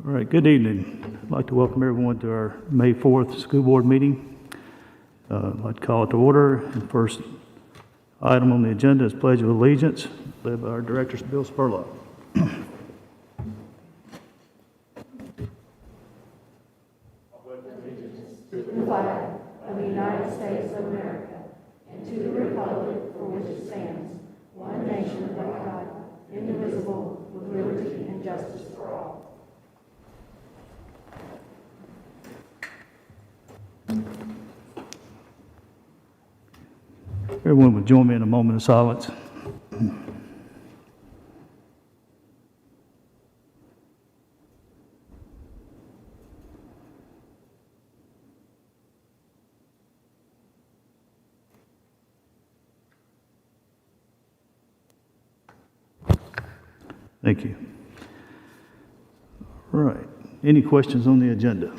All right, good evening. I'd like to welcome everyone to our May 4th school board meeting. I'd like to call it to order. The first item on the agenda is Pledge of Allegiance, led by our director, Bill Spurlock. To the flag of the United States of America and to the republic for which it stands, one nation under God, indivisible, with liberty and justice for all. Everyone would join me in a moment of silence. Thank you. All right. Any questions on the agenda?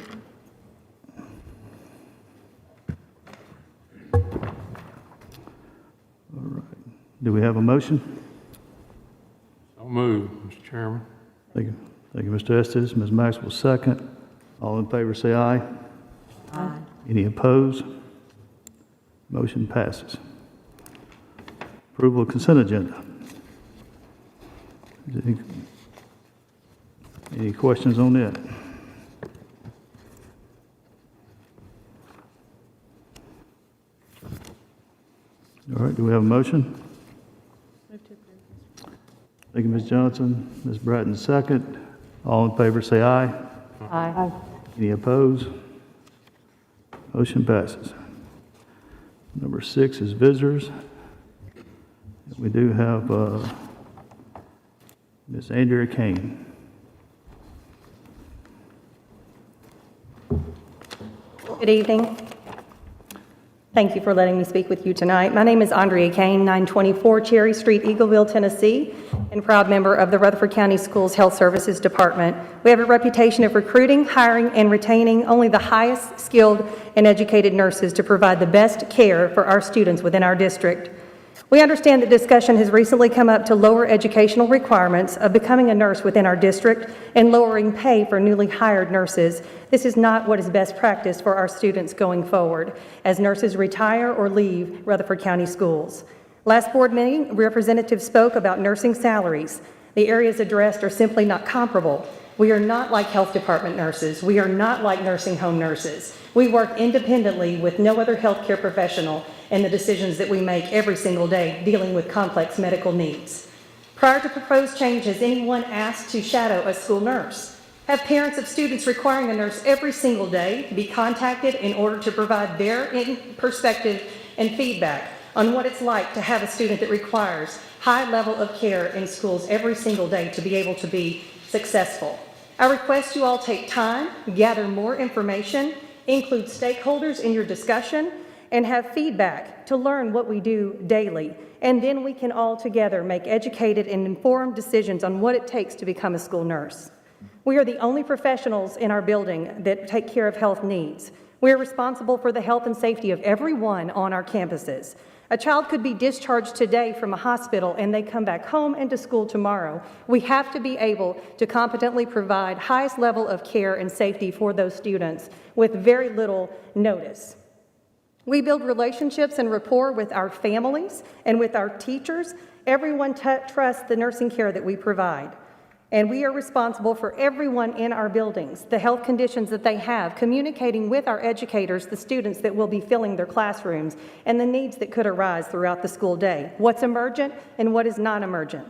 All right. Do we have a motion? So moved, Mr. Chairman. Thank you. Thank you, Mr. Estes. Ms. Maxwell, second. All in favor say aye. Aye. Any opposed? Motion passes. Approval of consent agenda. Any questions on that? All right, do we have a motion? Thank you, Ms. Johnson. Ms. Bratton, second. All in favor say aye. Aye. Any opposed? Motion passes. Number 6 is visitors. We do have Ms. Andrea Kane. Good evening. Thank you for letting me speak with you tonight. My name is Andrea Kane, 924 Cherry Street, Eagleville, Tennessee, and proud member of the Rutherford County Schools Health Services Department. We have a reputation of recruiting, hiring, and retaining only the highest skilled and educated nurses to provide the best care for our students within our district. We understand that discussion has recently come up to lower educational requirements of becoming a nurse within our district and lowering pay for newly hired nurses. This is not what is best practice for our students going forward as nurses retire or leave Rutherford County schools. Last board meeting, representatives spoke about nursing salaries. The areas addressed are simply not comparable. We are not like health department nurses. We are not like nursing home nurses. We work independently with no other healthcare professional in the decisions that we make every single day dealing with complex medical needs. Prior to proposed change, has anyone asked to shadow a school nurse? Have parents of students requiring a nurse every single day be contacted in order to provide their perspective and feedback on what it's like to have a student that requires high level of care in schools every single day to be able to be successful? I request you all take time, gather more information, include stakeholders in your discussion, and have feedback to learn what we do daily. And then we can all together make educated and informed decisions on what it takes to become a school nurse. We are the only professionals in our building that take care of health needs. We are responsible for the health and safety of everyone on our campuses. A child could be discharged today from a hospital and they come back home and to school tomorrow. We have to be able to competently provide highest level of care and safety for those students with very little notice. We build relationships and rapport with our families and with our teachers. Everyone trusts the nursing care that we provide. And we are responsible for everyone in our buildings, the health conditions that they have, communicating with our educators, the students that will be filling their classrooms, and the needs that could arise throughout the school day, what's emergent and what is non-emergent.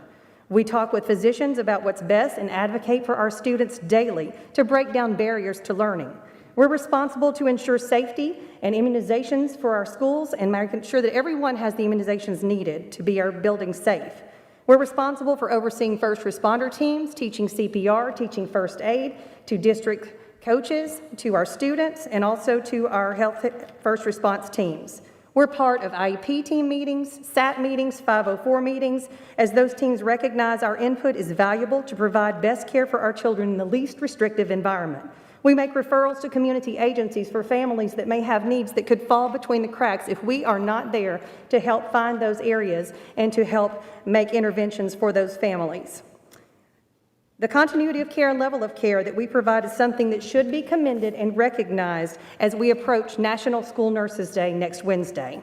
We talk with physicians about what's best and advocate for our students daily to break down barriers to learning. We're responsible to ensure safety and immunizations for our schools and making sure that everyone has the immunizations needed to be our building safe. We're responsible for overseeing first responder teams, teaching CPR, teaching first aid to district coaches, to our students, and also to our health first response teams. We're part of IEP team meetings, SAT meetings, 504 meetings, as those teams recognize our input is valuable to provide best care for our children in the least restrictive environment. We make referrals to community agencies for families that may have needs that could fall between the cracks if we are not there to help find those areas and to help make interventions for those families. The continuity of care and level of care that we provide is something that should be commended and recognized as we approach National School Nurses Day next Wednesday.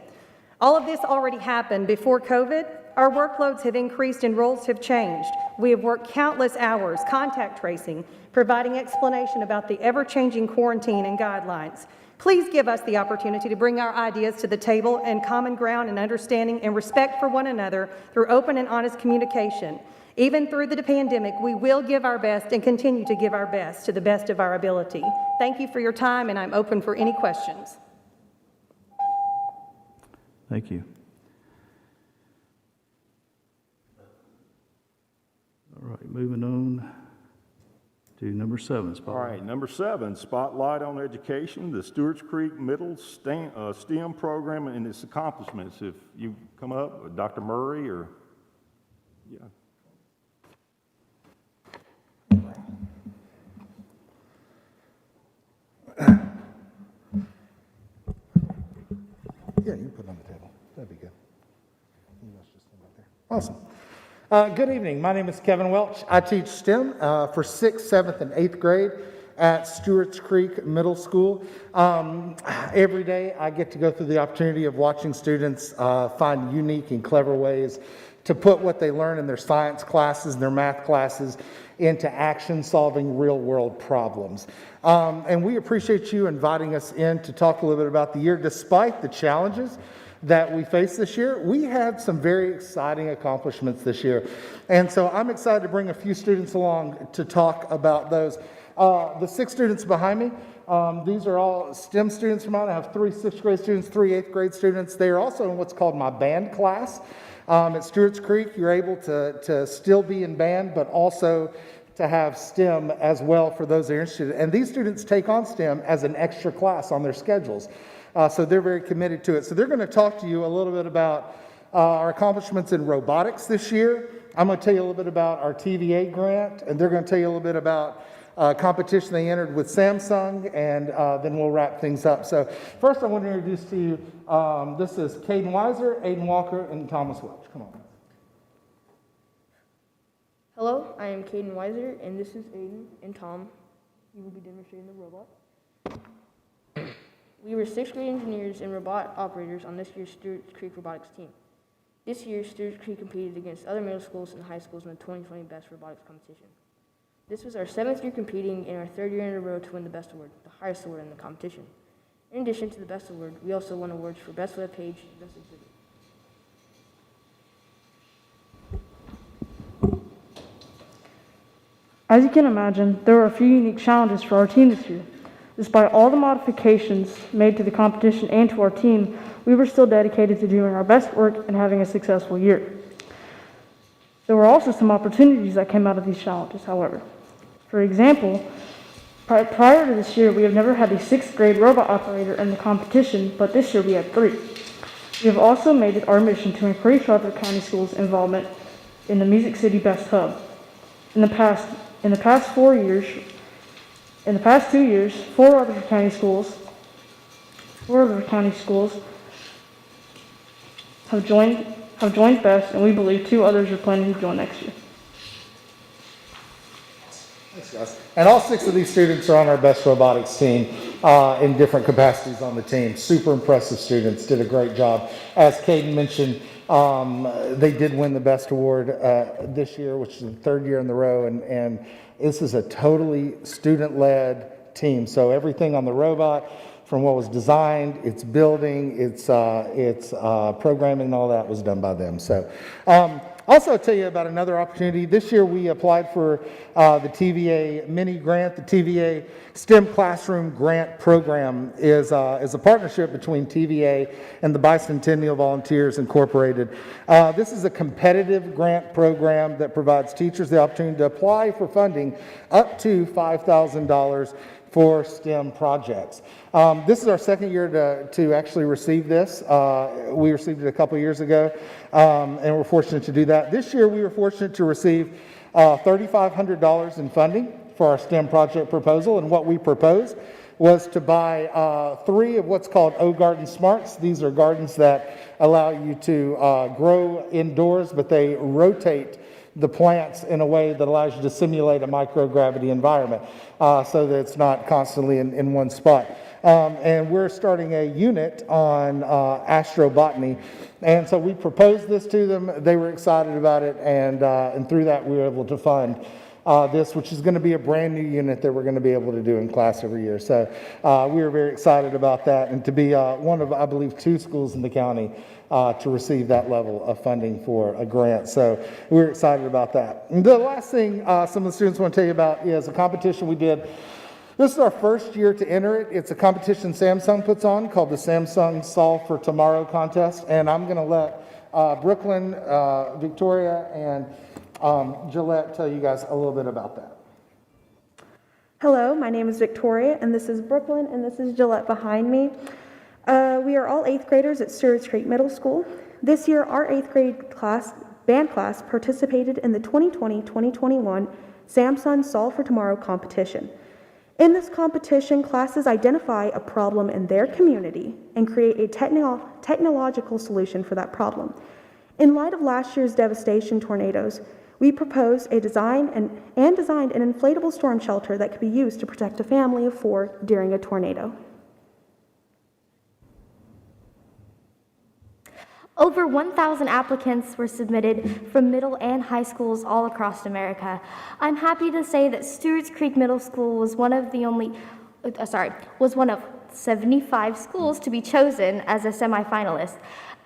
All of this already happened before COVID. Our workloads have increased and roles have changed. We have worked countless hours contact tracing, providing explanation about the ever-changing quarantine and guidelines. Please give us the opportunity to bring our ideas to the table and common ground and understanding and respect for one another through open and honest communication. Even through the pandemic, we will give our best and continue to give our best to the best of our ability. Thank you for your time, and I'm open for any questions. Thank you. All right, moving on to number 7. All Spotlight. right, number 7, Spotlight on Education, the Stewart's Creek Middle STEM program and its accomplishments. If you come up, Dr. Murray or, yeah. Yeah, you can put it on the table. That'd be good. You guys just stand right there. Awesome. Good evening. My name is Kevin Welch. I teach STEM for 6th, 7th, and 8th grade at Stewart's Creek Middle School. Every day I get to go through the opportunity of watching students find unique and clever ways to put what they learn in their science classes and their math classes into action, solving real-world problems. And we appreciate you inviting us in to talk a little bit about the year. Despite the challenges that we face this year, we had some very exciting accomplishments this year. And so I'm excited to bring a few students along to talk about those. The 6 students behind me, these are all STEM students of mine. I have 3 6th grade students, 3 8th grade students. They are also in what's called my band class. At Stewart's Creek, you're able to still be in band, but also to have STEM as well for those that are interested. And these students take on STEM as an extra class on their schedules. So they're very committed to it. So they're going to talk to you a little bit about our accomplishments in robotics this year. I'm going to tell you a little bit about our TVA grant, and they're going to tell you a little bit about competition they entered with Samsung, and then we'll wrap things up. So first I want to introduce to you, this is Caden Weiser, Aiden Walker, and Thomas Welch. Come on. Hello, I am Caden Weiser, and this is Aiden and Tom. We will be demonstrating the robot. We were 6th grade engineers and robot operators on this year's Stewart's Creek Robotics team. This year, Stewart's Creek competed against other middle schools and high schools in the 2020 Best Robotics competition. This was our 7th year competing and our 3rd year in a row to win the Best Award, the highest award in the competition. In addition to the Best Award, we also won awards for Best Web Page and Best Exhibit. As you can imagine, there were a few unique challenges for our team this year. Despite all the modifications made to the competition and to our team, we were still dedicated to doing our best work and having a successful year. There were also some opportunities that came out of these challenges, however. For example, prior to this year, we have never had a 6th grade robot operator in the competition, but this year we had 3. We have also made it our mission to increase Rutherford County Schools' involvement in the Music City Best Hub. In the past 2 years, 4 Rutherford County schools have joined Best, and we believe 2 others are planning to join next year. Thanks, guys. And all 6 of these students are on our Best Robotics team in different capacities on the team. Super impressive students, did a great job. As Caden mentioned, they did win the Best Award this year, which is the 3rd year in the row, and this is a totally student-led team. So everything on the robot, from what was designed, its building, its programming, and all that was done by them. So also I'll tell you about another opportunity. This year we applied for the TVA mini grant. The TVA STEM Classroom Grant Program is a partnership between TVA and the Bicentennial Volunteers Incorporated. This is a competitive grant program that provides teachers the opportunity to apply for funding up to $5,000 for STEM projects. This is our 2nd year to actually receive this. We received it a couple years ago, and we're fortunate to do that. This year we were fortunate to receive $3,500 in funding for our STEM project proposal, and what we proposed was to buy 3 of what's called O-Garden Smarts. These are gardens that allow you to grow indoors, but they rotate the plants in a way that allows you to simulate a microgravity environment so that it's not constantly in one spot. And we're starting a unit on astrobotany. And so we proposed this to them. They were excited about it. And through that, we were able to fund this, which is going to be a brand new unit that we're going to be able to do in class every year. So we were very excited about that, and to be one of, I believe, 2 schools in the county to receive that level of funding for a grant. So we're excited about that. And the last thing some of the students want to tell you about is a competition we did. This is our first year to enter it. It's a competition Samsung puts on called the Samsung Solve for Tomorrow contest, and I'm going to let Brooklyn, Victoria, and Gillette tell you guys a little bit about that. Hello, my name is Victoria, and this is Brooklyn, and this is Gillette behind me. We are all 8th graders at Stewart's Creek Middle School. This year, our 8th grade band class participated in the 2020-2021 Samsung Solve for Tomorrow competition. In this competition, classes identify a problem in their community and create a technological solution for that problem. In light of last year's devastation tornadoes, we proposed a designed an inflatable storm shelter that could be used to protect a family of 4 during a tornado. Over 1,000 applicants were submitted from middle and high schools all across America. I'm happy to say that Stewart's Creek Middle School was one of 75 schools to be chosen as a semifinalist.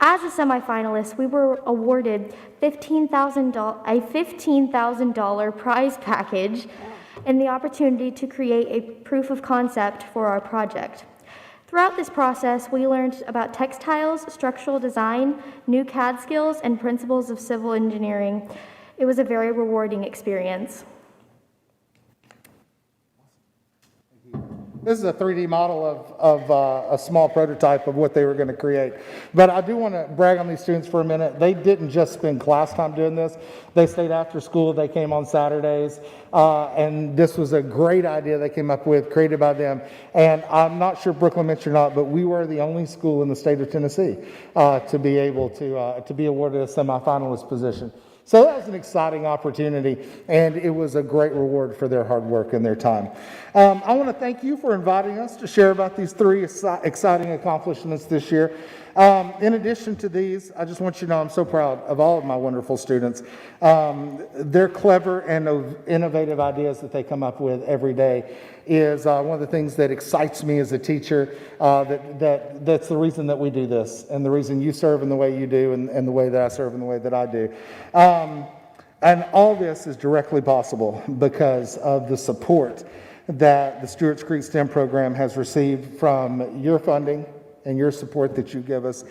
As a semifinalist, we were awarded a $15,000 prize package and the opportunity to create a proof of concept for our project. Throughout this process, we learned about textiles, structural design, new CAD skills, and principles of civil engineering. It was a very rewarding experience. This is a 3D model of a small prototype of what they were going to create. But I do want to brag on these students for a minute. They didn't just spend class time doing this. They stayed after school. They came on Saturdays. And this was a great idea they came up with, created by them. And I'm not sure Brooklyn mentioned or not, but we were the only school in the state of Tennessee to be able to be awarded a semifinalist position. So that was an exciting opportunity, and it was a great reward for their hard work and their time. I want to thank you for inviting us to share about these 3 exciting accomplishments this year. In addition to these, I just want you to know I'm so proud of all of my wonderful students. Their clever and innovative ideas that they come up with every day is one of the things that excites me as a teacher. That's the reason that we do this, and the reason you serve in the way you do, and the way that I serve in the way that I do. And all this is directly possible because of the support that the Stewart's Creek STEM program has received from your funding and your support that you give us.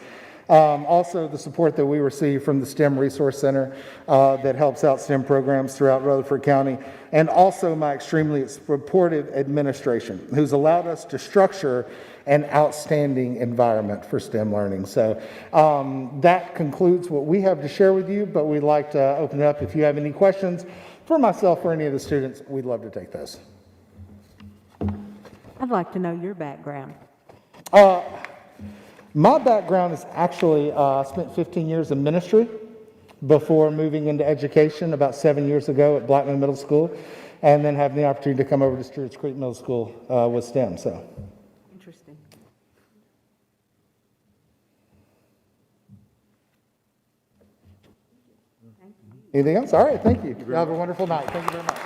Also, the support that we receive from the STEM Resource Center that helps out STEM programs throughout Rutherford County, and also my extremely supportive administration, who's allowed us to structure an outstanding environment for STEM learning. So that concludes what we have to share with you, but we'd like to open it up. If you have any questions for myself or any of the students, we'd love to take those. I'd like to know your background. My background is actually, I spent 15 years in ministry before moving into education about 7 years ago at Blackman Middle School, and then having the opportunity to come over to Stewart's Creek Middle School with STEM. So, Interesting. anything else? All right, thank you. You have a wonderful night. Thank you very much.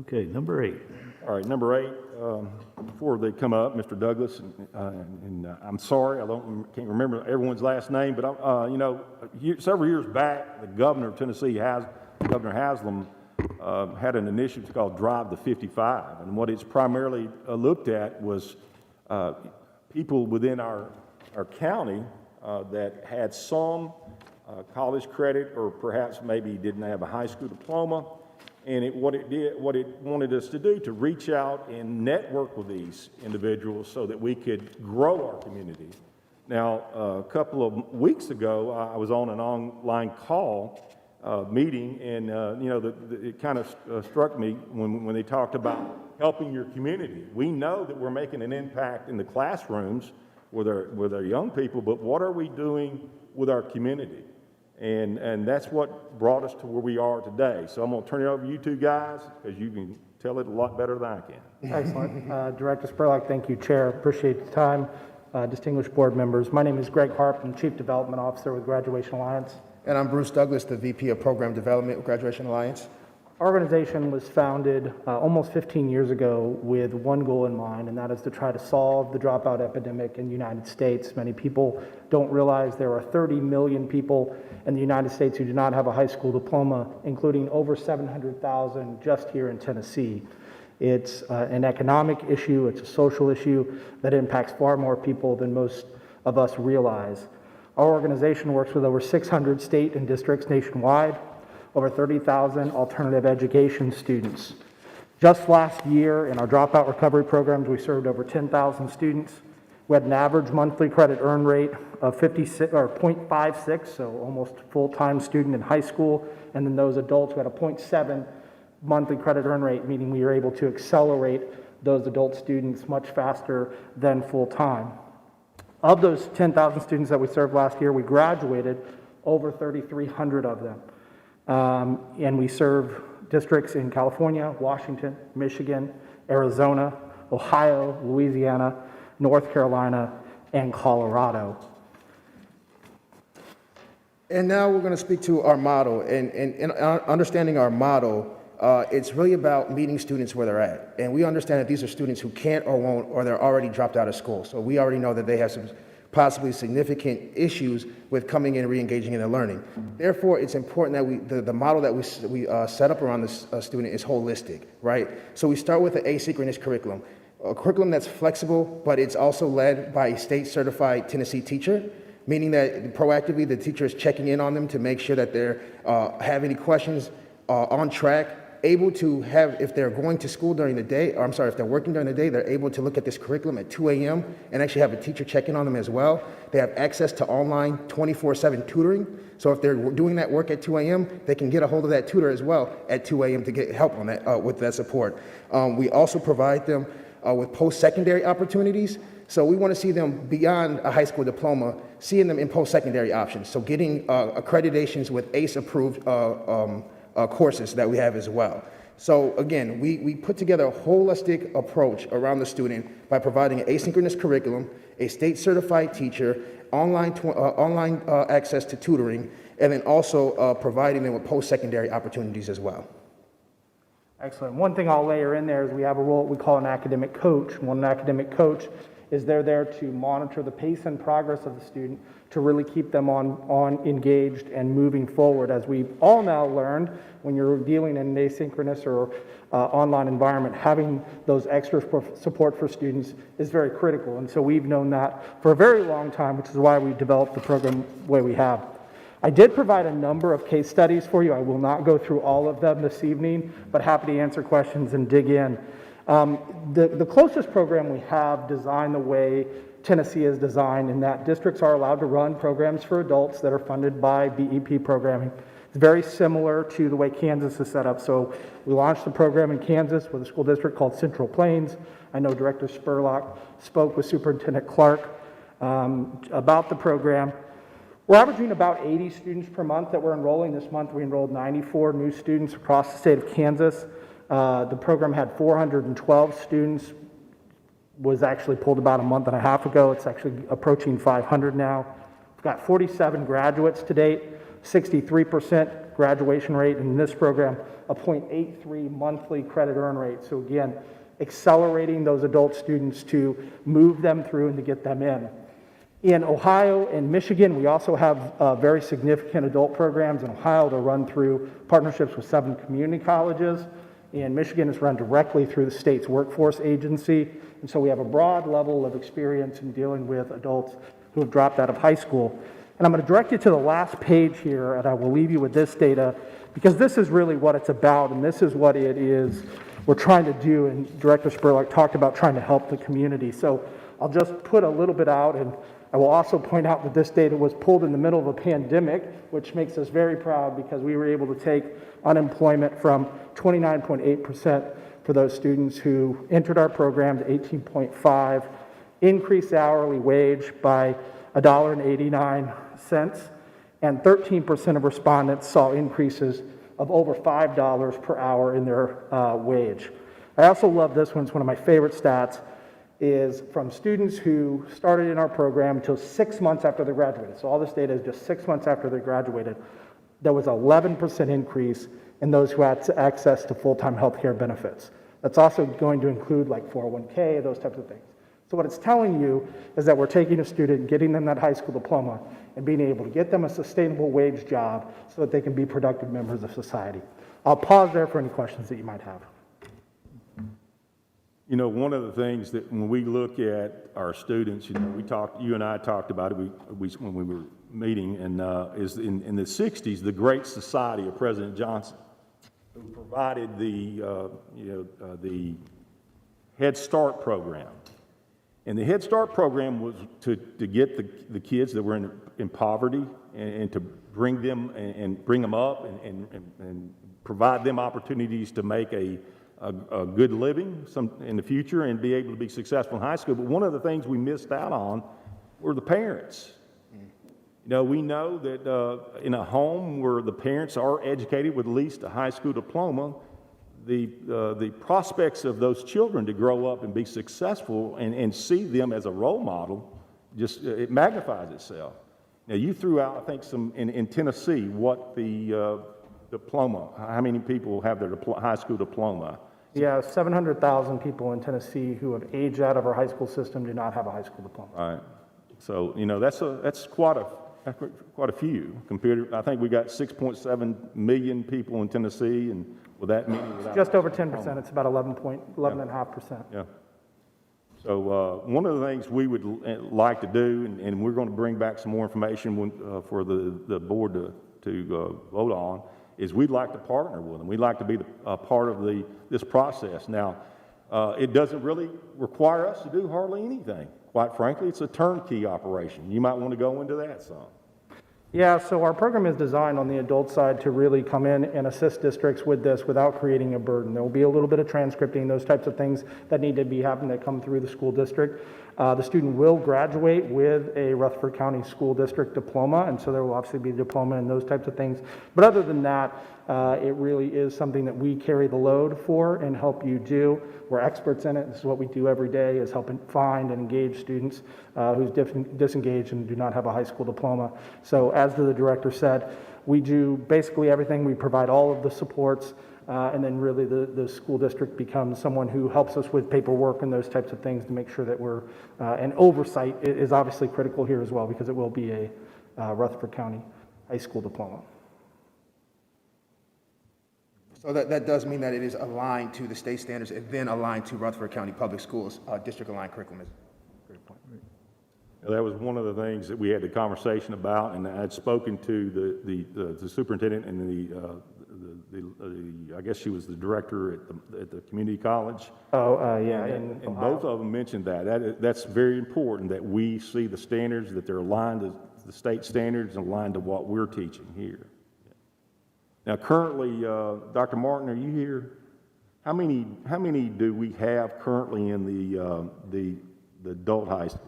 Okay, number 8. All right, number 8, before they come up, Mr. Douglas, and I'm sorry, can't remember everyone's last name, but several years back, the governor of Tennessee, Governor Haslam, had an initiative called Drive the 55, and what it's primarily looked at was people within our county that had some college credit, or perhaps maybe didn't have a high school diploma. And what it wanted us to do, to reach out and network with these individuals so that we could grow our community. Now, a couple of weeks ago, I was on an online call meeting, and you know, it kind of struck me when they talked about helping your community. We know that we're making an impact in the classrooms with our young people, but what are we doing with our community? And that's what brought us to where we are today. So I'm going to turn it over to you two guys, because you can tell it a lot better than I can. Excellent. Director Spurlock, thank you, Chair. Appreciate the time. Distinguished board members, my name is Greg Harp. I'm Chief Development Officer with Graduation Alliance. And I'm Bruce Douglas, the VP of Program Development with Graduation Alliance. Our organization was founded almost 15 years ago with one goal in mind, and that is to try to solve the dropout epidemic in the United States. Many people don't realize there are 30 million people in the United States who do not have a high school diploma, including over 700,000 just here in Tennessee. It's an economic issue, it's a social issue that impacts far more people than most of us realize. Our organization works with over 600 state and districts nationwide, over 30,000 alternative education students. Just last year in our dropout recovery programs, we served over 10,000 students. We had an average monthly credit earn rate of 0.56, so almost full-time student in high school, and then those adults who had a 0.7 monthly credit earn rate, meaning we were able to accelerate those adult students much faster than full-time. Of those 10,000 students that we served last year, we graduated over 3,300 of them. And we serve districts in California, Washington, Michigan, Arizona, Ohio, Louisiana, North Carolina, and Colorado. And now we're going to speak to our model. And understanding our model, it's really about meeting students where they're at. And we understand that these are students who can't or won't, or they're already dropped out of school. So we already know that they have some possibly significant issues with coming in and re-engaging in their learning. Therefore, it's important that the model that we set up around this student is holistic, right? So we start with an asynchronous curriculum, a curriculum that's flexible, but it's also led by a state-certified Tennessee teacher, meaning that proactively the teacher is checking in on them to make sure that they're have any questions on track, able to have, if they're going to school during the day, or I'm sorry, if they're working during the day, they're able to look at this curriculum at 2 a.m. and actually have a teacher check in on them as well. They have access to online 24/7 tutoring. So if they're doing that work at 2 a.m., they can get a hold of that tutor as well at 2 a.m. to get help on that with that support. We also provide them with post-secondary opportunities. So we want to see them beyond a high school diploma, seeing them in post-secondary options. So getting accreditations with ACE-approved courses that we have as well. So again, we put together a holistic approach around the student by providing an asynchronous curriculum, a state-certified teacher, online access to tutoring, and then also providing them with post-secondary opportunities as well. Excellent. One thing I'll layer in there is we have a role we call an academic coach. One academic coach is they're there to monitor the pace and progress of the student to really keep them on engaged and moving forward. As we've all now learned, when you're dealing in an asynchronous or online environment, having those extra support for students is very critical. And so we've known that for a very long time, which is why we developed the program the way we have. I did provide a number of case studies for you. I will not go through all of them this evening, but happy to answer questions and dig in. The closest program we have designed the way Tennessee is designed, in that districts are allowed to run programs for adults that are funded by BEP programming. It's very similar to the way Kansas is set up. So we launched the program in Kansas with a school district called Central Plains. I know Director Spurlock spoke with Superintendent Clark about the program. We're averaging about 80 students per month that we're enrolling. This month we enrolled 94 new students across the state of Kansas. The program had 412 students, was actually pulled about a month and a half ago. It's actually approaching 500 now. We've got 47 graduates to date, 63% graduation rate in this program, a 0.83 monthly credit earn rate. So again, accelerating those adult students to move them through and to get them in. In Ohio and Michigan, we also have very significant adult programs. In Ohio, they're run through partnerships with 7 community colleges. In Michigan, it's run directly through the state's workforce agency. And so we have a broad level of experience in dealing with adults who have dropped out of high school. And I'm going to direct you to the last page here, and I will leave you with this data, because this is really what it's about, and this is what it is we're trying to do. And Director Spurlock talked about trying to help the community. So I'll just put a little bit out, and I will also point out that this data was pulled in the middle of a pandemic, which makes us very proud because we were able to take unemployment from 29.8% for those students who entered our program to 18.5, increase the hourly wage by $1.89, and 13% of respondents saw increases of over $5 per hour in their wage. I also love this one. It's one of my favorite stats, is from students who started in our program until 6 months after they graduated. So all this data is just 6 months after they graduated. There was 11% increase in those who had access to full-time health care benefits. That's also going to include like 401k, those types of things. So what it's telling you is that we're taking a student, getting them that high school diploma, and being able to get them a sustainable wage job so that they can be productive members of society. I'll pause there for any questions that you might have. You know, one of the things that when we look at our students, you and I talked about it when we were meeting, and is in the 60s, the Great Society of President Johnson, who provided the Head Start program. And the Head Start program was to get the kids that were in poverty and to bring them up and provide them opportunities to make a good living in the future and be able to be successful in high school. But one of the things we missed out on were the parents. You know, we know that in a home where the parents are educated with at least a high school diploma, the prospects of those children to grow up and be successful and see them as a role model, it magnifies itself. Now, you threw out, I think, some in Tennessee, what the diploma, how many people have their high school diploma? Yeah, 700,000 people in Tennessee who have aged out of our high school system do not have a high school diploma. All right. So, you know, that's quite a few compared to, I think we got 6.7 million people in Tennessee, and with that many without Just over 10%, it's about 11.5%. Yeah. So one of the things we would like to do, and we're going to bring back some more information for the board to vote on, is we'd like to partner with them. We'd like to be a part of this process. Now, it doesn't really require us to do hardly anything. Quite frankly, it's a turnkey operation. You might want to go into that some. Yeah, so our program is designed on the adult side to really come in and assist districts with this without creating a burden. There will be a little bit of transcripting, those types of things that need to be happening that come through the school district. The student will graduate with a Rutherford County School District diploma, and so there will obviously be a diploma and those types of things. But other than that, it really is something that we carry the load for and help you do. We're experts in it. This is what we do every day, is helping find and engage students who's disengaged and do not have a high school diploma. So as the director said, we do basically everything. We provide all of the supports, and then really the school district becomes someone who helps us with paperwork and those types of things to make sure that we're, and oversight is obviously critical here as well, because it will be a Rutherford County high school diploma. So that does mean that it is aligned to the state standards and then aligned to Rutherford County Public Schools district-aligned curriculum. Great point. That was one of the things that we had the conversation about, and I had spoken to the superintendent and I guess she was the director at the community college. Yeah. And both of them mentioned that's very important, that we see the standards, that they're aligned to the state standards and aligned to what we're teaching here. Now, currently, Dr. Martin, are you here? How many do we have currently in the adult high school?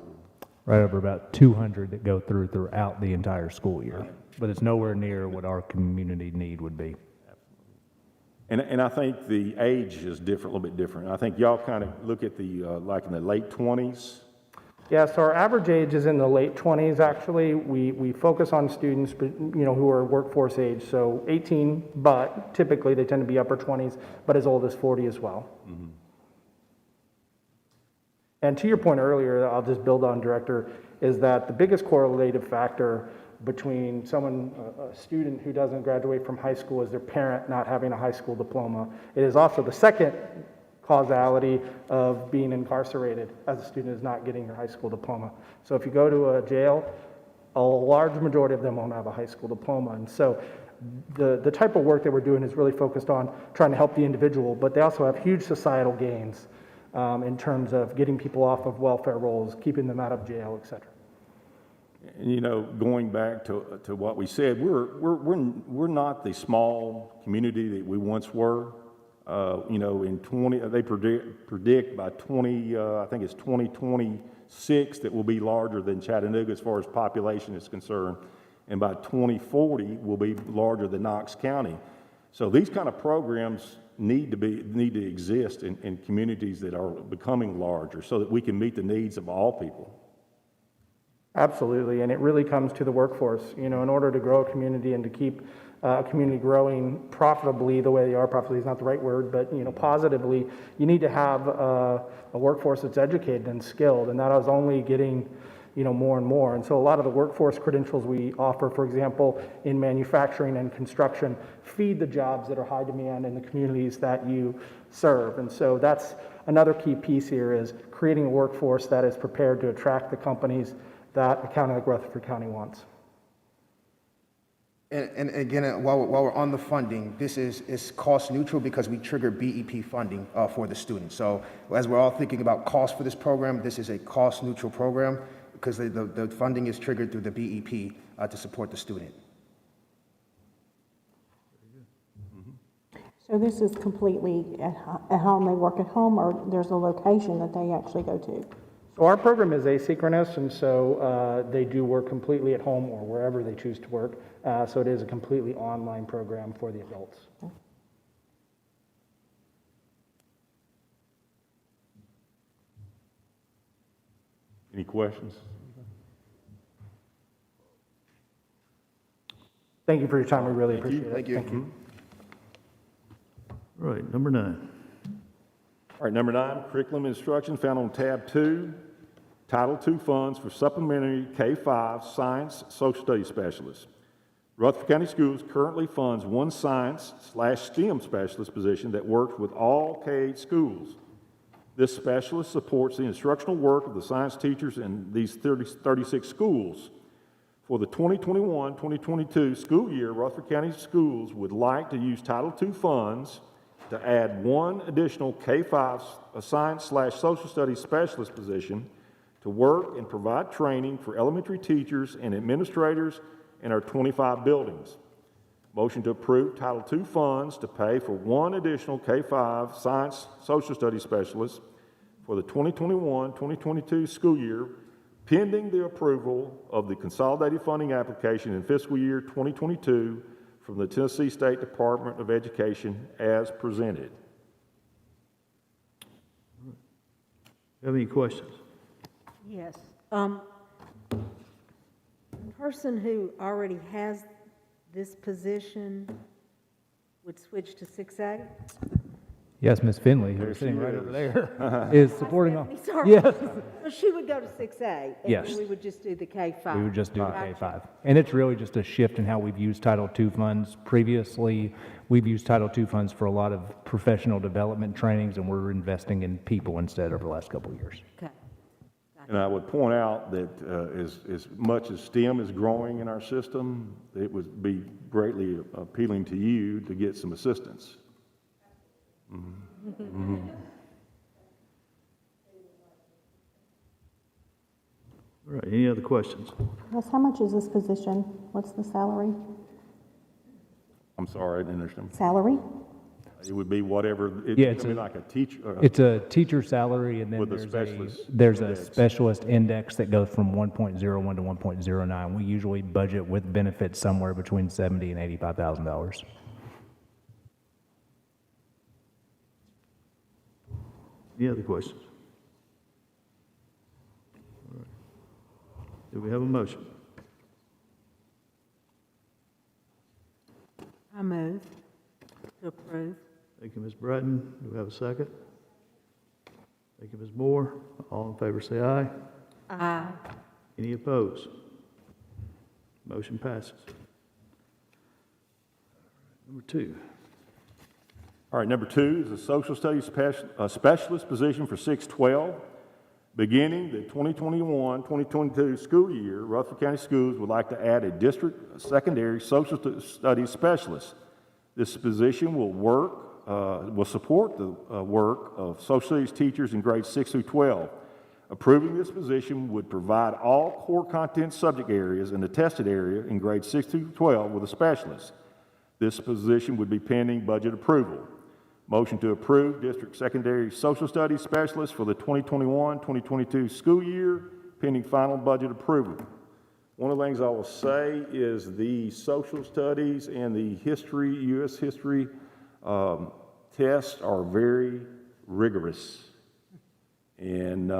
Right over about 200 that go throughout the entire school year, but it's nowhere near what our community need would be. And I think the age is different, a little bit different. I think y'all kind of look at the like in the late 20s. Yeah, so our average age is in the late 20s, actually. We focus on students, who are workforce age, so 18, but typically they tend to be upper 20s, but as old as 40 as well. Mm-hmm. And to your point earlier, I'll just build on, Director, is that the biggest correlative factor between a student who doesn't graduate from high school is their parent not having a high school diploma. It is also the second causality of being incarcerated as a student is not getting your high school diploma. So if you go to a jail, a large majority of them won't have a high school diploma. And so the type of work that we're doing is really focused on trying to help the individual, but they also have huge societal gains in terms of getting people off of welfare rolls, keeping them out of jail, et cetera. And, you know, going back to what we said, we're not the small community that we once were. You know, they predict by I think it's 2026 that will be larger than Chattanooga as far as population is concerned. And by 2040 will be larger than Knox County. So these kind of programs need to exist in communities that are becoming larger so that we can meet the needs of all people. Absolutely, and it really comes to the workforce. You know, in order to grow a community and to keep a community growing profitably, the way they are, profitably is not the right word, but, you know, positively, you need to have a workforce that's educated and skilled, and that is only getting, you know, more and more. And so a lot of the workforce credentials we offer, for example, in manufacturing and construction, feed the jobs that are high demand in the communities that you serve. And so that's another key piece here, is creating a workforce that is prepared to attract the companies that a county like Rutherford County wants. And again, while we're on the funding, this is cost neutral because we trigger BEP funding for the students. So as we're all thinking about cost for this program, this is a cost neutral program because the funding is triggered through the BEP to support the student. So this is completely at home, they work at home, or there's a location that they actually go to? So our program is asynchronous, and so they do work completely at home or wherever they choose to work. So it is a completely online program for the adults. Any questions? Thank you for your time. We really appreciate it. Thank you. Thank you. All right, number 9. All right, number 9, curriculum instruction found on tab 2, Title II funds for supplementary K-5 science social studies specialists. Rutherford County Schools currently funds one science/STEM specialist position that works with all K-8 schools. This specialist supports the instructional work of the science teachers in these 36 schools. For the 2021-2022 school year, Rutherford County Schools would like to use Title II funds to add one additional K-5 science/social studies specialist position to work and provide training for elementary teachers and administrators in our 25 buildings. Motion to approve Title II funds to pay for one additional K-5 science social studies specialist for the 2021-2022 school year, pending the approval of the consolidated funding application in fiscal year 2022 from the Tennessee State Department of Education as presented. Have any questions? Yes. The person who already has this position would switch to 6A? Yes, Ms. Finley, who's sitting right over there, is supporting all. Sorry. Yes. So she would go to 6A? Yes. And we would just do the K-5? We would just do the Gotcha. K-5. And it's really just a shift in how we've used Title II funds. Previously, we've used Title II funds for a lot of professional development trainings, and we're investing in people instead over the last couple of years. Okay. And I would point out that as much as STEM is growing in our system, it would be greatly appealing to you to get some assistance. Mm-hmm. Mm-hmm. All right, any other questions? Yes, how much is this position? What's the salary? I'm sorry, I didn't understand. Salary? It would be whatever, Yeah, it's like a teacher. It's a teacher salary, and then With a there's a specialist specialist index that goes from 1.01 to 1.09. We usually budget with benefits somewhere between $70,000 and $85,000. Any other questions? All right. Do we have a motion? I move to approve. Thank you, Ms. Bratton. Do we have a second? Thank you, Ms. Moore. All in favor say aye. Aye. Any opposed? Motion passes. Number 2. All right, number 2 is a social studies specialist position for 612. Beginning the 2021-2022 school year, Rutherford County Schools would like to add a district secondary social studies specialist. This position will work will support the work of social studies teachers in grades 6 through 12. Approving this position would provide all core content subject areas in the tested area in grades 6 through 12 with a specialist. This position would be pending budget approval. Motion to approve District Secondary Social Studies Specialist for the 2021-2022 school year, pending final budget approval. One of the things I will say is the social studies and the history, U.S. history tests are very rigorous. And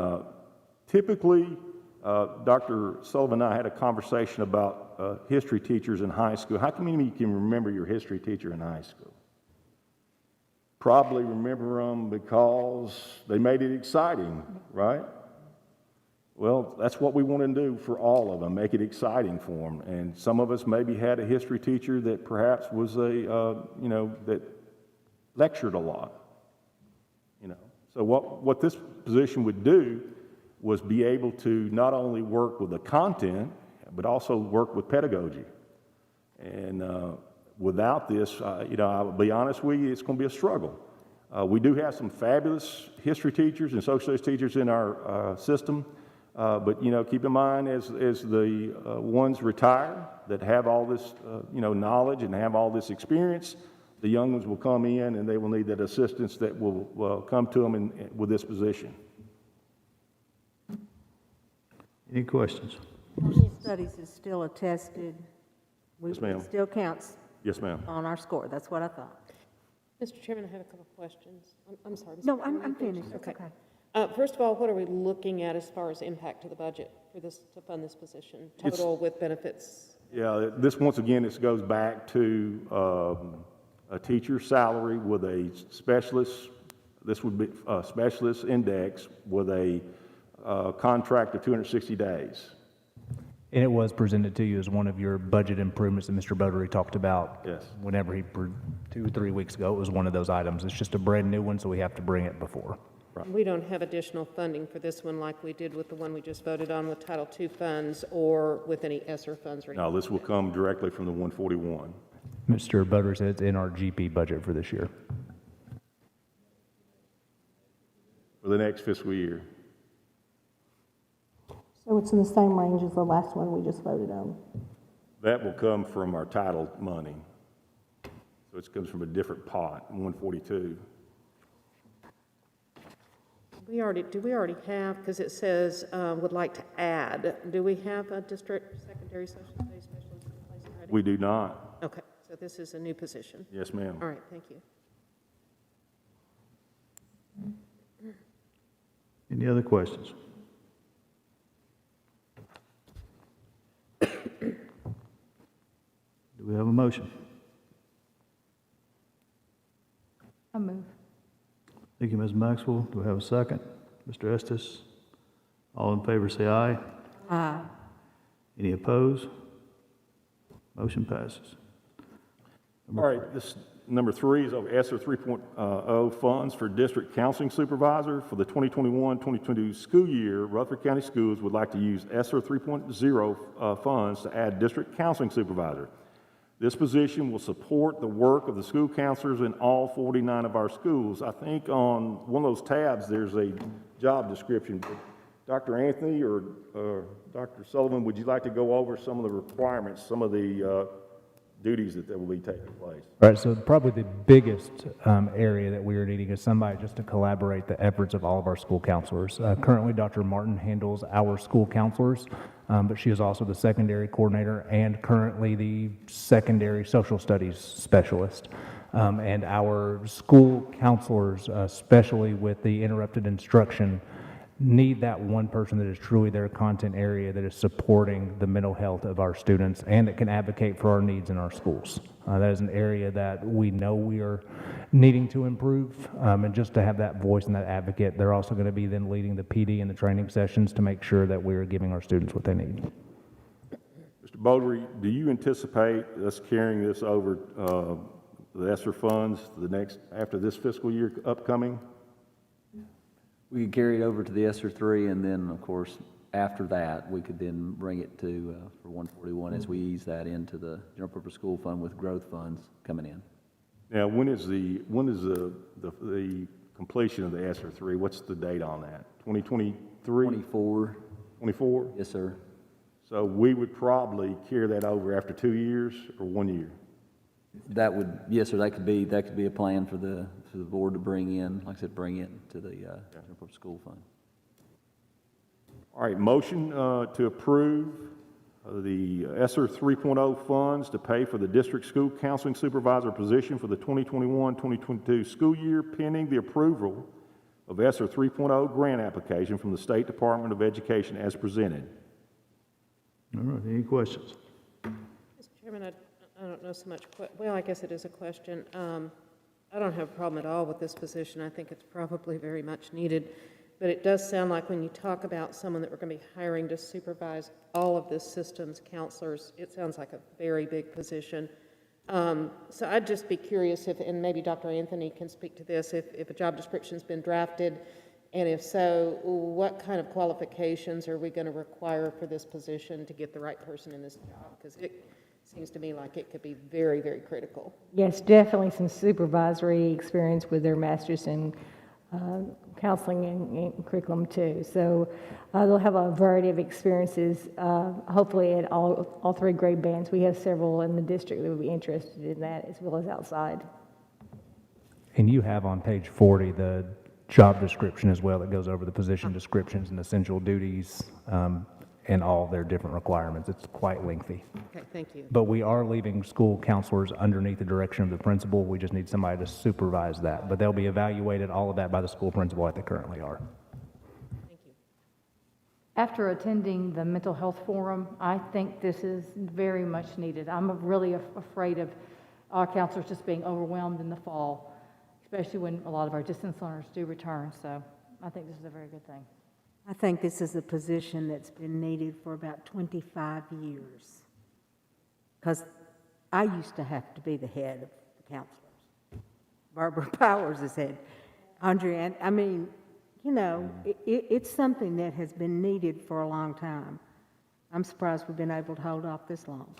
typically, Dr. Sullivan and I had a conversation about history teachers in high school. How many of you can remember your history teacher in high school? Probably remember them because they made it exciting, right? Well, that's what we want to do for all of them, make it exciting for them. And some of us maybe had a history teacher that perhaps was that lectured a lot, So what this position would do was be able to not only work with the content, but also work with pedagogy. And without this, I'll be honest with you, it's going to be a struggle. We do have some fabulous history teachers and social studies teachers in our system. But keep in mind as the ones retire that have all this, knowledge and have all this experience, the young ones will come in and they will need that assistance that will come to them with this position. Any questions? Social studies is still attested. Yes, ma'am. It still counts Yes, ma'am. on our score. That's what I thought. Mr. Chairman, I have a couple of questions. I'm sorry. Mr. No, Chairman, I'm please. finished. It's okay. First of all, what are we looking at as far as impact to the budget for this, to fund this position, total with benefits? Yeah, this once again, this goes back to a teacher's salary with a specialist. This would be a specialist index with a contract of 260 days. And it was presented to you as one of your budget improvements that Mr. Bodery talked about. Yes. Whenever 2 or 3 weeks ago, it was one of those items. It's just a brand new one, so we have to bring it before. We don't have additional funding for this one like we did with the one we just voted on with Title II funds or with any ESSER funds or anything. No, this will come directly from the 141. Mr. Bodery said it's in our GP budget for this year. For the next fiscal year. So it's in the same range as the last one we just voted on. That will come from our title money. So it comes from a different pot, 142. Do we already have, because it says would like to add, do we have a district secondary social studies specialist in place already? We do not. Okay, so this is a new position. Yes, ma'am. All right, thank you. Any other questions? Do we have a motion? I move. Thank you, Ms. Maxwell. Do we have a second? Mr. Estes? All in favor say aye. Aye. Any opposed? Motion passes. All right, this number 3 is of ESSER 3.0 funds for district counseling supervisor for the 2021-2022 school year. Rutherford County Schools would like to use ESSER 3.0 funds to add district counseling supervisor. This position will support the work of the school counselors in all 49 of our schools. I think on one of those tabs there's a job description. Dr. Anthony or Dr. Sullivan, would you like to go over some of the requirements, some of the duties that will be taking place? Right, so probably the biggest area that we are needing is somebody just to collaborate the efforts of all of our school counselors. Currently, Dr. Martin handles our school counselors, but she is also the secondary coordinator and currently the secondary social studies specialist. And our school counselors, especially with the interrupted instruction, need that one person that is truly their content area that is supporting the mental health of our students and that can advocate for our needs in our schools. That is an area that we know we are needing to improve, and just to have that voice and that advocate, they're also going to be then leading the PD and the training sessions to make sure that we are giving our students what they need. Mr. Bodery, do you anticipate us carrying this over the ESSER funds after this fiscal year upcoming? We could carry it over to the ESSER 3, and then, of course, after that, we could then bring it to for 141 as we ease that into the general purpose school fund with growth funds coming in. Now, when is the completion of the ESSER 3? What's the date on that? 2023? 24. 24? Yes, sir. So we would probably carry that over after 2 years or 1 year? That would, yes, sir, that could be a plan for the board to bring in, like I said, bring it to the General Purpose School Fund. All right, motion to approve the ESSER 3.0 funds to pay for the district school counseling supervisor position for the 2021-2022 school year pending the approval of ESSER 3.0 grant application from the State Department of Education as presented. All right, any questions? Mr. Chairman, I don't know so much, well, I guess it is a question. I don't have a problem at all with this position. I think it's probably very much needed. But it does sound like when you talk about someone that we're going to be hiring to supervise all of this systems, counselors, it sounds like a very big position. So I'd just be curious if, and maybe Dr. Anthony can speak to this, if a job description's been drafted, and if so, what kind of qualifications are we going to require for this position to get the right person in this job? Because it seems to me like it could be very, very critical. Yes, definitely some supervisory experience with their master's in counseling and curriculum too. So they'll have a variety of experiences, hopefully at all three grade bands. We have several in the district that would be interested in that as well as outside. And you have on page 40 the job description as well that goes over the position descriptions and essential duties and all their different requirements. It's quite lengthy. Okay, thank you. But we are leaving school counselors underneath the direction of the principal. We just need somebody to supervise that. But they'll be evaluated, all of that, by the school principal like they currently are. Thank you. After attending the mental health forum, I think this is very much needed. I'm really afraid of our counselors just being overwhelmed in the fall, especially when a lot of our distance learners do return. So I think this is a very good thing. I think this is a position that's been needed for about 25 years. Because I used to have to be the head of the counselors. Barbara Powers is head. Andrea, I mean, you know, it's something that has been needed for a long time. I'm surprised we've been able to hold off this long.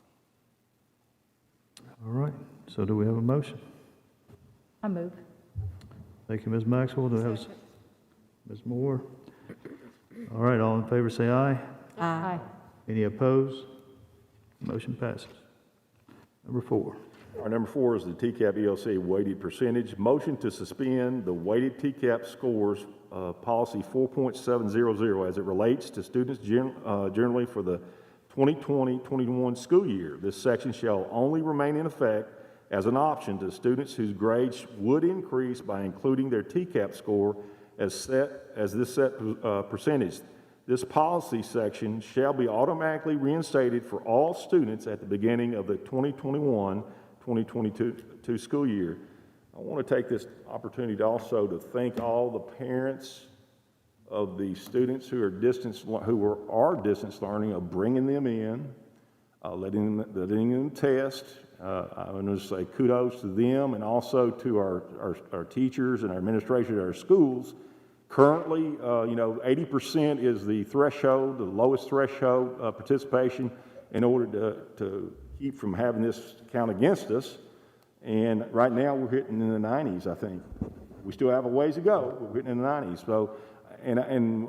All right, so do we have a motion? I move. Thank you, Ms. Maxwell. Do we have Ms. Moore? All right, all in favor say aye. Aye. Any opposed? Motion passes. Number 4. Our number 4 is the TCAP ELC weighted percentage. Motion to suspend the weighted TCAP scores policy 4.700 as it relates to students generally for the 2020-21 school year. This section shall only remain in effect as an option to students whose grades would increase by including their TCAP score as this set percentage. This policy section shall be automatically reinstated for all students at the beginning of the 2021-2022 school year. I want to take this opportunity also to thank all the parents of the students who are distance learning, of bringing them in, letting them test. I want to say kudos to them and also to our teachers and our administration at our schools. Currently, 80% is the threshold, the lowest threshold participation in order to keep from having this count against us. And right now we're hitting in the 90s, I think. We still have a ways to go. We're hitting in the 90s. So, and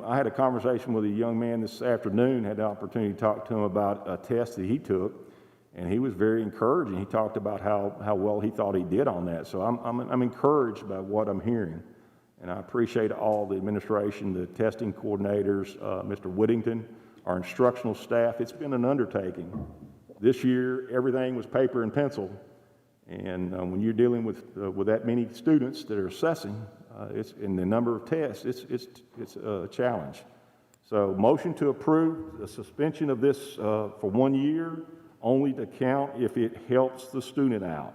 I had a conversation with a young man this afternoon, had the opportunity to talk to him about a test that he took, and he was very encouraging. He talked about how well he thought he did on that. So I'm encouraged by what I'm hearing. And I appreciate all the administration, the testing coordinators, Mr. Whittington, our instructional staff. It's been an undertaking. This year, everything was paper and pencil. And when you're dealing with that many students that are assessing, it's in the number of tests, it's a challenge. So motion to approve the suspension of this for 1 year, only to count if it helps the student out.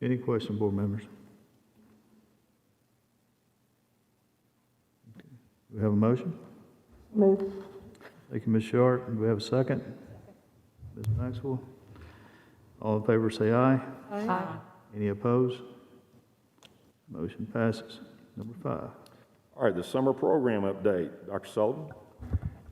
Any question, board members? Okay. Do we have a motion? Move. Thank you, Ms. Sharp. Do we have a second? Ms. Maxwell? All in favor say aye. Aye. Any opposed? Motion passes. Number 5. All right, the summer program update. Dr. Sullivan?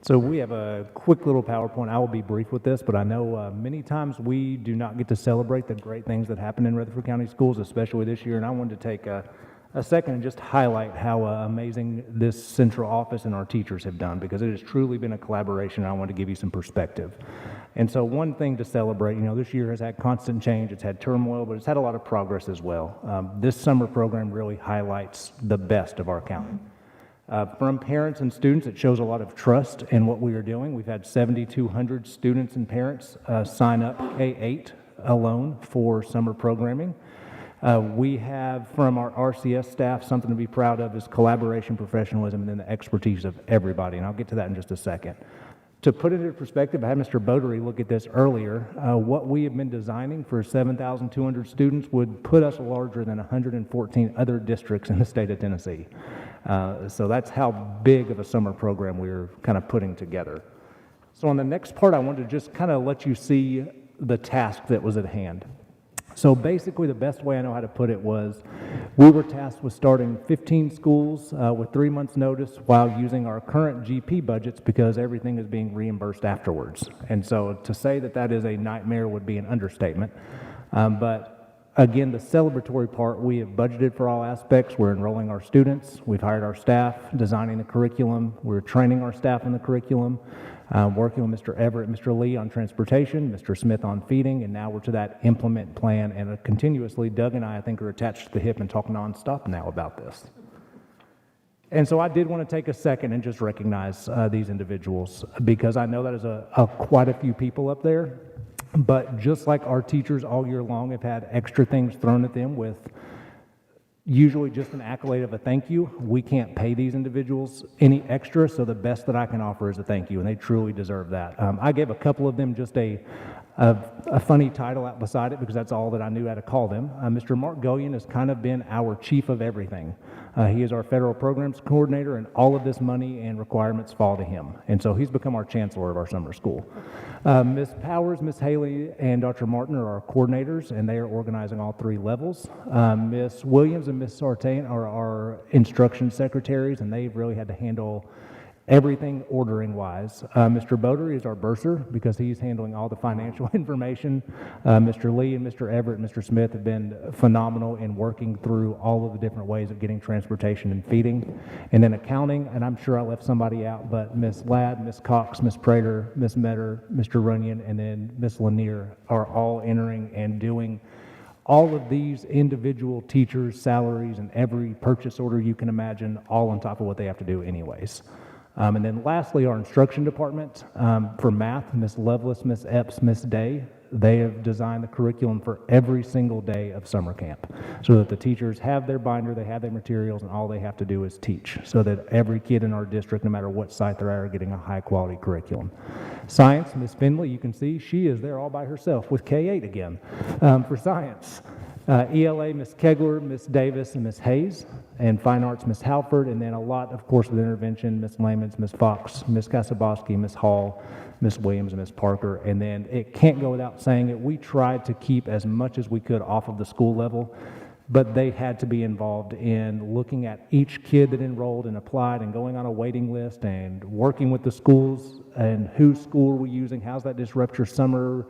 So we have a quick little PowerPoint. I will be brief with this, but I know many times we do not get to celebrate the great things that happen in Rutherford County Schools, especially this year, and I wanted to take a second and just highlight how amazing this central office and our teachers have done, because it has truly been a collaboration, and I want to give you some perspective. And so one thing to celebrate, this year has had constant change, it's had turmoil, but it's had a lot of progress as well. This summer program really highlights the best of our county. From parents and students, it shows a lot of trust in what we are doing. We've had 7,200 students and parents sign up K-8 alone for summer programming. We have, from our RCS staff, something to be proud of is collaboration, professionalism, and then the expertise of everybody, and I'll get to that in just a second. To put it into perspective, I had Mr. Bodery look at this earlier. What we have been designing for 7,200 students would put us larger than 114 other districts in the state of Tennessee. So that's how big of a summer program we're kind of putting together. So on the next part, I wanted to just kind of let you see the task that was at hand. So basically, the best way I know how to put it was we were tasked with starting 15 schools with 3 months' notice while using our current GP budgets because everything is being reimbursed afterwards. And so to say that that is a nightmare would be an understatement. But again, the celebratory part, we have budgeted for all aspects. We're enrolling our students. We've hired our staff, designing the curriculum. We're training our staff in the curriculum. Working with Mr. Everett, Mr. Lee on transportation, Mr. Smith on feeding, and now we're to that implement plan, and continuously, Doug and I think, are attached to the hip and talk nonstop now about this. And so I did want to take a second and just recognize these individuals, because I know that is quite a few people up there, but just like our teachers all year long have had extra things thrown at them with usually just an accolade of a thank you. We can't pay these individuals any extra, so the best that I can offer is a thank you, and they truly deserve that. I gave a couple of them just a funny title out beside it because that's all that I knew how to call them. Mr. Mark Gullion has kind of been our chief of everything. He is our federal programs coordinator, and all of this money and requirements fall to him. And so he's become our chancellor of our summer school. Ms. Powers, Ms. Haley, and Dr. Martin are our coordinators, and they are organizing all 3 levels. Ms. Williams and Ms. Sartain are our instruction secretaries, and they've really had to handle everything ordering-wise. Mr. Bodery is our bursar because he's handling all the financial information. Mr. Lee and Mr. Everett and Mr. Smith have been phenomenal in working through all of the different ways of getting transportation and feeding. And then accounting, and I'm sure I left somebody out, but Ms. Ladd, Ms. Cox, Ms. Prater, Ms. Metter, Mr. Runyon, and then Ms. Lanier are all entering and doing all of these individual teachers' salaries and every purchase order you can imagine, all on top of what they have to do anyways. And then lastly, our instruction department. For math, Ms. Lovelace, Ms. Epps, Ms. Day, they have designed the curriculum for every single day of summer camp so that the teachers have their binder, they have their materials, and all they have to do is teach so that every kid in our district, no matter what site they're at, are getting a high-quality curriculum. Science, Ms. Finley, you can see she is there all by herself with K-8 again for science. ELA, Ms. Kegler, Ms. Davis, and Ms. Hayes, and Fine Arts, Ms. Halford, and then a lot, of course, with intervention, Ms. Lamans, Ms. Fox, Ms. Kasabowski, Ms. Hall, Ms. Williams, and Ms. Parker. And then it can't go without saying it, we tried to keep as much as we could off of the school level, but they had to be involved in looking at each kid that enrolled and applied and going on a waiting list and working with the schools and whose school are we using, how's that disrupt your summer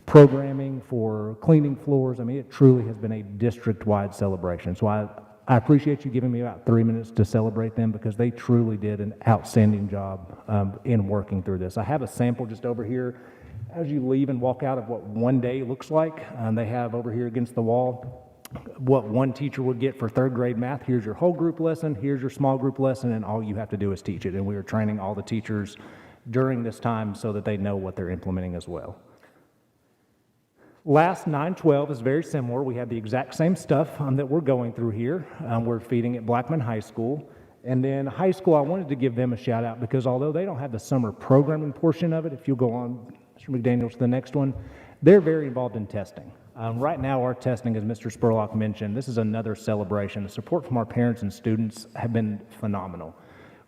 programming for cleaning floors. I mean, it truly has been a district-wide celebration. So I appreciate you giving me about 3 minutes to celebrate them because they truly did an outstanding job in working through this. I have a sample just over here as you leave and walk out of what one day looks like. They have over here against the wall what one teacher would get for 3rd grade math. Here's your whole group lesson, here's your small group lesson, and all you have to do is teach it. And we are training all the teachers during this time so that they know what they're implementing as well. Last 9-12 is very similar. We have the exact same stuff that we're going through here. We're feeding at Blackman High School. And then high school, I wanted to give them a shout out because although they don't have the summer programming portion of it, if you'll go on, Mr. McDaniel, to the next one, they're very involved in testing. Right now, our testing, as Mr. Spurlock mentioned, this is another celebration. The support from our parents and students have been phenomenal.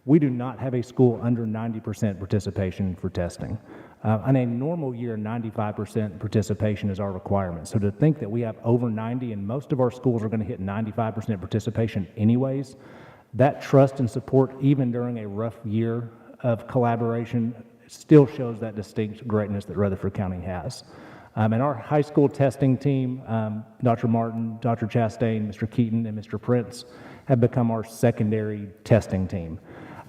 We do not have a school under 90% participation for testing. On a normal year, 95% participation is our requirement. So to think that we have over 90, and most of our schools are going to hit 95% participation anyways, that trust and support, even during a rough year, of collaboration still shows that distinct greatness that Rutherford County has. And our high school testing team, Dr. Martin, Dr. Chastain, Mr. Keaton, and Mr. Prince, have become our secondary testing team.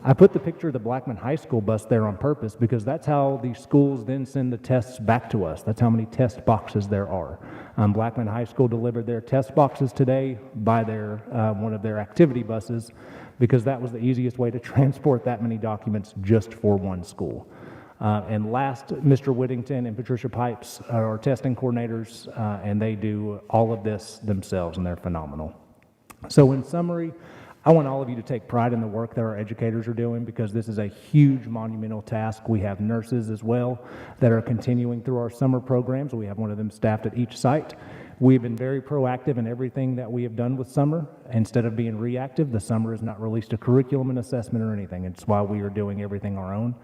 I put the picture of the Blackman High School bus there on purpose because that's how the schools then send the tests back to us. That's how many test boxes there are. Blackman High School delivered their test boxes today by their one of their activity buses because that was the easiest way to transport that many documents just for one school. And last, Mr. Whittington and Patricia Pipes are our testing coordinators, and they do all of this themselves, and they're phenomenal. So in summary, I want all of you to take pride in the work that our educators are doing because this is a huge monumental task. We have nurses as well that are continuing through our summer programs. We have one of them staffed at each site. We've been very proactive in everything that we have done with summer. Instead of being reactive, the summer has not released a curriculum and assessment or anything. It's why we are doing everything our own.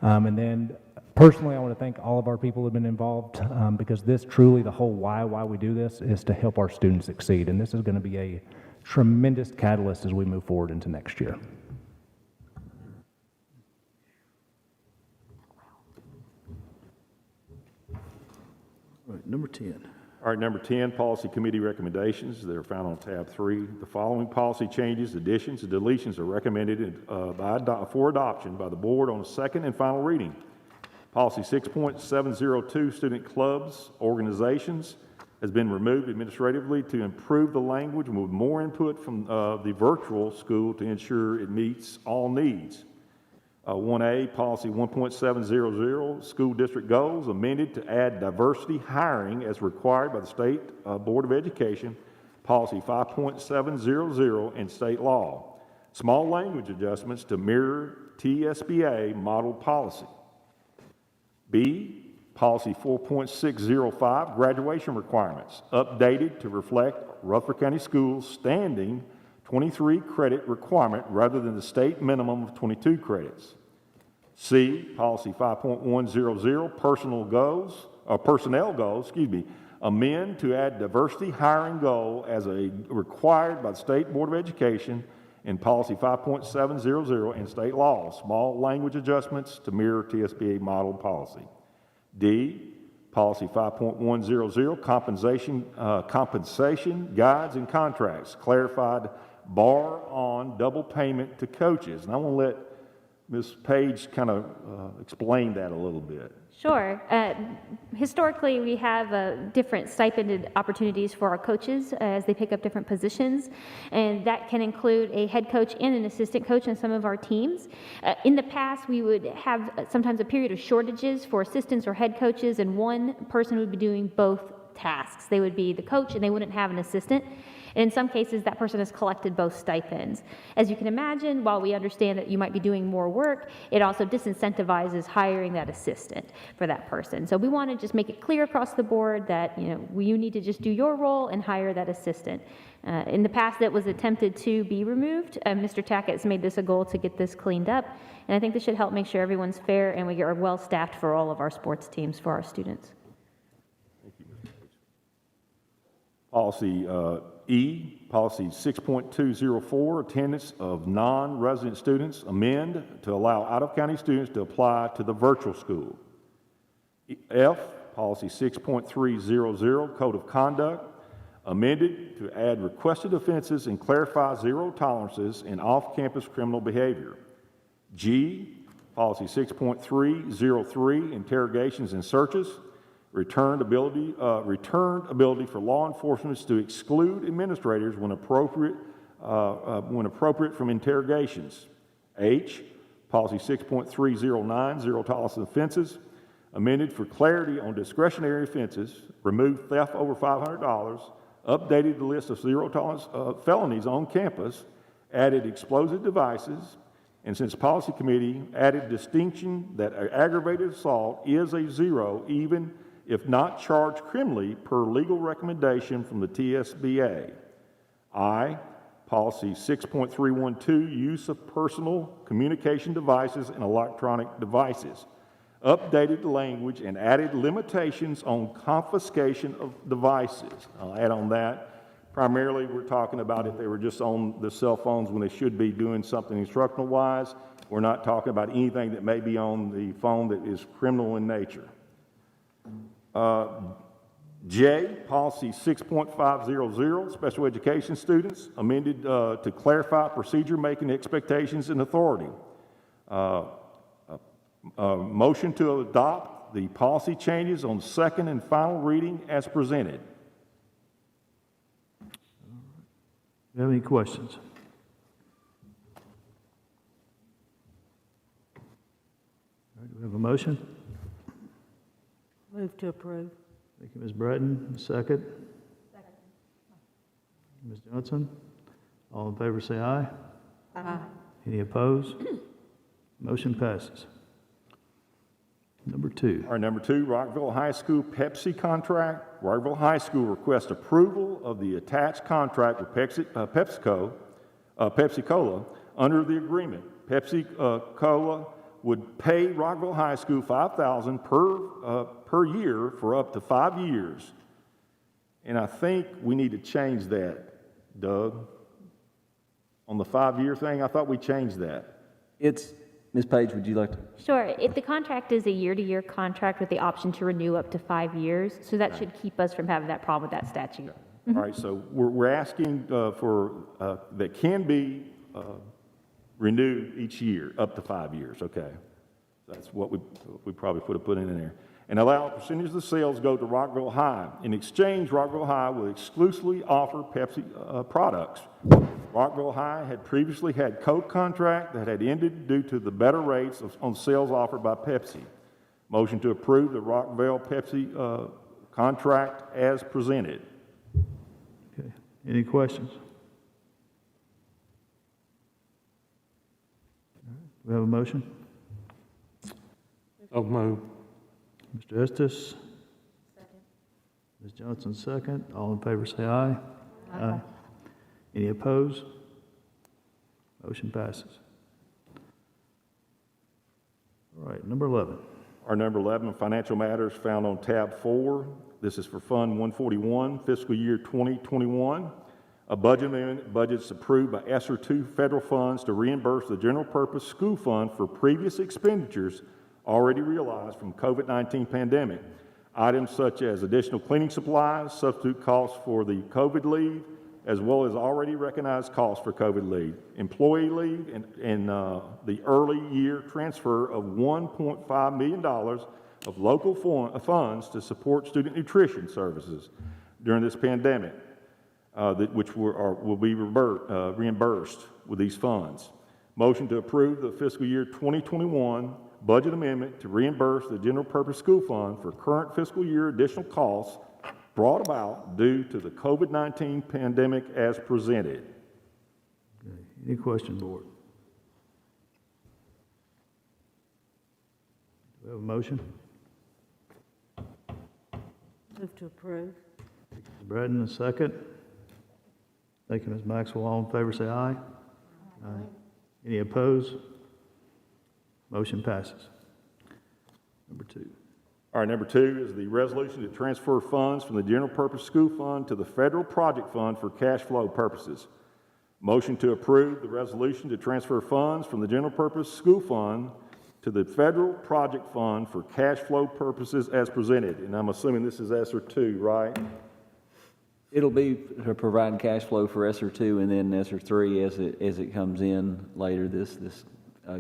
And then personally, I want to thank all of our people who have been involved because this truly, the whole why we do this is to help our students succeed. And this is going to be a tremendous catalyst as we move forward into next year. All right, number 10. All right, number 10, policy committee recommendations. They're found on tab 3. The following policy changes, additions, and deletions are recommended for adoption by the board on a second and final reading. Policy 6.702, student clubs, organizations, has been removed administratively to improve the language with more input from the virtual school to ensure it meets all needs. 1A, policy 1.700, school district goals, amended to add diversity hiring as required by the State Board of Education, policy 5.700, and state law. Small language adjustments to mirror TSBA model policy. B, policy 4.605, graduation requirements, updated to reflect Rutherford County Schools' standing 23 credit requirement rather than the state minimum of 22 credits. C, policy 5.100, personnel goals, amend to add diversity hiring goal as a required by the State Board of Education in policy 5.700 and state law, small language adjustments to mirror TSBA model policy. D, policy 5.100, compensation guides and contracts, clarified bar on double payment to coaches. And I want to let Ms. Page kind of explain that a little bit. Sure. Historically, we have different stipended opportunities for our coaches as they pick up different positions, and that can include a head coach and an assistant coach in some of our teams. In the past, we would have sometimes a period of shortages for assistants or head coaches, and one person would be doing both tasks. They would be the coach, and they wouldn't have an assistant. And in some cases, that person has collected both stipends. As you can imagine, while we understand that you might be doing more work, it also disincentivizes hiring that assistant for that person. So we want to just make it clear across the board that you need to just do your role and hire that assistant. In the past, that was attempted to be removed. Mr. Tackett's made this a goal to get this cleaned up. And I think this should help make sure everyone's fair and we are well staffed for all of our sports teams for our students. Thank you, Ms. Page. Policy E, policy 6.204, attendance of non-resident students, amend to allow out-of-county students to apply to the virtual school. F, policy 6.300, code of conduct, amended to add requested offenses and clarify zero tolerances in off-campus criminal behavior. G, policy 6.303, interrogations and searches, returned ability for law enforcement to exclude administrators when appropriate from interrogations. H, policy 6.309, zero tolerance offenses, amended for clarity on discretionary offenses, removed theft over $500, updated the list of zero tolerance felonies on campus, added explosive devices, and since policy committee added distinction that aggravated assault is a zero even if not charged criminally per legal recommendation from the TSBA. I, policy 6.312, use of personal communication devices and electronic devices, updated the language and added limitations on confiscation of devices. I'll add on that. Primarily, we're talking about if they were just on the cell phones when they should be doing something instructional-wise. We're not talking about anything that may be on the phone that is criminal in nature. J, policy 6.500, special education students, amended to clarify procedure-making expectations and authority. Motion to adopt the policy changes on second and final reading as presented. Do you have any questions? All right, do we have a motion? Move to approve. Thank you, Ms. Breton. Second. Ms. Johnson. All in favor say aye. Aye. Any opposed? Motion passes. Number 2. Our number 2, Rockville High School Pepsi contract. Rockville High School requests approval of the attached contract with Pepsi Cola. Under the agreement, Pepsi Cola would pay Rockville High School $5,000 per year for up to 5 years. And I think we need to change that, Doug. On the 5-year thing, I thought we changed that. Ms. Page, would you like to? Sure. The contract is a year-to-year contract with the option to renew up to 5 years, so that should keep us from having that problem with that statute. All right, so we're asking for, that can be renewed each year, up to 5 years, okay? That's what we probably would have put in there. And allow a percentage of the sales go to Rockville High. In exchange, Rockville High will exclusively offer Pepsi products. Rockville High had previously had Coke contract that had ended due to the better rates on sales offered by Pepsi. Motion to approve the Rockville Pepsi contract as presented. Okay. Any questions? Do we have a motion? So moved. Mr. Estes? Second. Ms. Johnson, second. All in favor say aye. Aye. Any opposed? Motion passes. All right, number 11. Our number 11, financial matters found on tab 4. This is for Fund 141, fiscal year 2021. A budget amendment, budgets approved by ESSER 2 federal funds to reimburse the general purpose school fund for previous expenditures already realized from COVID-19 pandemic. Items such as additional cleaning supplies, substitute costs for the COVID leave, as well as already recognized costs for COVID leave, employee leave, and the early year transfer of $1.5 million of local funds to support student nutrition services during this pandemic, which will be reimbursed with these funds. Motion to approve the fiscal year 2021 budget amendment to reimburse the general purpose school fund for current fiscal year additional costs brought about due to the COVID-19 pandemic as presented. Okay. Any question, board? Do we have a motion? Move to approve. Ms. Braden, a second. Thank you, Ms. Maxwell. All in favor say aye. Aye. Any opposed? Motion passes. Number 2. All right, number 2 is the resolution to transfer funds from the general purpose school fund to the federal project fund for cash flow purposes. Motion to approve the resolution to transfer funds from the general purpose school fund to the federal project fund for cash flow purposes as presented. And I'm assuming this is ESSER 2, right? It'll be to provide cash flow for ESSER 2 and then ESSER 3 as it comes in later this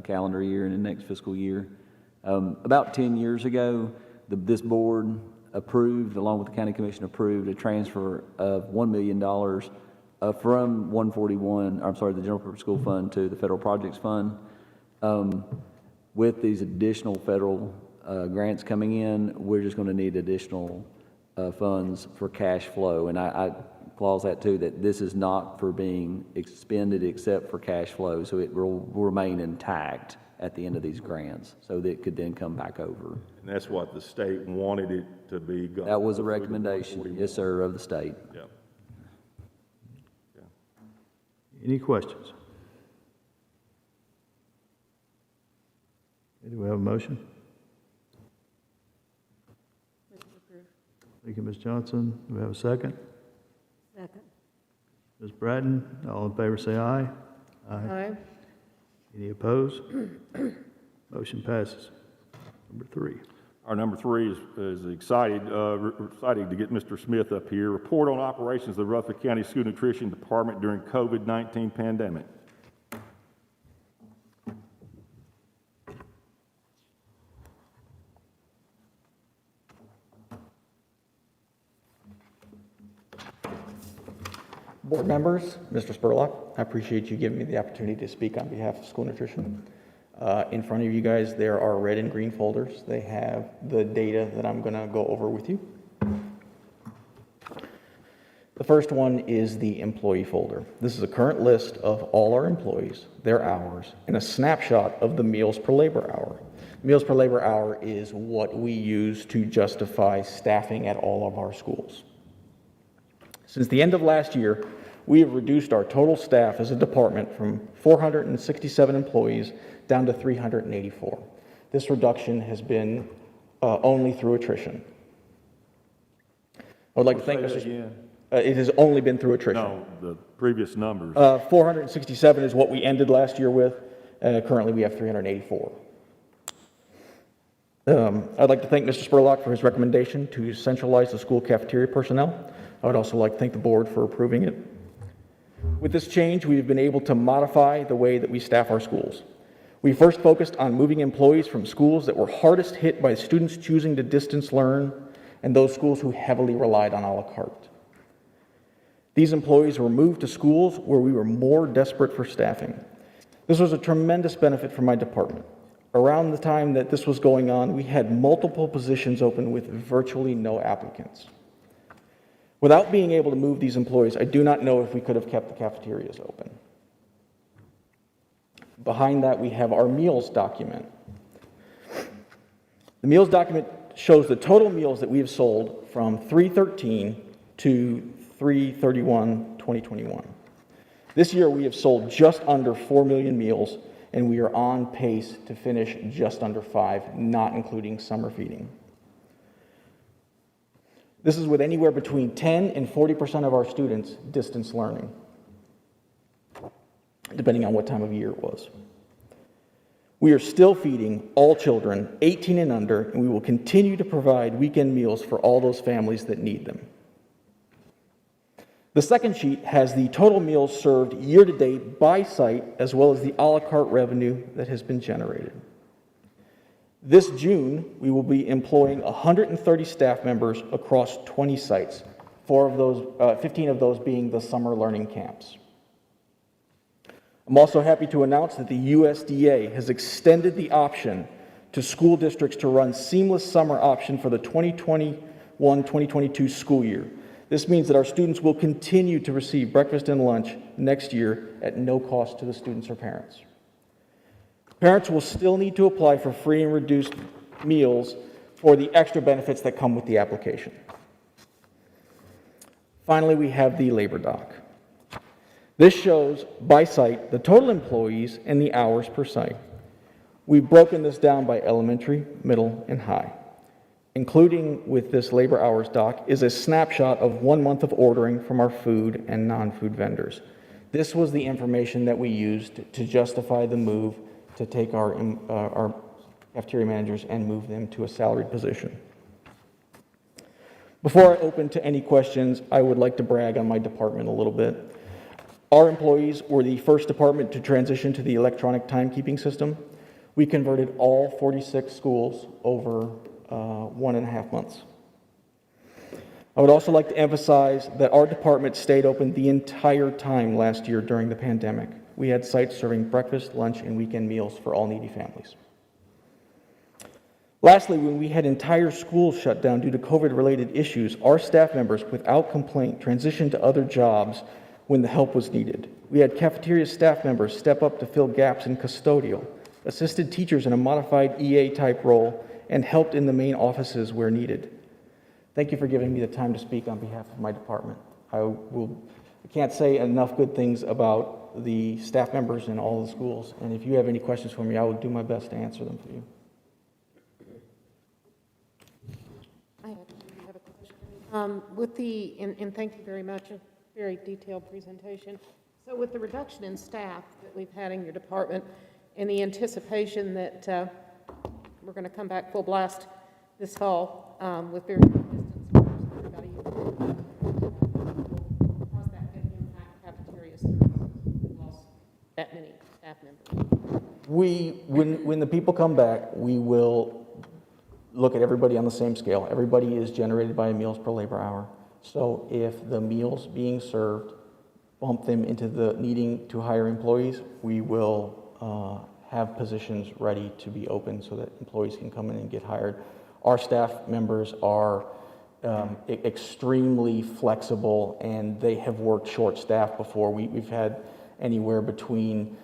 calendar year and the next fiscal year. About 10 years ago, this board approved, along with the county commission, approved a transfer of $1 million from the general purpose school fund to the federal projects fund. With these additional federal grants coming in, we're just going to need additional funds for cash flow. And I clause that too, that this is not for being expended except for cash flow, so it will remain intact at the end of these grants, so that it could then come back over. And that's what the state wanted it to be. That was a recommendation, yes, sir, of the state. Yeah. Any questions? Okay, do we have a motion? Thank you, Ms. Johnson. Do we have a second? Second. Ms. Bratton, all in favor say aye. Aye. Any opposed? Motion passes. Number 3. Our number 3 is excited to get Mr. Smith up here. Report on operations of the Rutherford County School Nutrition Department during COVID-19 pandemic. Board members, Mr. Spurlock, I appreciate you giving me the opportunity to speak on behalf of school nutrition. In front of you guys, there are red and green folders. They have the data that I'm going to go over with you. The first one is the employee folder. This is a current list of all our employees, their hours, and a snapshot of the meals per labor hour. Meals per labor hour is what we use to justify staffing at all of our schools. Since the end of last year, we have reduced our total staff as a department from 467 employees down to 384. This reduction has been only through attrition. I would like to thank Mr. It has only been through attrition. No, the previous numbers. 467 is what we ended last year with. Currently, we have 384. I'd like to thank Mr. Spurlock for his recommendation to centralize the school cafeteria personnel. I would also like to thank the board for approving it. With this change, we've been able to modify the way that we staff our schools. We first focused on moving employees from schools that were hardest hit by students choosing to distance learn and those schools who heavily relied on a la carte. These employees were moved to schools where we were more desperate for staffing. This was a tremendous benefit for my department. Around the time that this was going on, we had multiple positions open with virtually no applicants. Without being able to move these employees, I do not know if we could have kept the cafeterias open. Behind that, we have our meals document. The meals document shows the total meals that we have sold from 3/13 to 3/31/2021. This year, we have sold just under 4 million meals, and we are on pace to finish just under 5, not including summer feeding. This is with anywhere between 10 and 40% of our students distance learning, depending on what time of year it was. We are still feeding all children 18 and under, and we will continue to provide weekend meals for all those families that need them. The second sheet has the total meals served year-to-date by site, as well as the a la carte revenue that has been generated. This June, we will be employing 130 staff members across 20 sites, 15 of those being the summer learning camps. I'm also happy to announce that the USDA has extended the option to school districts to run seamless summer option for the 2021-2022 school year. This means that our students will continue to receive breakfast and lunch next year at no cost to the students or parents. Parents will still need to apply for free and reduced meals for the extra benefits that come with the application. Finally, we have the labor doc. This shows by site the total employees and the hours per site. We've broken this down by elementary, middle, and high. Including with this labor hours doc is a snapshot of 1 month of ordering from our food and non-food vendors. This was the information that we used to justify the move to take our cafeteria managers and move them to a salaried position. Before I open to any questions, I would like to brag on my department a little bit. Our employees were the first department to transition to the electronic timekeeping system. We converted all 46 schools over 1.5 months. I would also like to emphasize that our department stayed open the entire time last year during the pandemic. We had sites serving breakfast, lunch, and weekend meals for all needy families. Lastly, when we had entire schools shut down due to COVID-related issues, our staff members, without complaint, transitioned to other jobs when the help was needed. We had cafeteria staff members step up to fill gaps in custodial, assisted teachers in a modified EA-type role, and helped in the main offices where needed. Thank you for giving me the time to speak on behalf of my department. I can't say enough good things about the staff members in all the schools, and if you have any questions for me, I will do my best to answer them for you. I have a question. And thank you very much. very detailed presentation. So with the reduction in staff that we've had in your department and the anticipation that we're going to come back full blast this fall with very good distance scores, everybody, how's that going to impact cafeteria services? We've lost that many staff members. When the people come back, we will look at everybody on the same scale. Everybody is generated by meals per labor hour. So if the meals being served bump them into the needing to hire employees, we will have positions ready to be open so that employees can come in and get hired. Our staff members are extremely flexible, and they have worked short staff before. We've had anywhere between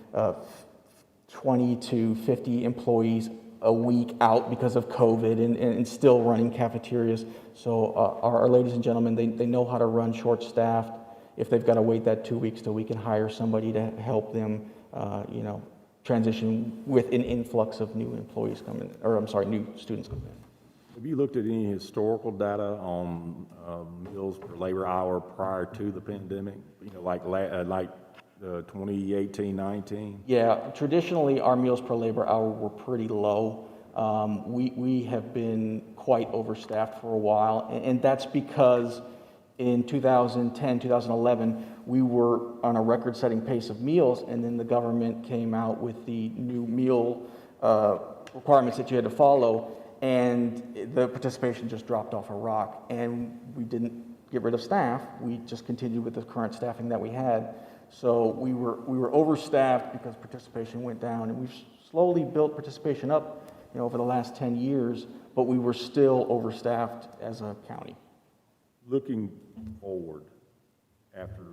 20 to 50 employees a week out because of COVID and still running cafeterias. So our ladies and gentlemen, they know how to run short-staffed. If they've got to wait that 2 weeks till we can hire somebody to help them, transition with an influx of new employees coming, or I'm sorry, new students coming in. Have you looked at any historical data on meals per labor hour prior to the pandemic? Like 2018, 19? Yeah, traditionally our meals per labor hour were pretty low. We have been quite overstaffed for a while, and that's because in 2010, 2011, we were on a record-setting pace of meals, and then the government came out with the new meal requirements that you had to follow, and the participation just dropped off a rock, and we didn't get rid of staff. We just continued with the current staffing that we had. So we were overstaffed because participation went down, and we've slowly built participation up, over the last 10 years, but we were still overstaffed as a county. Looking forward after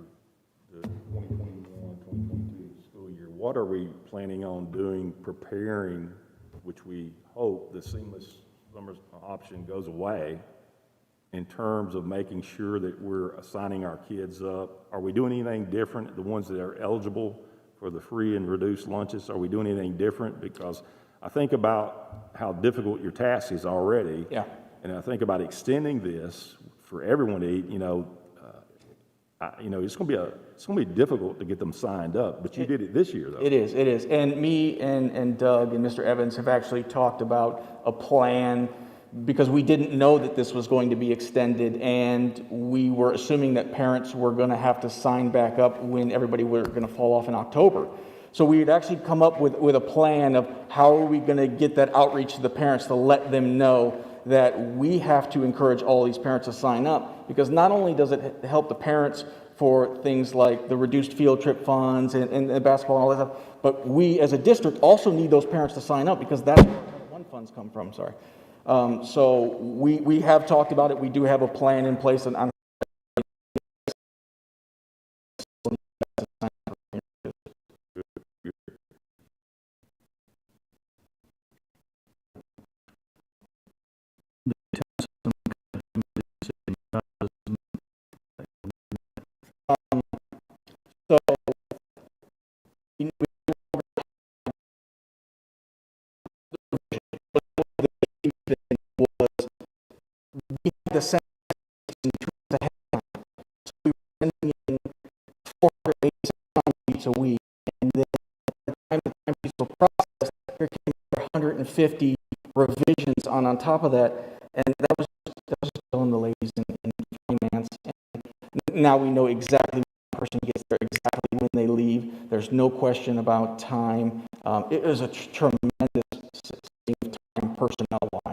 the 2021-2022 school year, what are we planning on doing, preparing, which we hope the seamless summer option goes away, in terms of making sure that we're assigning our kids up? Are we doing anything different, the ones that are eligible for the free and reduced lunches? Are we doing anything different? Because I think about how difficult your task is already. Yeah. And I think about extending this for everyone to eat. It's going to be difficult to get them signed up, but you did it this year, though. It is. And me and Doug and Mr. Evans have actually talked about a plan, because we didn't know that this was going to be extended, and we were assuming that parents were going to have to sign back up when everybody were going to fall off in October. So we had actually come up with a plan of how are we going to get that outreach to the parents to let them know that we have to encourage all these parents to sign up, because not only does it help the parents for things like the reduced field trip funds and basketball and all that stuff, but we as a district also need those parents to sign up, because that's where Title I funds come from, sorry. So we have talked about it. We do have a plan in place, and I'm the same ahead of time. So we were sending in 487 sheets a week, and then by the time the sheets were processed, there came 150 revisions on top of that, and that was telling the ladies in finance. And now we know exactly when the person gets there, exactly when they leave. There's no question about time. It was a tremendous saving of time personnel-wise.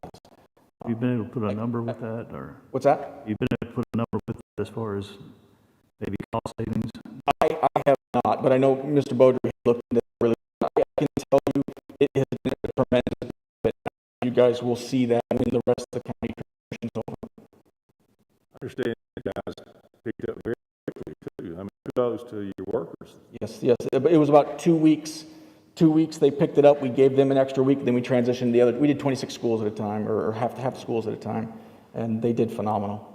Have you been able to put a number with that, or? What's that? You've been able to put a number with it as far as maybe cost savings? I have not, but I know Mr. Beaudry looked at it really. I can tell you it has been a tremendous, but you guys will see that when the rest of the county transitions over. I understand you guys picked up very quickly, too. I mean, kudos to your workers. Yes. It was about 2 weeks. 2 weeks they picked it up. We gave them an extra week. Then we transitioned the other. We did 26 schools at a time, or half the schools at a time, and they did phenomenal.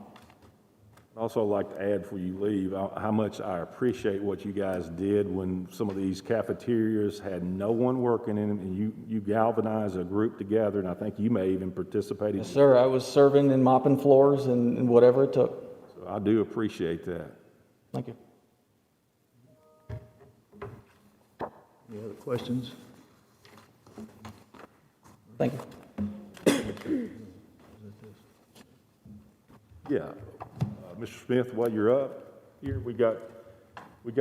I'd also like to add before you leave how much I appreciate what you guys did when some of these cafeterias had no one working in them, and you galvanized a group together, and I think you may even participate. Yes, sir. I was serving and mopping floors and whatever it took. So I do appreciate that. Thank you. Any other questions? Thank you. Yeah, Mr. Smith, while you're up here, we got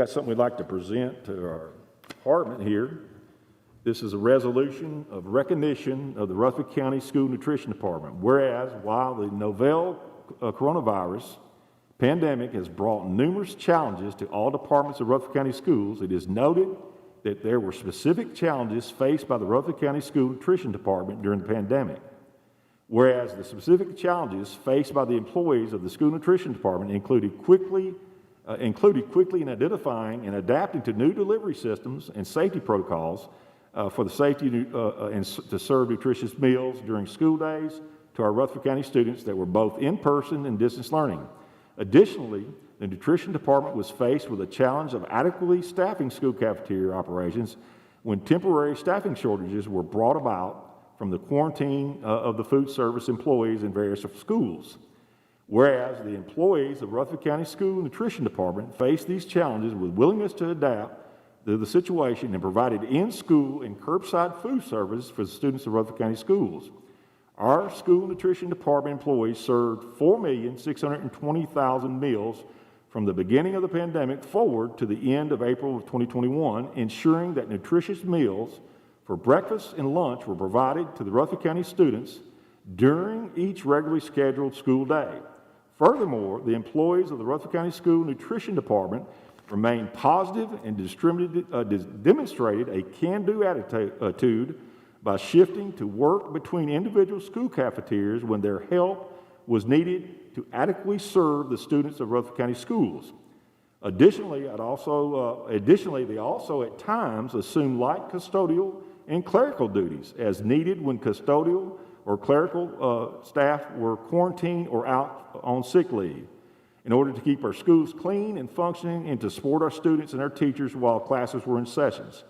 something we'd like to present to our department here. This is a resolution of recognition of the Rutherford County School Nutrition Department. Whereas, while the novel coronavirus pandemic has brought numerous challenges to all departments of Rutherford County schools, it is noted that there were specific challenges faced by the Rutherford County School Nutrition Department during the pandemic. Whereas the specific challenges faced by the employees of the School Nutrition Department included quickly in identifying and adapting to new delivery systems and safety protocols for the safety and to serve nutritious meals during school days to our Rutherford County students that were both in-person and distance learning. Additionally, the Nutrition Department was faced with a challenge of adequately staffing school cafeteria operations when temporary staffing shortages were brought about from the quarantine of the food service employees in various schools. Whereas the employees of Rutherford County School Nutrition Department faced these challenges with willingness to adapt to the situation and provided in-school and curbside food service for the students of Rutherford County schools. Our School Nutrition Department employees served 4,620,000 meals from the beginning of the pandemic forward to the end of April of 2021, ensuring that nutritious meals for breakfast and lunch were provided to the Rutherford County students during each regularly scheduled school day. Furthermore, the employees of the Rutherford County School Nutrition Department remained positive and demonstrated a can-do attitude by shifting to work between individual school cafeterias when their help was needed to adequately serve the students of Rutherford County schools. Additionally, they also at times assumed light custodial and clerical duties as needed when custodial or clerical staff were quarantined or out on sick leave in order to keep our schools clean and functioning and to support our students and our teachers while classes were in sessions.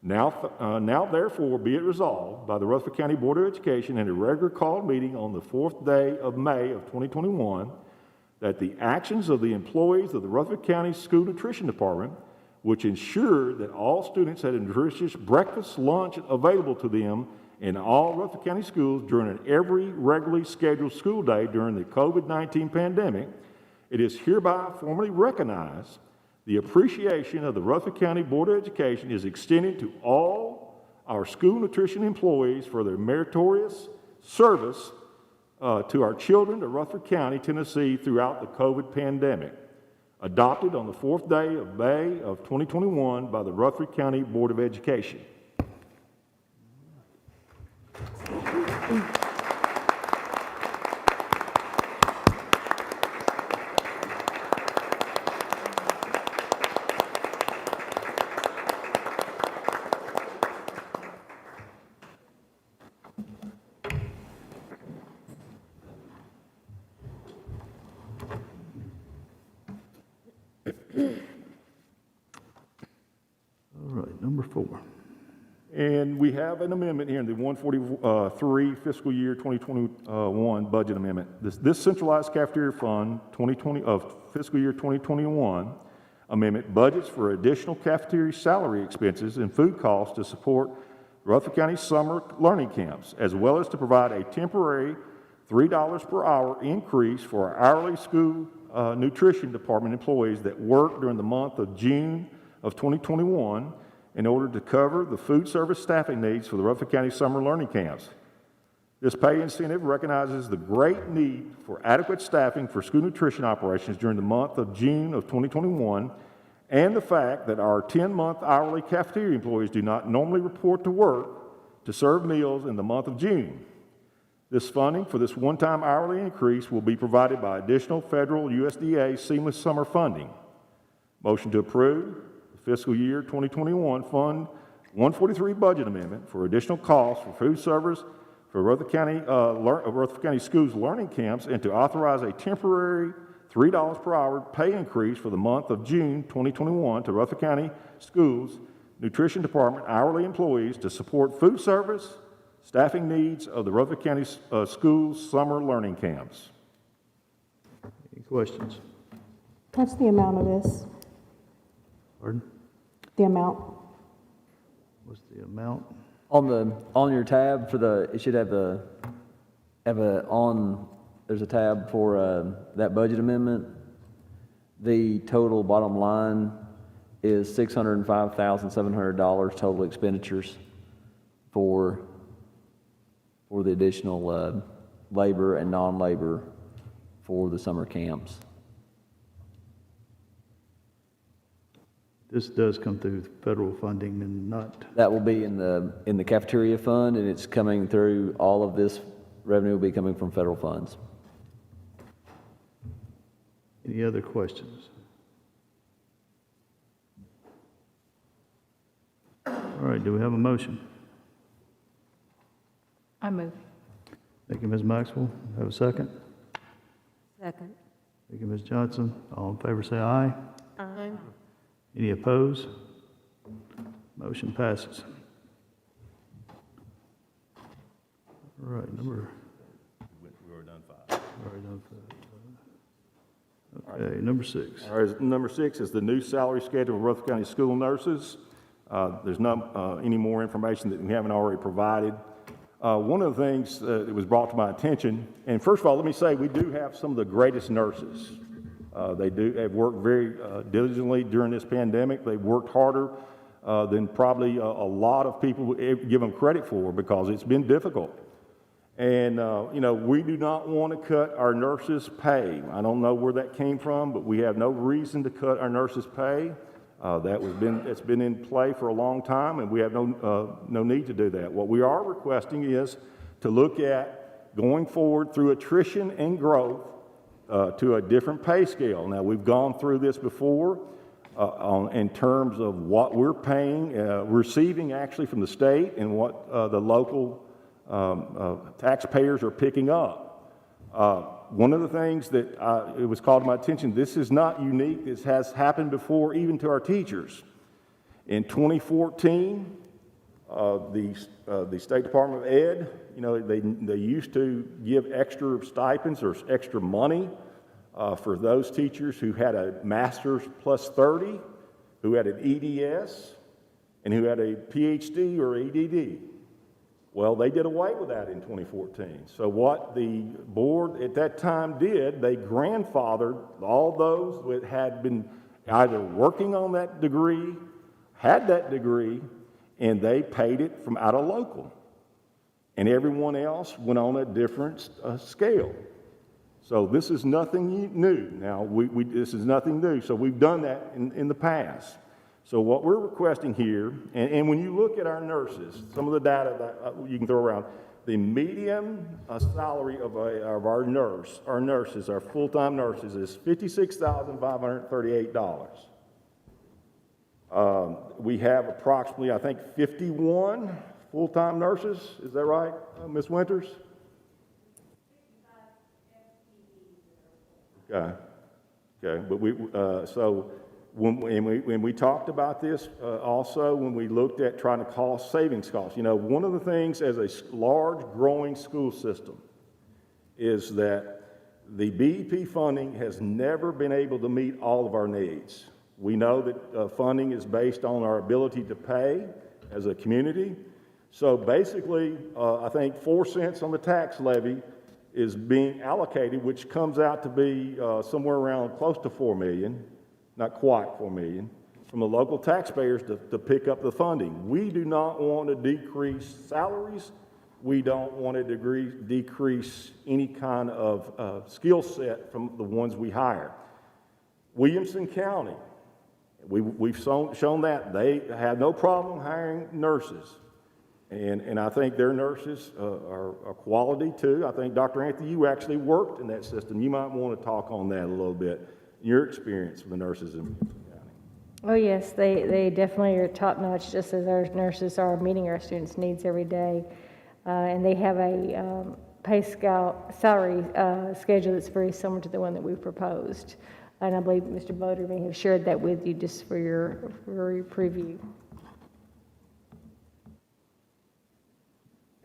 Now therefore, be it resolved by the Rutherford County Board of Education in a regular called meeting on the 4th day of May of 2021 that the actions of the employees of the Rutherford County School Nutrition Department, which ensured that all students had a nutritious breakfast, lunch available to them in all Rutherford County schools during every regularly scheduled school day during the COVID-19 pandemic, it is hereby formally recognized the appreciation of the Rutherford County Board of Education is extended to all our school nutrition employees for their meritorious service to our children of Rutherford County, Tennessee throughout the COVID pandemic. Adopted on the 4th day of May of 2021 by the Rutherford County Board of Education. All right, number 4. And we have an amendment here in the 143 fiscal year 2021 budget amendment. This centralized cafeteria fund 2020 of fiscal year 2021 amendment budgets for additional cafeteria salary expenses and food costs to support Rutherford County summer learning camps, as well as to provide a temporary $3 per hour increase for our hourly school nutrition department employees that work during the month of June of 2021 in order to cover the food service staffing needs for the Rutherford County summer learning camps. This pay incentive recognizes the great need for adequate staffing for school nutrition operations during the month of June of 2021 and the fact that our 10-month hourly cafeteria employees do not normally report to work to serve meals in the month of June. This funding for this one-time hourly increase will be provided by additional federal USDA seamless summer funding. Motion to approve the fiscal year 2021 Fund 143 budget amendment for additional costs for food service for Rutherford County Schools learning camps and to authorize a temporary $3 per hour pay increase for the month of June 2021 to Rutherford County Schools Nutrition Department hourly employees to support food service staffing needs of the Rutherford County Schools summer learning camps. Any questions? What's the amount of this? Pardon? The amount? What's the amount? On your tab for it should have there's a tab for that budget amendment. The total bottom line is $605,700 total expenditures for the additional labor and non-labor for the summer camps. This does come through federal funding and not, That will be in the cafeteria fund, and it's coming through, all of this revenue will be coming from federal funds. any other questions? All right, do we have a motion? I move. Thank you, Ms. Maxwell. Have a second? Second. Thank you, Ms. Johnson. All in favor say aye. Aye. Any opposed? Motion passes. All right, number. We were done 5. Already done 5. Okay, number 6. All right, number 6 is the new salary schedule of Rutherford County school nurses. There's not any more information that we haven't already provided. One of the things that was brought to my attention, and first of all, let me say we do have some of the greatest nurses. They have worked very diligently during this pandemic. They've worked harder than probably a lot of people give them credit for, because it's been difficult. And, we do not want to cut our nurses' pay. I don't know where that came from, but we have no reason to cut our nurses' pay. It's been in play for a long time, and we have no need to do that. What we are requesting is to look at going forward through attrition and growth to a different pay scale. Now, we've gone through this before in terms of what we're paying, receiving actually from the state, and what the local taxpayers are picking up. One of the things that it was called to my attention, this is not unique. This has happened before, even to our teachers. In 2014, the State Department of Ed, they used to give extra stipends or extra money for those teachers who had a master's plus 30, who had an EDS, and who had a PhD or EDD. Well, they did away with that in 2014. So what the board at that time did, they grandfathered all those that had been either working on that degree, had that degree, and they paid it from out of local. And everyone else went on a different scale. So this is nothing new. Now, this is nothing new. So we've done that in the past. So what we're requesting here, and when you look at our nurses, some of the data that you can throw around, the median salary of our nurses, our full-time nurses, is $56,538. We have approximately, I think, 51 full-time nurses. Is that right, Ms. Winters? Okay. But when we talked about this, also when we looked at trying to savings costs, one of the things as a large growing school system is that the BEP funding has never been able to meet all of our needs. We know that funding is based on our ability to pay as a community. So basically, I think 4 cents on the tax levy is being allocated, which comes out to be somewhere around close to $4 million. Not quite $4 million, from the local taxpayers to pick up the funding. We do not want to decrease salaries. We don't want to decrease any kind of skill set from the ones we hire. Williamson County, we've shown that they have no problem hiring nurses. And I think their nurses are quality too. I think, Dr. Anthony, you actually worked in that system. You might want to talk on that a little bit. Your experience with the nurses in Williamson County. Oh, yes, they definitely are top-notch, just as our nurses are, meeting our students' needs every day. And they have a salary schedule that's very similar to the one that we proposed. And I believe Mr. Boder may have shared that with you just for your preview.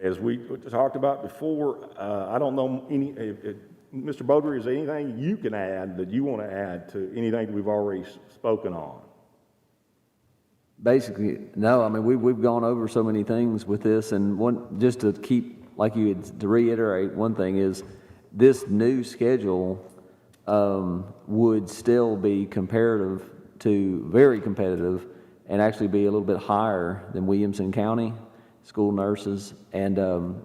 As we talked about before, I don't know Mr. Bodry, is there anything you can add that you want to add to anything that we've already spoken on? Basically, no. I mean, we've gone over so many things with this, and just to keep, like you had, to reiterate, one thing is this new schedule would still be very competitive, and actually be a little bit higher than Williamson County school nurses. And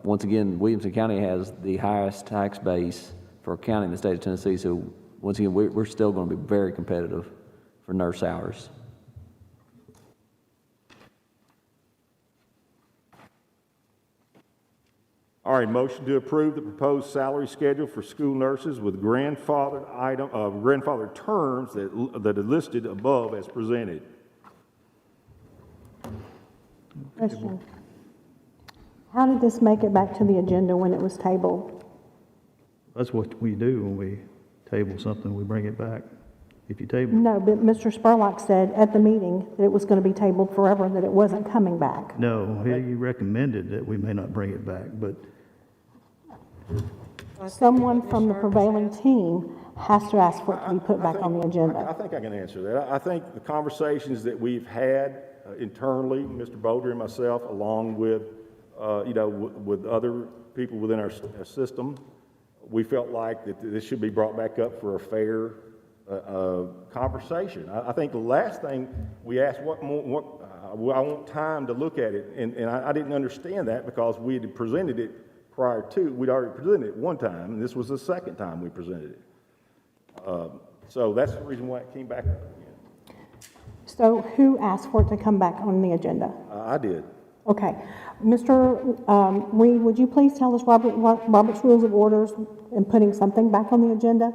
once again, Williamson County has the highest tax base for a county in the state of Tennessee. So once again, we're still going to be very competitive for nurse hours. All right, motion to approve the proposed salary schedule for school nurses with grandfathered terms that are listed above as presented. Question. How did this make it back to the agenda when it was tabled? That's what we do when we table something, we bring it back. If you table. No, but Mr. Spurlock said at the meeting that it was going to be tabled forever, that it wasn't coming back. No, he recommended that we may not bring it back, but Someone from the prevailing team has to ask for it to be put back on the agenda. I think I can answer that. I think the conversations that we've had internally, Mr. Bodry and myself, along with, with other people within our system, we felt like that this should be brought back up for a fair conversation. I think the last thing we asked, I want time to look at it, and I didn't understand that because we had presented it prior to, we'd already presented it one time, and this was the second time we presented it. So that's the reason why it came back up again. So who asked for it to come back on the agenda? I did. Okay. Mr. Reed, would you please tell us Robert's Rules of Orders in putting something back on the agenda?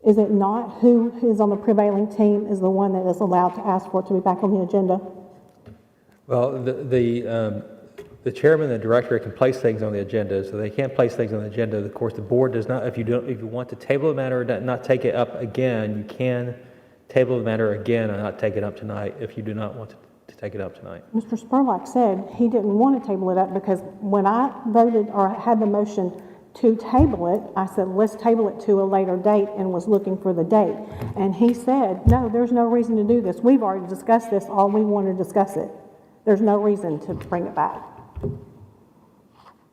Is it not who is on the prevailing team is the one that is allowed to ask for it to be back on the agenda? Well, the chairman and the director can place things on the agenda, so they can't place things on the agenda. Of course, the board does not. If you want to table the matter or not take it up again, you can table the matter again and not take it up tonight if you do not want to take it up tonight. Mr. Spurlock said he didn't want to table it up because when I voted or had the motion to table it, I said, let's table it to a later date and was looking for the date. And he said, no, there's no reason to do this. We've already discussed this, all we want to discuss it. There's no reason to bring it back.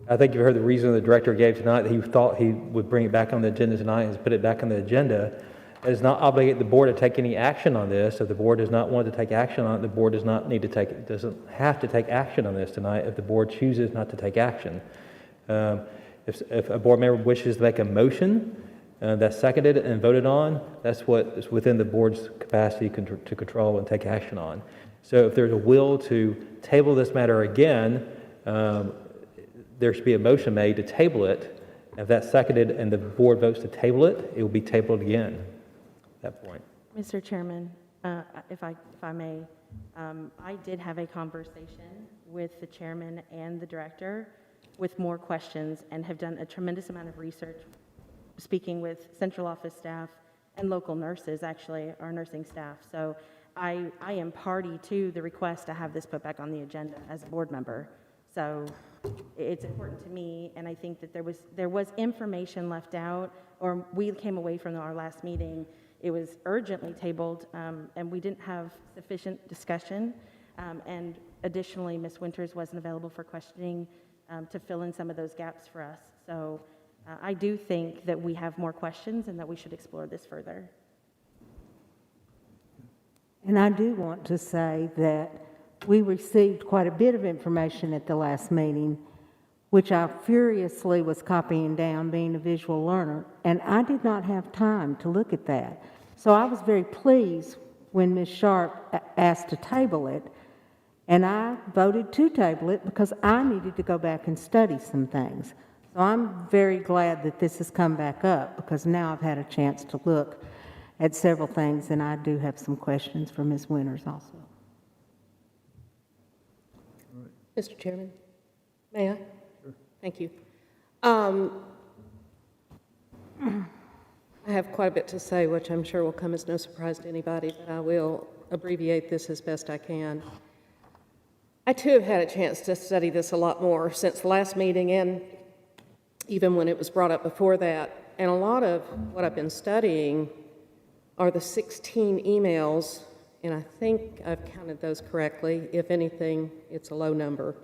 I think you've heard the reason the director gave tonight, that he thought he would bring it back on the agenda tonight and put it back on the agenda. It does not obligate the board to take any action on this. If the board does not want to take action on it, the board does not need to doesn't have to take action on this tonight if the board chooses not to take action. If a board member wishes to make a motion that's seconded and voted on, that's what is within the board's capacity to control and take action on. So if there's a will to table this matter again, there should be a motion made to table it. If that's seconded and the board votes to table it, it will be tabled again at that point. Mr. Chairman, if I may, I did have a conversation with the chairman and the director with more questions and have done a tremendous amount of research speaking with central office staff and local nurses, actually, our nursing staff. So I am party to the request to have this put back on the agenda as a board member. So it's important to me, and I think that there was information left out, or we came away from our last meeting, it was urgently tabled, and we didn't have sufficient discussion, and additionally, Ms. Winters wasn't available for questioning to fill in some of those gaps for us. So I do think that we have more questions and that we should explore this further. And I do want to say that we received quite a bit of information at the last meeting, which I furiously was copying down, being a visual learner, and I did not have time to look at that. So I was very pleased when Ms. Sharp asked to table it, and I voted to table it because I needed to go back and study some things. So I'm very glad that this has come back up because now I've had a chance to look at several things, and I do have some questions for Ms. Winters also. Mr. Chairman, may I? Sure. Thank you. I have quite a bit to say, which I'm sure will come as no surprise to anybody, but I will abbreviate this as best I can. I, too, have had a chance to study this a lot more since the last meeting, and even when it was brought up before that. And a lot of what I've been studying are the 16 emails, and I think I've counted those correctly. If anything, it's a low number,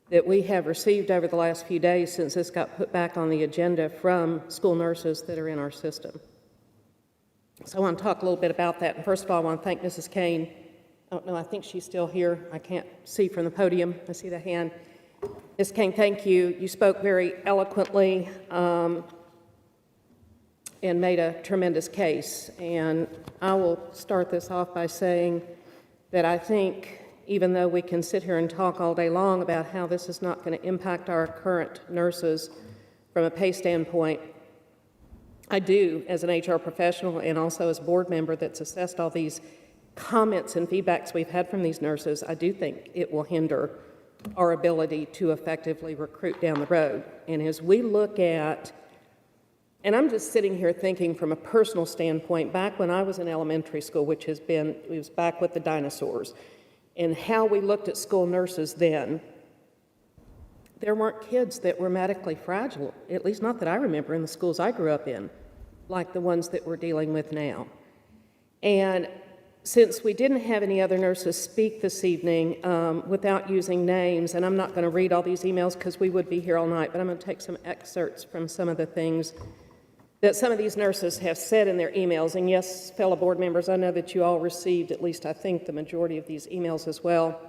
that we have received over the last few days since this got put back on the agenda from school nurses that are in our system. So I want to talk a little bit about that. And first of all, I want to thank Mrs. Kane. I don't know, I think she's still here. I can't see from the podium. I see the hand. Ms. Kane, thank you. You spoke very eloquently and made a tremendous case. And I will start this off by saying that I think, even though we can sit here and talk all day long about how this is not going to impact our current nurses from a pay standpoint, I do, as an HR professional and also as a board member that's assessed all these comments and feedbacks we've had from these nurses, I do think it will hinder our ability to effectively recruit down the road. And as we look at, and I'm just sitting here thinking from a personal standpoint, back when I was in elementary school, which has been, it was back with the dinosaurs, and how we looked at school nurses then, there weren't kids that were medically fragile, at least not that I remember in the schools I grew up in, like the ones that we're dealing with now. And since we didn't have any other nurses speak this evening without using names, and I'm not going to read all these emails because we would be here all night, but I'm going to take some excerpts from some of the things that some of these nurses have said in their emails. And yes, fellow board members, I know that you all received, at least I think, the majority of these emails as well.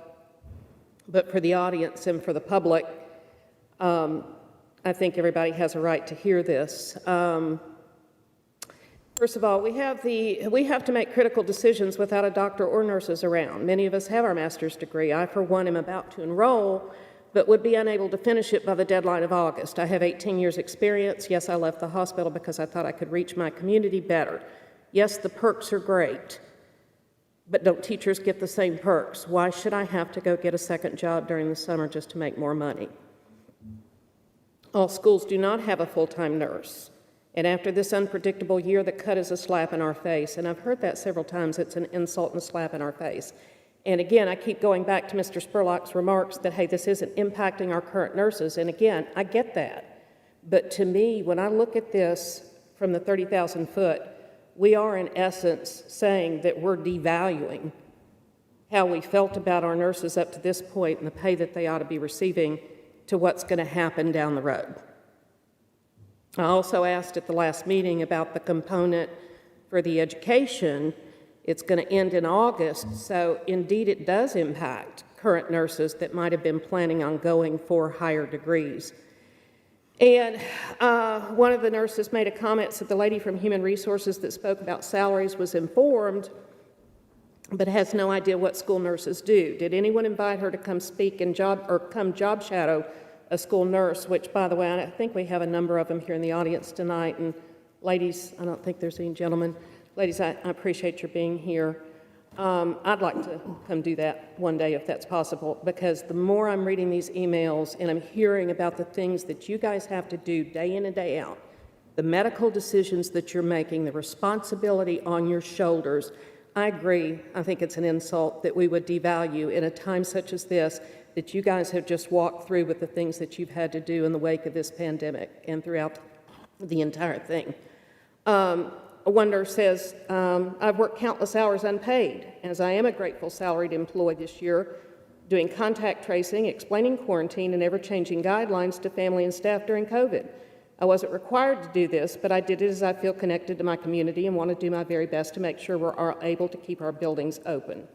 But for the audience and for the public, I think everybody has a right to hear this. First of all, we have to make critical decisions without a doctor or nurses around. Many of us have our master's degree. I, for one, am about to enroll, but would be unable to finish it by the deadline of August. I have 18 years experience. Yes, I left the hospital because I thought I could reach my community better. Yes, the perks are great, but don't teachers get the same perks? Why should I have to go get a second job during the summer just to make more money? All schools do not have a full-time nurse. And after this unpredictable year, the cut is a slap in our face. And I've heard that several times. It's an insult and a slap in our face. And again, I keep going back to Mr. Spurlock's remarks that, hey, this isn't impacting our current nurses. And again, I get that. But to me, when I look at this from the 30,000 foot, we are in essence saying that we're devaluing how we felt about our nurses up to this point and the pay that they ought to be receiving to what's going to happen down the road. I also asked at the last meeting about the component for the education. It's going to end in August, so indeed it does impact current nurses that might have been planning on going for higher degrees. And one of the nurses made a comment, said the lady from Human Resources that spoke about salaries was informed, but has no idea what school nurses do. Did anyone invite her to come speak and come job shadow a school nurse, which, by the way, I think we have a number of them here in the audience tonight. And ladies, I don't think there's any gentlemen. Ladies, I appreciate your being here. I'd like to come do that one day if that's possible, because the more I'm reading these emails and I'm hearing about the things that you guys have to do day in and day out, the medical decisions that you're making, the responsibility on your shoulders, I agree. I think it's an insult that we would devalue in a time such as this that you guys have just walked through with the things that you've had to do in the wake of this pandemic and throughout the entire thing. One nurse says, I've worked countless hours unpaid, as I am a grateful salaried employee this year, doing contact tracing, explaining quarantine, and ever-changing guidelines to family and staff during COVID. I wasn't required to do this, but I did it as I feel connected to my community and want to do my very best to make sure we're able to keep our buildings open.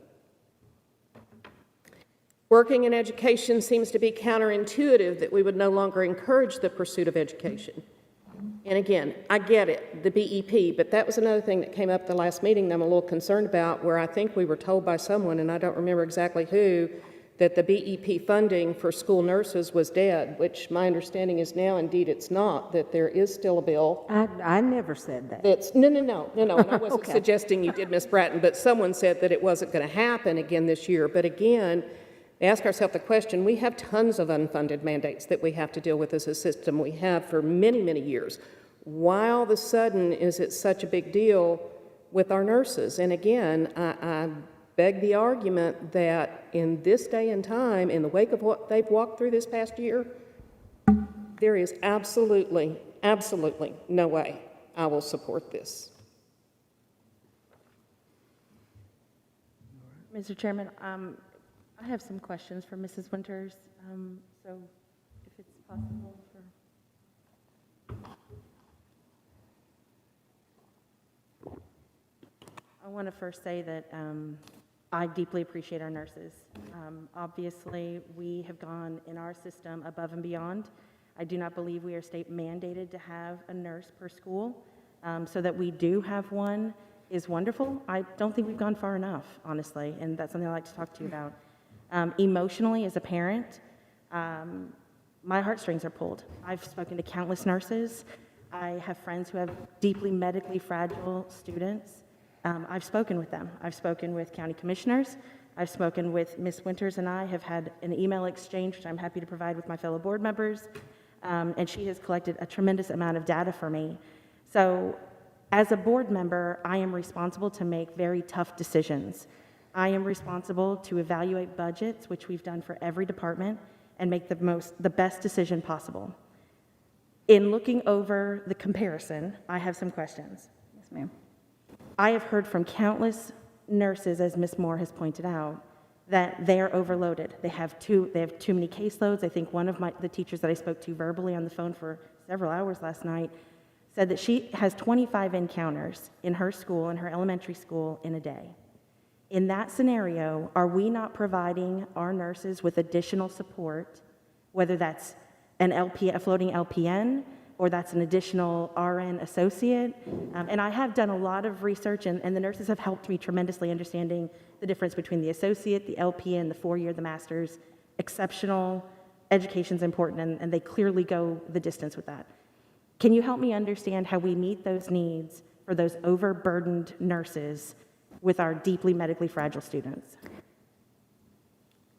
Working in education seems to be counterintuitive that we would no longer encourage the pursuit of education. And again, I get it, the BEP, but that was another thing that came up at the last meeting that I'm a little concerned about, where I think we were told by someone, and I don't remember exactly who, that the BEP funding for school nurses was dead, which my understanding is now, indeed, it's not, that there is still a bill. I never said that. No, and I wasn't Okay. suggesting you did, Ms. Bratton, but someone said that it wasn't going to happen again this year. But again, ask ourselves the question, we have tons of unfunded mandates that we have to deal with as a system. We have for many, many years. Why all of a sudden is it such a big deal with our nurses? And again, I beg the argument that in this day and time, in the wake of what they've walked through this past year, There is absolutely, absolutely no way I will support this. Mr. Chairman, I have some questions for Mrs. Winters, so if it's possible for... I want to first say that I deeply appreciate our nurses. Obviously, we have gone in our system above and beyond. I do not believe we are state mandated to have a nurse per school. So that we do have one is wonderful. I don't think we've gone far enough, honestly, and that's something I'd like to talk to you about. Emotionally, as a parent, my heartstrings are pulled. I've spoken to countless nurses. I have friends who have deeply medically fragile students. I've spoken with them. I've spoken with county commissioners. I've spoken with Ms. Winters, and I have had an email exchange, which I'm happy to provide with my fellow board members, and she has collected a tremendous amount of data for me. So as a board member, I am responsible to make very tough decisions. I am responsible to evaluate budgets, which we've done for every department, and make the best decision possible. In looking over the comparison, I have some questions. Yes, ma'am. I have heard from countless nurses, as Ms. Moore has pointed out, that they are overloaded. They have too many caseloads. I think one of the teachers that I spoke to verbally on the phone for several hours last night said that she has 25 encounters in her school, in her elementary school, in a day. In that scenario, are we not providing our nurses with additional support, whether that's a floating LPN, or that's an additional RN associate? And I have done a lot of research, and the nurses have helped me tremendously understanding the difference between the associate, the LPN, the 4-year, the master's. Exceptional education's important, and they clearly go the distance with that. Can you help me understand how we meet those needs for those overburdened nurses with our deeply medically fragile students?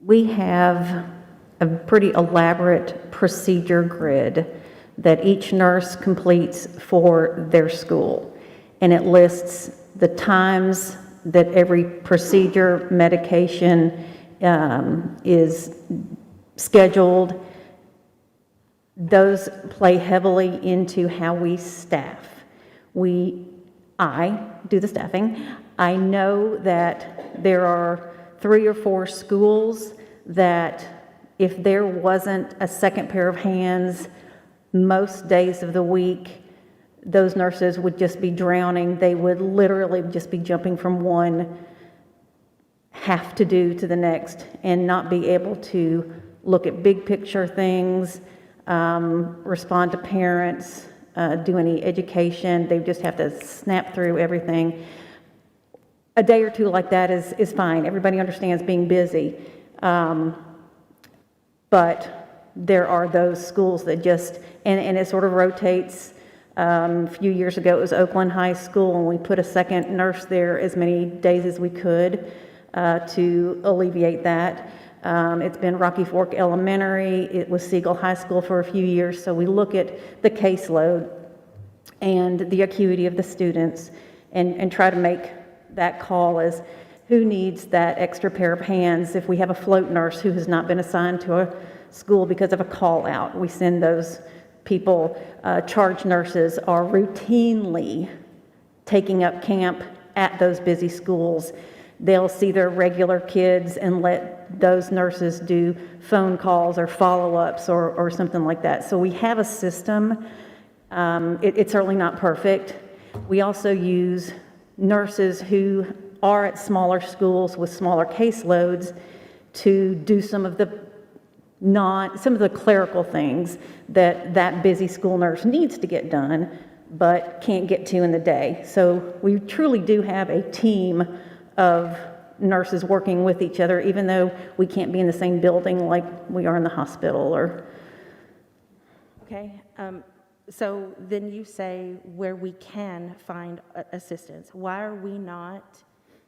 We have a pretty elaborate procedure grid that each nurse completes for their school. And it lists the times that every procedure, medication is scheduled. Those play heavily into how we staff. I do the staffing. I know that there are 3 or 4 schools that if there wasn't a second pair of hands most days of the week, those nurses would just be drowning. They would literally just be jumping from one have to do to the next and not be able to look at big picture things, respond to parents, do any education. They just have to snap through everything. A day or two like that is fine. Everybody understands being busy. But there are those schools that just, and it sort of rotates. A few years ago, it was Oakland High School, and we put a second nurse there as many days as we could to alleviate that. It's been Rocky Fork Elementary. It was Siegel High School for a few years. So we look at the caseload and the acuity of the students and try to make that call as who needs that extra pair of hands. If we have a float nurse who has not been assigned to a school because of a call out, we send those people. Charge nurses are routinely taking up camp at those busy schools. They'll see their regular kids and let those nurses do phone calls or follow-ups or something like that. So we have a system. It's certainly not perfect. We also use nurses who are at smaller schools with smaller caseloads to do some of the clerical things that busy school nurse needs to get done, but can't get to in the day. So we truly do have a team of nurses working with each other, even though we can't be in the same building like we are in the hospital or. Okay, so then you say where we can find assistance. Why are we not,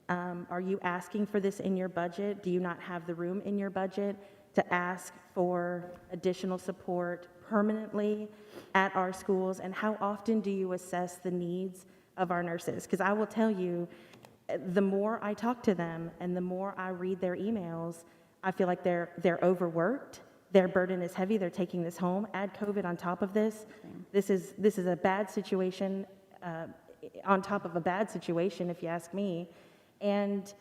are you asking for this in your budget? Do you not have the room in your budget to ask for additional support permanently at our schools? And how often do you assess the needs of our nurses? Because I will tell you, the more I talk to them and the more I read their emails, I feel like they're overworked, Their burden is heavy. They're taking this home. Add COVID on top of this. This is a bad situation on top of a bad situation, if you ask me. And,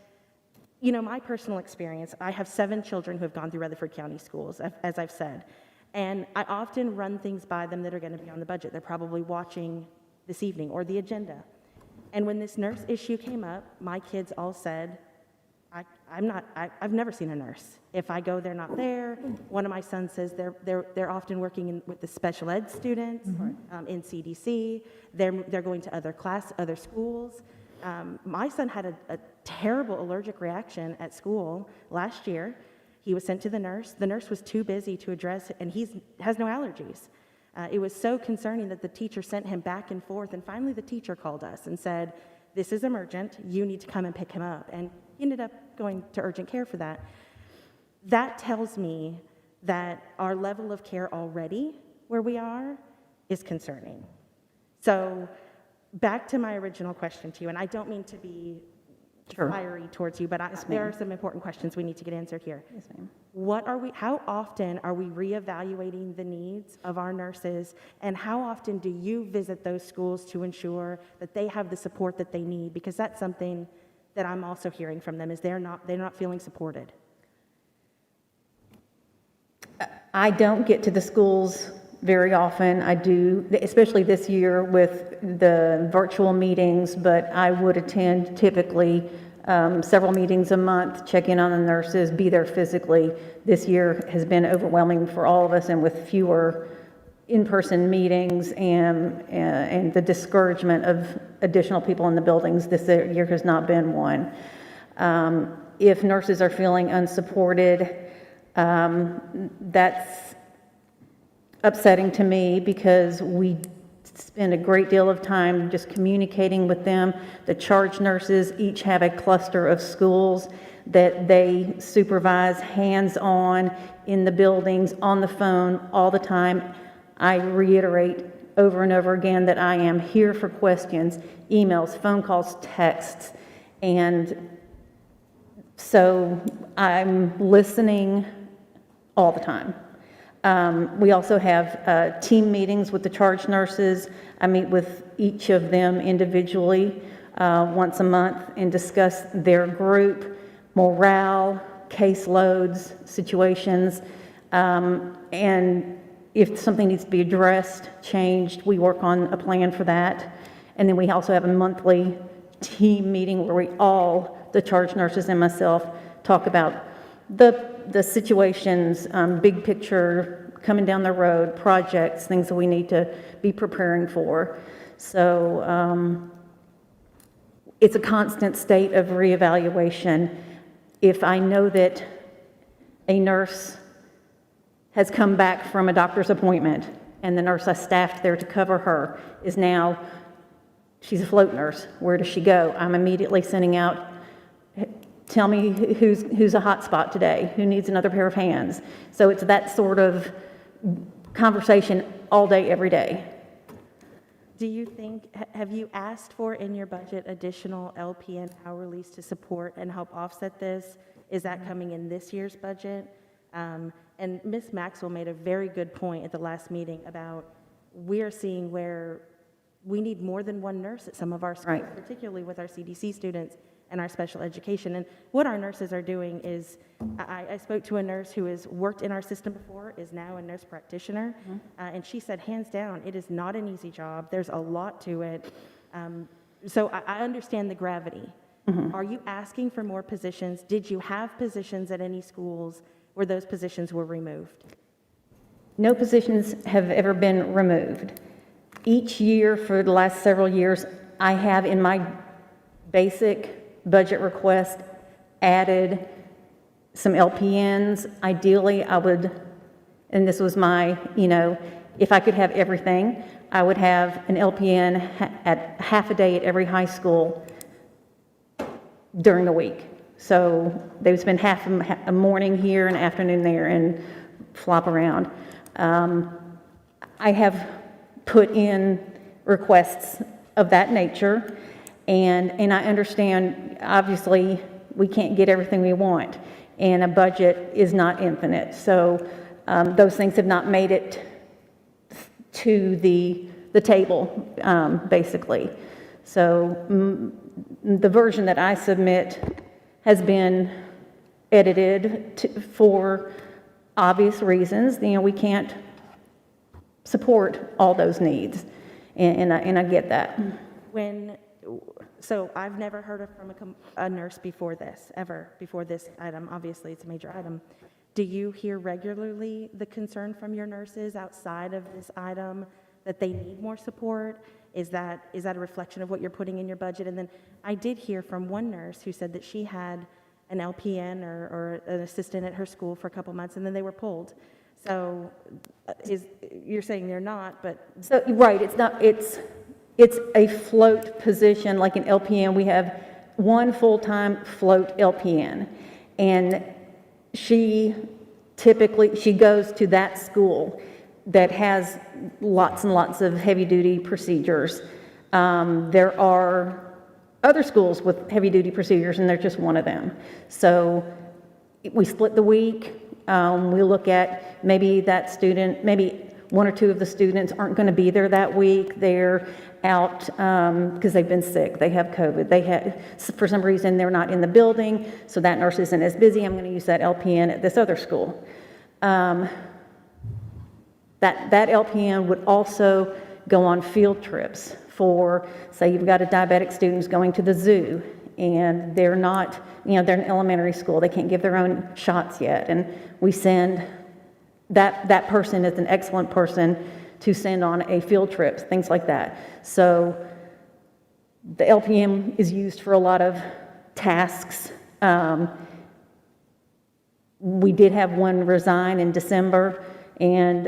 you know, my personal experience, I have 7 children who have gone through Rutherford County schools, as I've said. And I often run things by them that are going to be on the budget. They're probably watching this evening or the agenda. And when this nurse issue came up, my kids all said, I've never seen a nurse. If I go, they're not there. One of my sons says they're often working with the special ed students in CDC. They're going to other schools. My son had a terrible allergic reaction at school last year. He was sent to the nurse. The nurse was too busy to address it, and he has no allergies. It was so concerning that the teacher sent him back and forth, and finally the teacher called us and said, "This is emergent. You need to come and pick him up." And he ended up going to urgent care for that. That tells me that our level of care already, where we are, is concerning. So back to my original question to you, and I don't mean to be fiery towards you, but there are some important questions we need to get answered here. Yes, ma'am. How often are we reevaluating the needs of our nurses, and how often do you visit those schools to ensure that they have the support that they need? Because that's something that I'm also hearing from them, is they're not feeling supported. I don't get to the schools very often. I do, especially this year with the virtual meetings, but I would attend typically several meetings a month, check in on the nurses, be there physically. This year has been overwhelming for all of us, and with fewer in-person meetings and the discouragement of additional people in the buildings, this year has not been one. If nurses are feeling unsupported, that's upsetting to me because we spend a great deal of time just communicating with them. The charge nurses each have a cluster of schools that they supervise hands-on in the buildings, on the phone, all the time. I reiterate over and over again that I am here for questions, emails, phone calls, texts, and so I'm listening all the time. We also have team meetings with the charge nurses. I meet with each of them individually once a month and discuss their group, morale, caseloads, situations, and if something needs to be addressed, changed, we work on a plan for that. And then we also have a monthly team meeting where we all, the charge nurses and myself, talk about the situations, big picture, coming down the road, projects, things that we need to be preparing for. So it's a constant state of reevaluation. If I know that a nurse has come back from a doctor's appointment and the nurse I staffed there to cover her is now, she's a float nurse, where does she go? I'm immediately sending out, tell me who's a hot spot today, who needs another pair of hands. So it's that sort of conversation all day, every day. Do you think, have you asked for in your budget additional LPN hourlies to support and help offset this? Is that coming in this year's budget? And Ms. Maxwell made a very good point at the last meeting about we're seeing where we need more than one nurse at some of our schools, particularly with our CDC students and our special education. And what our nurses are doing is, I spoke to a nurse who has worked in our system before, is now a nurse practitioner, and she said, hands down, it is not an easy job. There's a lot to it. So I understand the gravity. Are you asking for more positions? Did you have positions at any schools where those positions were removed? No positions have ever been removed. Each year for the last several years, I have in my basic budget request added some LPNs. Ideally, I would, and this was my, if I could have everything, I would have an LPN at half a day at every high school during the week. So they would spend half a morning here and afternoon there and flop around. I have put in requests of that nature, and I understand, obviously, we can't get everything we want, and a budget is not infinite. So those things have not made it to the table, basically. So the version that I submit has been edited for obvious reasons. You know, we can't support all those needs, and I get that. So I've never heard from a nurse before this, ever, before this item. Obviously, it's a major item. Do you hear regularly the concern from your nurses outside of this item that they need more support? Is that a reflection of what you're putting in your budget? And then I did hear from one nurse who said that she had an LPN or an assistant at her school for a couple months, and then they were pulled. So you're saying they're not, but... So, right, it's not, it's a float position, like an LPN. We have one full-time float LPN, and she goes to that school that has lots and lots of heavy-duty procedures. There are other schools with heavy-duty procedures, and they're just one of them. So we split the week. We look at maybe that student, maybe one or two of the students aren't going to be there that week. They're out because they've been sick. They have COVID. For some reason, they're not in the building, so that nurse isn't as busy. I'm going to use that LPN at this other school. That LPN would also go on field trips for, say, you've got a diabetic student who's going to the zoo, and they're not, they're in elementary school. They can't give their own shots yet, and we send that person is an excellent person to send on a field trip, things like that. So the LPN is used for a lot of tasks. We did have one resign in December and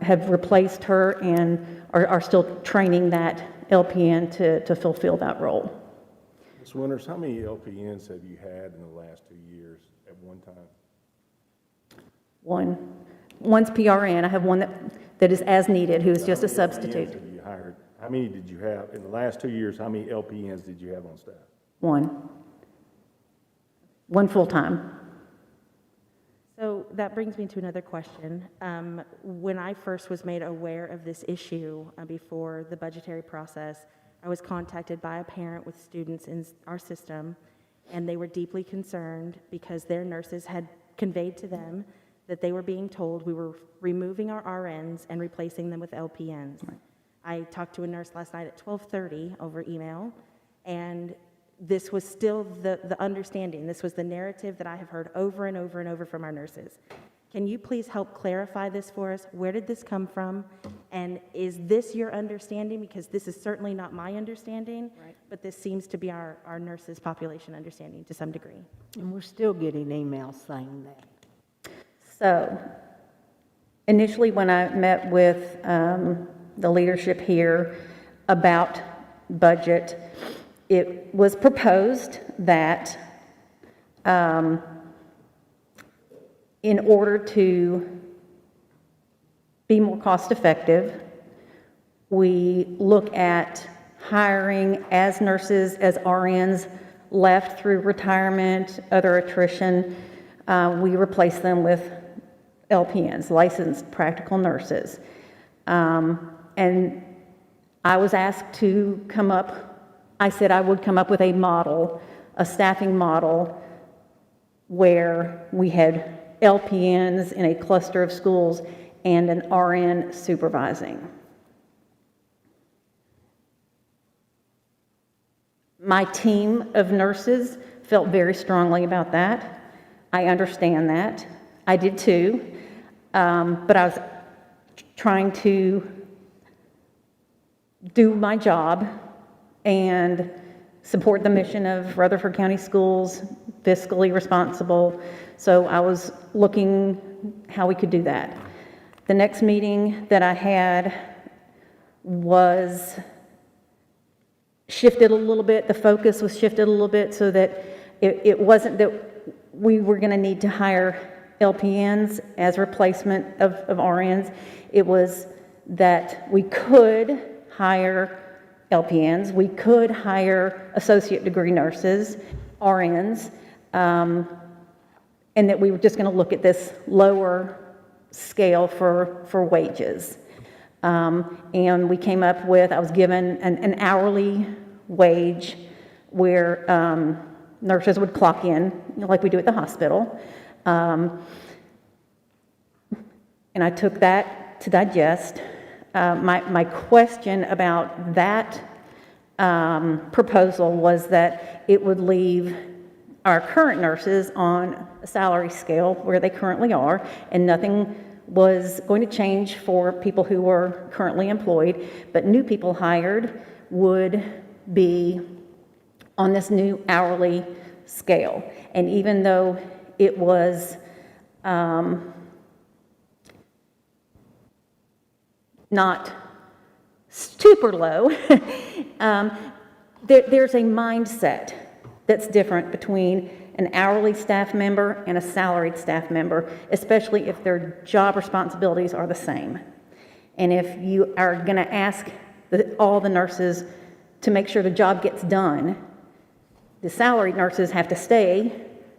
have replaced her and are still training that LPN to fulfill that role. Ms. Winters, how many LPNs have you had in the last 2 years at one time? One's PRN. I have one that is as needed, who is just a substitute. How many did you have in the last 2 years? How many LPNs did you have on staff? One full-time. So that brings me to another question. When I first was made aware of this issue before the budgetary process, I was contacted by a parent with students in our system, and they were deeply concerned because their nurses had conveyed to them that they were being told we were removing our RNs and replacing them with LPNs. Right. I talked to a nurse last night at 12:30 over email, and this was still the understanding. This was the narrative that I have heard over and over and over from our nurses. Can you please help clarify this for us? Where did this come from? And is this your understanding? Because this is certainly not my understanding, right, but this seems to be our nurses' population understanding to some degree. And we're still getting emails saying that. So initially when I met with the leadership here about budget, it was proposed that in order to be more cost effective, we look at hiring as nurses, as RNs left through retirement, other attrition, we replace them with LPNs, licensed practical nurses. And I was asked to come up, I said I would come up with a model, a staffing model, where we had LPNs in a cluster of schools and an RN supervising. My team of nurses felt very strongly about that. I understand that. I did too. But I was trying to do my job and support the mission of Rutherford County Schools, fiscally responsible. So I was looking how we could do that. The next meeting that I had was shifted a little bit. The focus was shifted a little bit so that it wasn't that we were going to need to hire LPNs as replacement of RNs. It was that we could hire LPNs, we could hire associate degree nurses, RNs, and that we were just going to look at this lower scale for wages. And we came up with, I was given an hourly wage where nurses would clock in, like we do at the hospital. And I took that to digest. My question about that proposal was that it would leave our current nurses on a salary scale where they currently are, and nothing was going to change for people who were currently employed, but new people hired would be on this new hourly scale. And even though it was not super low, there's a mindset that's different between an hourly staff member and a salaried staff member, especially if their job responsibilities are the same. And if you are going to ask all the nurses to make sure the job gets done, the salaried nurses have to stay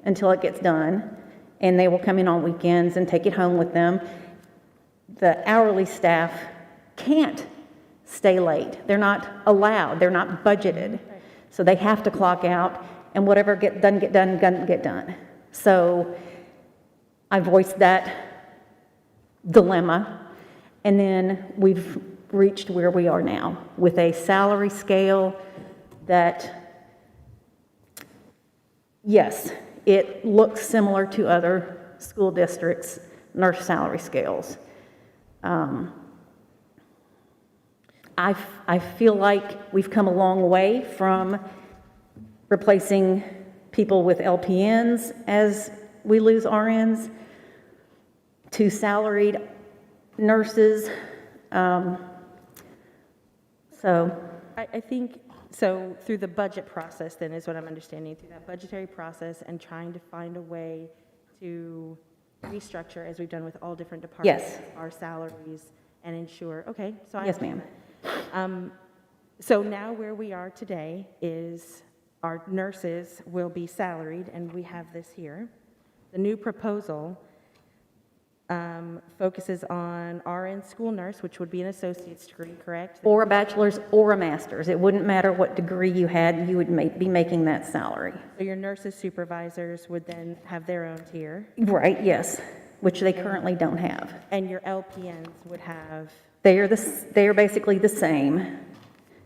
until it gets done, and they will come in on weekends and take it home with them. The hourly staff can't stay late. They're not allowed. They're not budgeted. So they have to clock out, and whatever get done. So I voiced that dilemma, and then we've reached where we are now with a salary scale that, yes, it looks similar to other school districts' nurse salary scales. I feel like we've come a long way from replacing people with LPNs as we lose RNs to salaried nurses. I think, so through the budget process then is what I'm understanding, through that budgetary process and trying to find a way to restructure, as we've done with all different departments, Yes. our salaries and ensure, okay, so I Yes, ma'am. So now where we are today is our nurses will be salaried, and we have this here. The new proposal focuses on RN school nurse, which would be an associate's degree, correct? Or a bachelor's or a master's. It wouldn't matter what degree you had, you would be making that salary. So your nurses supervisors would then have their own tier. Right, yes, which they currently don't have. And your LPNs would have? They are basically the same.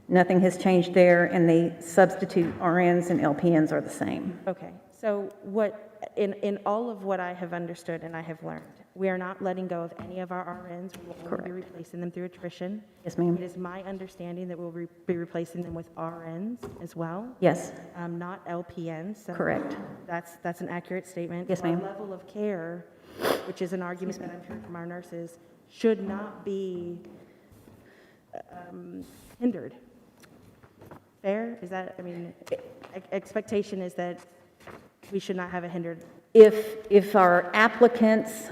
Nothing has changed there, and the substitute RNs and LPNs are the same. Okay, so what, in all of what I have understood and I have learned, we are not letting go of any of our RNs. We will only be replacing them through attrition. Yes, ma'am. It is my understanding that we'll be replacing them with RNs as well. Yes. Not LPNs. So Correct. That's an accurate statement. Yes, ma'am. Our level of care, which is an argument that I've heard from our nurses, should not be hindered. Fair? Is that, I mean, expectation is that we should not have it hindered. If our applicants,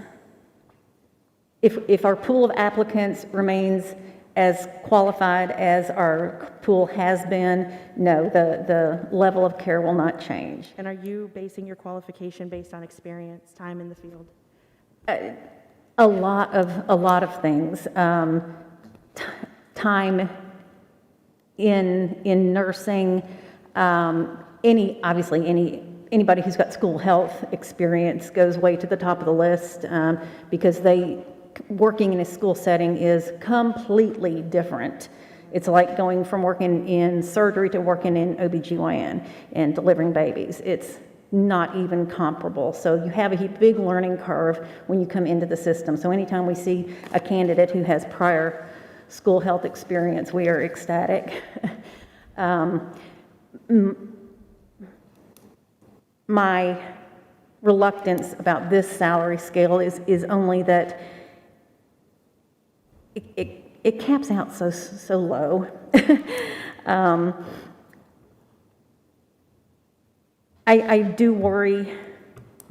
if our pool of applicants remains as qualified as our pool has been, no, the level of care will not change. And are you basing your qualification based on experience, time in the field? A lot of things. Time in nursing, anybody who's got school health experience goes way to the top of the list, because working in a school setting is completely different. It's like going from working in surgery to working in OBGYN and delivering babies. It's not even comparable. So you have a big learning curve when you come into the system. So anytime we see a candidate who has prior school health experience, we are ecstatic. My reluctance about this salary scale is only that it caps out so low. I do worry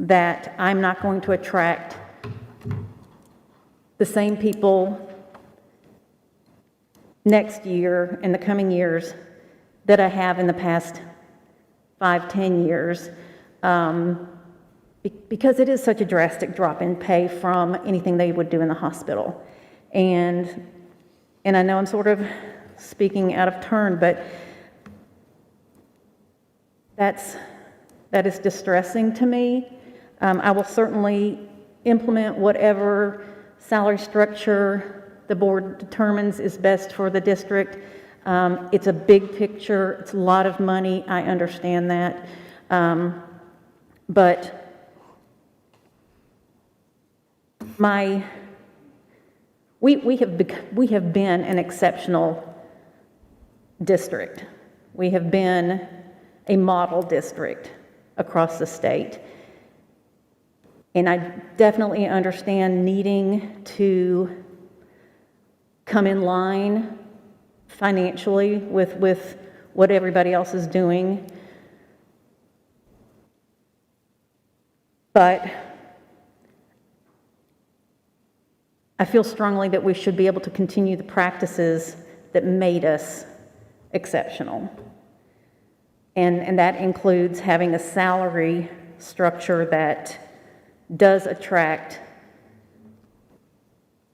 that I'm not going to attract the same people next year, in the coming years, that I have in the past 5-10 years. because it is such a drastic drop in pay from anything they would do in the hospital. And I know I'm sort of speaking out of turn, but that is distressing to me. I will certainly implement whatever salary structure the board determines is best for the district. It's a big picture. It's a lot of money. I understand that. But we have been an exceptional district. We have been a model district across the state. And I definitely understand needing to come in line financially with what everybody else is doing. But I feel strongly that we should be able to continue the practices that made us exceptional. And that includes having a salary structure that does attract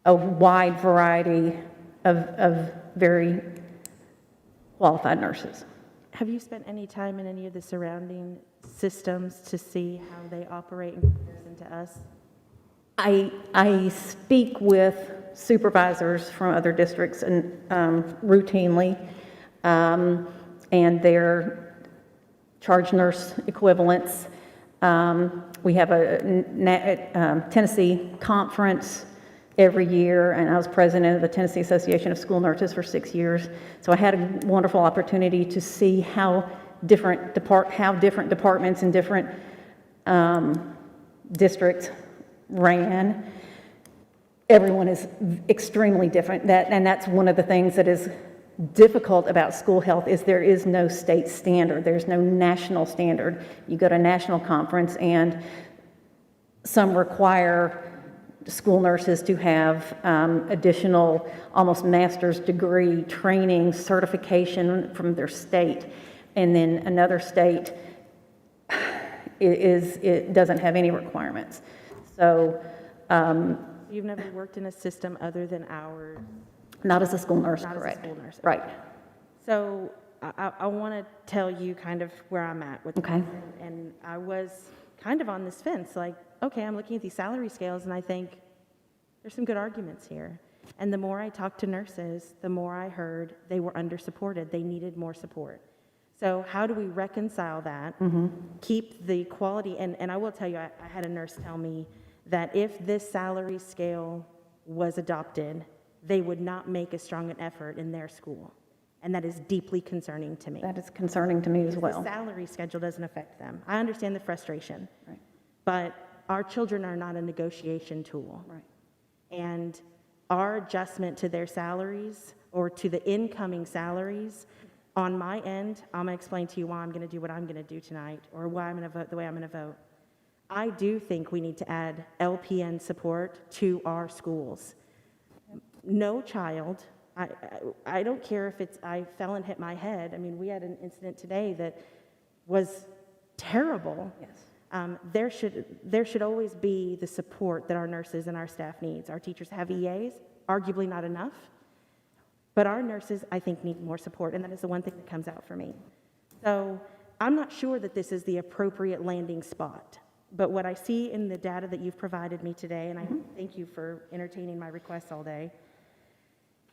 a wide variety of very qualified nurses. Have you spent any time in any of the surrounding systems to see how they operate in comparison to us? I speak with supervisors from other districts and routinely, and their charge nurse equivalents. We have a Tennessee conference every year, and I was president of the Tennessee Association of School Nurses for 6 years. So I had a wonderful opportunity to see how different departments and different districts ran. Everyone is extremely different. And that's one of the things that is difficult about school health is there is no state standard. There's no national standard. You go to a national conference and some require school nurses to have additional, almost master's degree training, certification from their state. And then another state it doesn't have any requirements. So you've never worked in a system other than ours? Not as a school nurse, Not correct. as a school nurse. Right. So I want to tell you kind of where I'm at with Okay. this. And I was kind of on this fence, like, okay, I'm looking at these salary scales and I think there's some good arguments here. And the more I talked to nurses, the more I heard they were under-supported. They needed more support. So how do we reconcile that, keep the quality? And I will tell you, I had a nurse tell me that if this salary scale was adopted, they would not make as strong an effort in their school. And that is deeply concerning to me. That is concerning to me as well. The salary schedule doesn't affect them. I understand the frustration. Right. But our children are not a negotiation tool. Right. And our adjustment to their salaries or to the incoming salaries, on my end, I'm going to explain to you why I'm going to do what I'm going to do tonight or why I'm going to vote the way I'm going to vote. I do think we need to add LPN support to our schools. No child, I don't care if I fell and hit my head. I mean, we had an incident today that was terrible. Yes. There should always be the support that our nurses and our staff needs. Our teachers have EAs, arguably not enough, but our nurses, I think, need more support, and that is the one thing that comes out for me. So I'm not sure that this is the appropriate landing spot, but what I see in the data that you've provided me today, and I thank you for entertaining my requests all day,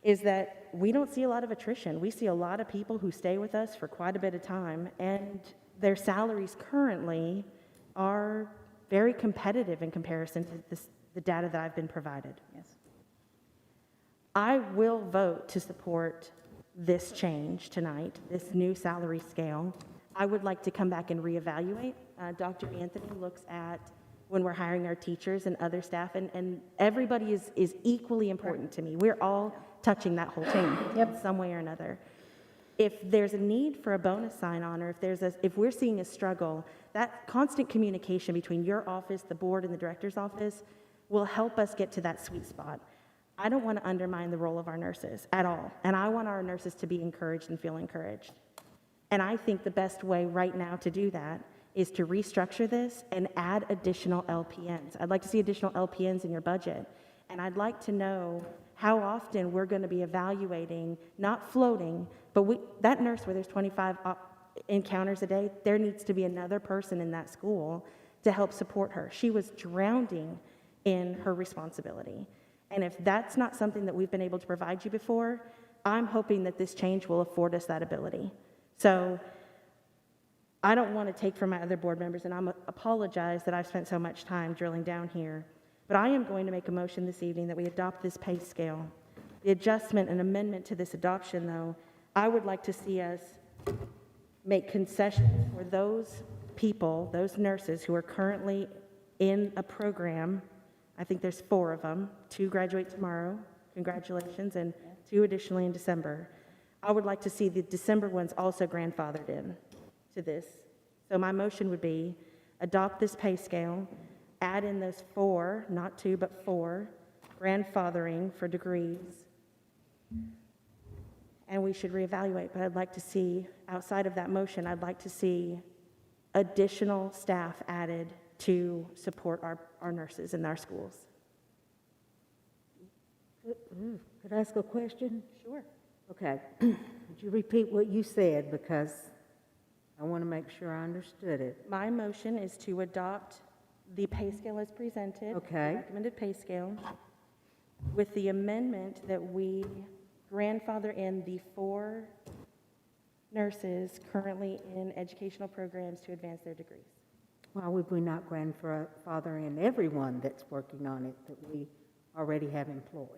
is that we don't see a lot of attrition. We see a lot of people who stay with us for quite a bit of time, and their salaries currently are very competitive in comparison to the data that I've been provided. Yes. I will vote to support this change tonight, this new salary scale. I would like to come back and reevaluate. Dr. Anthony looks at when we're hiring our teachers and other staff, and everybody is equally important to me. We're all touching that whole team in some way or another. If there's a need for a bonus sign-on, or if we're seeing a struggle, that constant communication between your office, the board, and the director's office will help us get to that sweet spot. I don't want to undermine the role of our nurses at all, and I want our nurses to be encouraged and feel encouraged. And I think the best way right now to do that is to restructure this and add additional LPNs. I'd like to see additional LPNs in your budget. And I'd like to know how often we're going to be evaluating, not floating, but that nurse where there's 25 encounters a day, there needs to be another person in that school to help support her. She was drowning in her responsibility. And if that's not something that we've been able to provide you before, I'm hoping that this change will afford us that ability. So I don't want to take from my other board members, and I apologize that I've spent so much time drilling down here, but I am going to make a motion this evening that we adopt this pay scale. The adjustment and amendment to this adoption, though, I would like to see us make concessions for those people, those nurses who are currently in a program. I think there's 4 of them. 2 graduate tomorrow, congratulations, and 2 additionally in December. I would like to see the December ones also grandfathered in to this. So my motion would be adopt this pay scale, add in those 4, not 2, but 4, grandfathering for degrees, and we should reevaluate. But I'd like to see, outside of that motion, I'd like to see additional staff added to support our nurses in our schools. Could I ask a question? Sure. Okay. Would you repeat what you said, because I want to make sure I understood it. My motion is to adopt the pay scale as presented. Okay. The recommended pay scale, with the amendment that we grandfather in the 4 nurses currently in educational programs to advance their degrees. Why would we not grandfather in everyone that's working on it that we already have employed?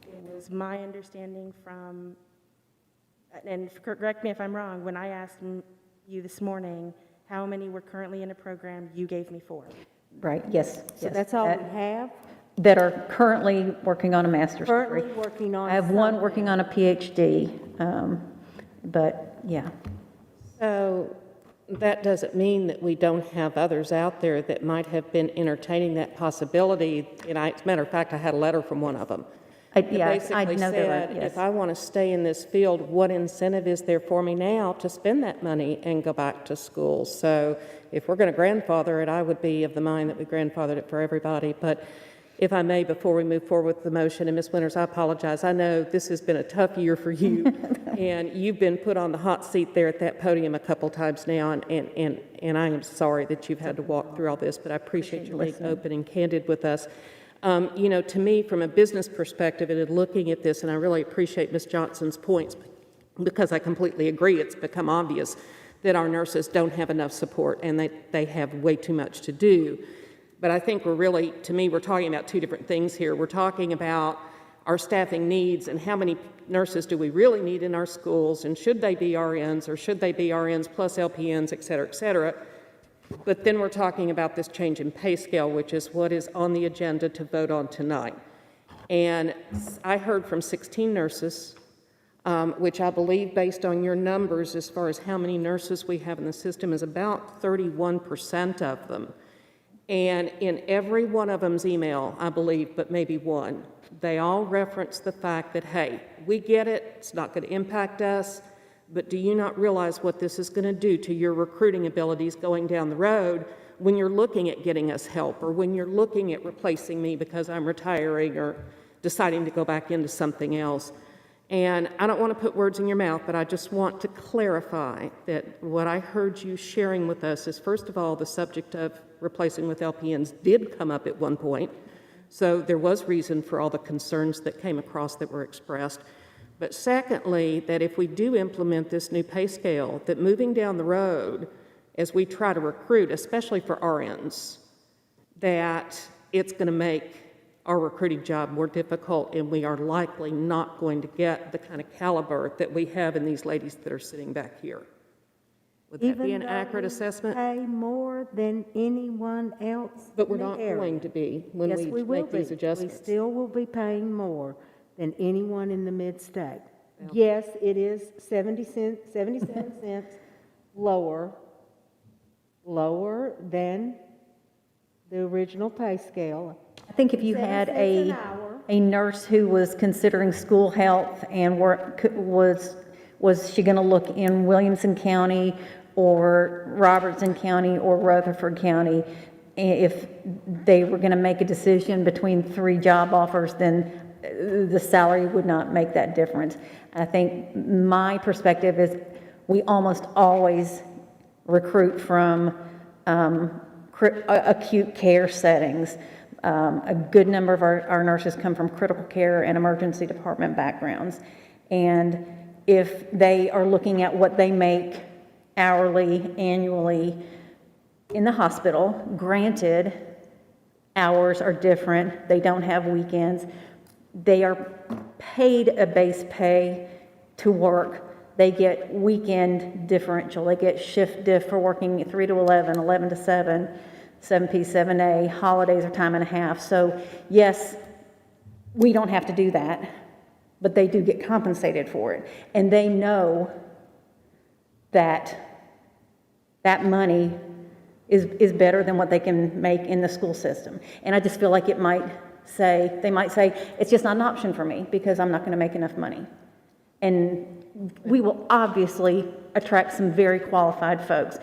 It was my understanding from, and correct me if I'm wrong, when I asked you this morning how many were currently in a program, you gave me 4. Right, yes. So yes. that's all we have? That are currently working on a master's degree. Currently working on I have one something. working on a PhD, but yeah. So that doesn't mean that we don't have others out there that might have been entertaining that possibility. And as a matter of fact, I had a letter from one of them. Yeah, I Basically know there said, were, yes. if I want to stay in this field, what incentive is there for me now to spend that money and go back to school? So if we're going to grandfather it, I would be of the mind that we grandfathered it for everybody. But if I may, before we move forward with the motion, and Ms. Winters, I apologize. I know this has been a tough year for you, and you've been put on the hot seat there at that podium a couple times now, and I am sorry that you've had to walk through all this, but I appreciate you being open and candid with us. You know, to me, from a business perspective, and in looking at this, and I really appreciate Ms. Johnson's points, because I completely agree, it's become obvious that our nurses don't have enough support, and they have way too much to do. But I think to me, we're talking about 2 different things here. We're talking about our staffing needs and how many nurses do we really need in our schools, and should they be RNs, or should they be RNs plus LPNs, et cetera, et cetera. But then we're talking about this change in pay scale, which is what is on the agenda to vote on tonight. And I heard from 16 nurses, which I believe, based on your numbers as far as how many nurses we have in the system, is about 31% of them. And in every one of them's email, I believe, but maybe one, they all reference the fact that, hey, we get it, it's not going to impact us, but do you not realize what this is going to do to your recruiting abilities going down the road when you're looking at getting us help, or when you're looking at replacing me because I'm retiring or deciding to go back into something else? And I don't want to put words in your mouth, but I just want to clarify that what I heard you sharing with us is, first of all, the subject of replacing with LPNs did come up at one point. So there was reason for all the concerns that came across that were expressed. But secondly, that if we do implement this new pay scale, that moving down the road, as we try to recruit, especially for RNs, that it's going to make our recruiting job more difficult, and we are likely not going to get the kind of caliber that we have in these ladies that are sitting back here. Would that be an accurate assessment? Pay more than anyone else. But we're in the not area. going to be when Yes, we will make these be. adjustments. We still will be paying more than anyone in the mid-state. Yes, it is 77 cents lower than the original pay scale. I think if you had a nurse who was considering school health and was she going to look in Williamson County or Robertson County or Rutherford County. If they were going to make a decision between 3 job offers, then the salary would not make that difference. I think my perspective is we almost always recruit from acute care settings. A good number of our nurses come from critical care and emergency department backgrounds. And if they are looking at what they make hourly, annually in the hospital, granted, hours are different, they don't have weekends, they are paid a base pay to work. They get weekend differential, they get shift diff for working 3 to 11, 11 to 7, 7P, 7A, holidays are time and a half. So yes, we don't have to do that, but they do get compensated for it. And they know that that money is better than what they can make in the school system. And I just feel like they might say, it's just not an option for me because I'm not going to make enough money. And we will obviously attract some very qualified folks,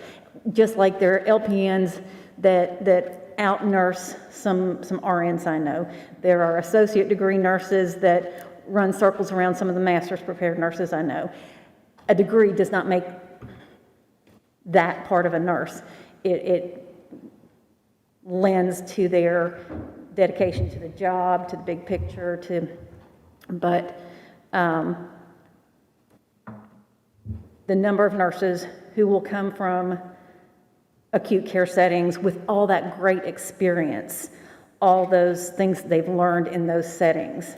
just like there are LPNs that out-nurse some RNs I know. There are associate degree nurses that run circles around some of the master's prepared nurses I know. A degree does not make that part of a nurse. It lends to their dedication to the job, to the big picture, but the number of nurses who will come from acute care settings with all that great experience, all those things they've learned in those settings,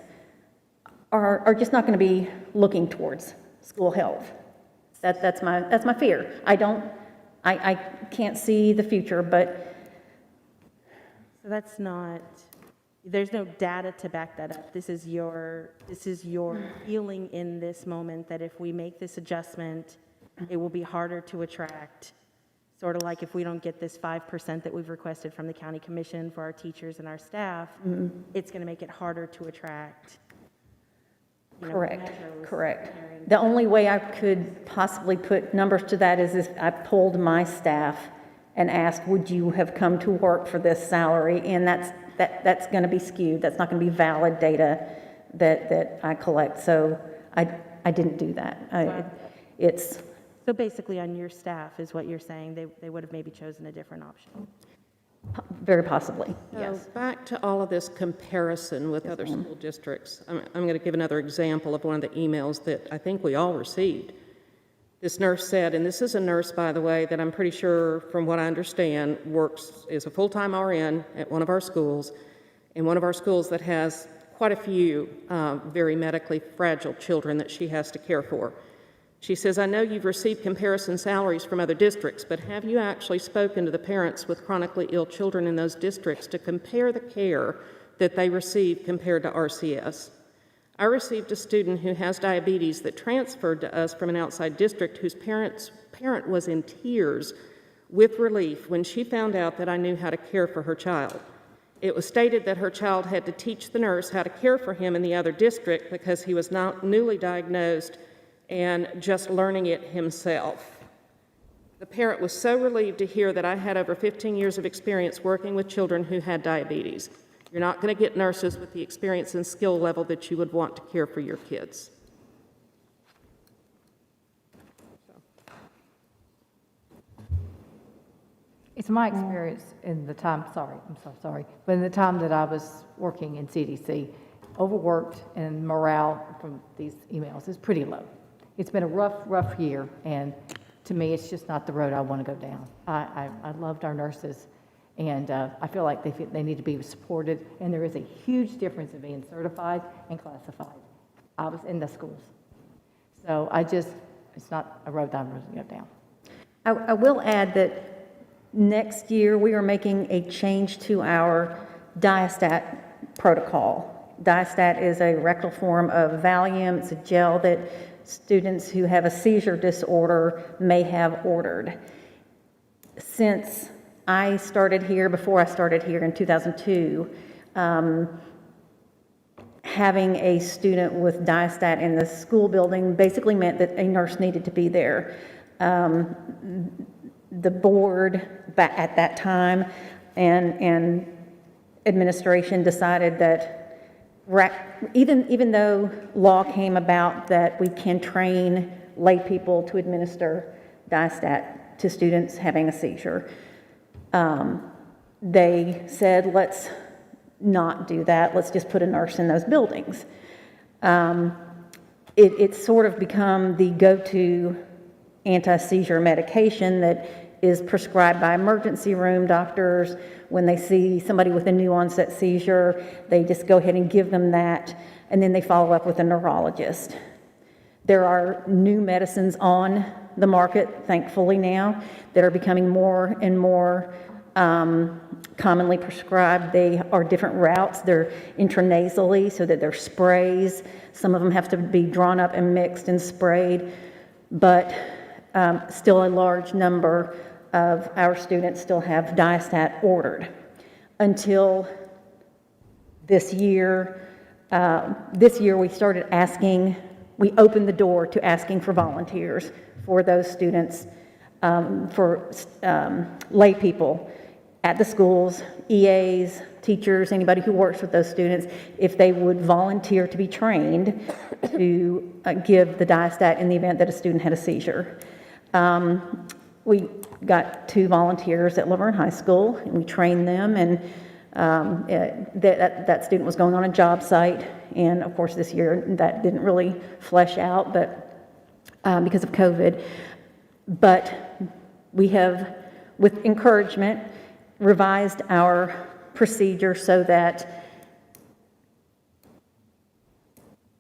are just not going to be looking towards school health. That's my fear. I can't see the future, but So that's not, there's no data to back that up. This is your feeling in this moment that if we make this adjustment, it will be harder to attract, sort of like if we don't get this 5% that we've requested from the county commission for our teachers and our staff, it's going to make it harder to attract. Correct. The only way I could possibly put numbers to that is if I polled my staff and asked, would you have come to work for this salary? And that's going to be skewed. That's not going to be valid data that I collect. So I didn't do that. So basically on your staff is what you're saying, they would have maybe chosen a different option. Very possibly, yes. Back to all of this comparison with other school districts. I'm going to give another example of one of the emails that I think we all received. This nurse said, and this is a nurse, by the way, that I'm pretty sure, from what I understand, is a full-time RN at one of our schools, and one of our schools that has quite a few very medically fragile children that she has to care for. She says, I know you've received comparison salaries from other districts, but have you actually spoken to the parents with chronically ill children in those districts to compare the care that they receive compared to RCS? I received a student who has diabetes that transferred to us from an outside district whose parent was in tears with relief when she found out that I knew how to care for her child. It was stated that her child had to teach the nurse how to care for him in the other district because he was not newly diagnosed and just learning it himself. The parent was so relieved to hear that I had over 15 years of experience working with children who had diabetes. You're not going to get nurses with the experience and skill level that you would want to care for your kids. It's my experience in the time, but in the time that I was working in CDC, overworked and morale from these emails is pretty low. It's been a rough year, and to me, it's just not the road I want to go down. I loved our nurses, and I feel like they need to be supported, and there is a huge difference in being certified and classified. I was in the schools. So it's not a road that I'm going to go down. I will add that next year we are making a change to our diastat protocol. Diastat is a rectal form of Valium. It's a gel that students who have a seizure disorder may have ordered. Since I started here, before I started here in 2002, having a student with diastat in the school building basically meant that a nurse needed to be there. The board at that time and administration decided that even though law came about that we can train lay people to administer Diastat to students having a seizure, they said, let's not do that. Let's just put a nurse in those buildings. It's sort of become the go-to anti-seizure medication that is prescribed by emergency room doctors. When they see somebody with a new onset seizure, they just go ahead and give them that, and then they follow up with a neurologist. There are new medicines on the market, thankfully now, that are becoming more and more commonly prescribed. They are different routes. They're intranasally, so that they're sprays. Some of them have to be drawn up and mixed and sprayed, but still a large number of our students still have Diastat ordered. Until this year, we started asking, we opened the door to asking for volunteers for those students, for lay people at the schools, EAs, teachers, anybody who works with those students, if they would volunteer to be trained to give the Diastat in the event that a student had a seizure. We got 2 volunteers at Laverne High School, and we trained them, and that student was going on a job site, and of course this year that didn't really flesh out, but because of COVID. But we have, with encouragement, revised our procedure so that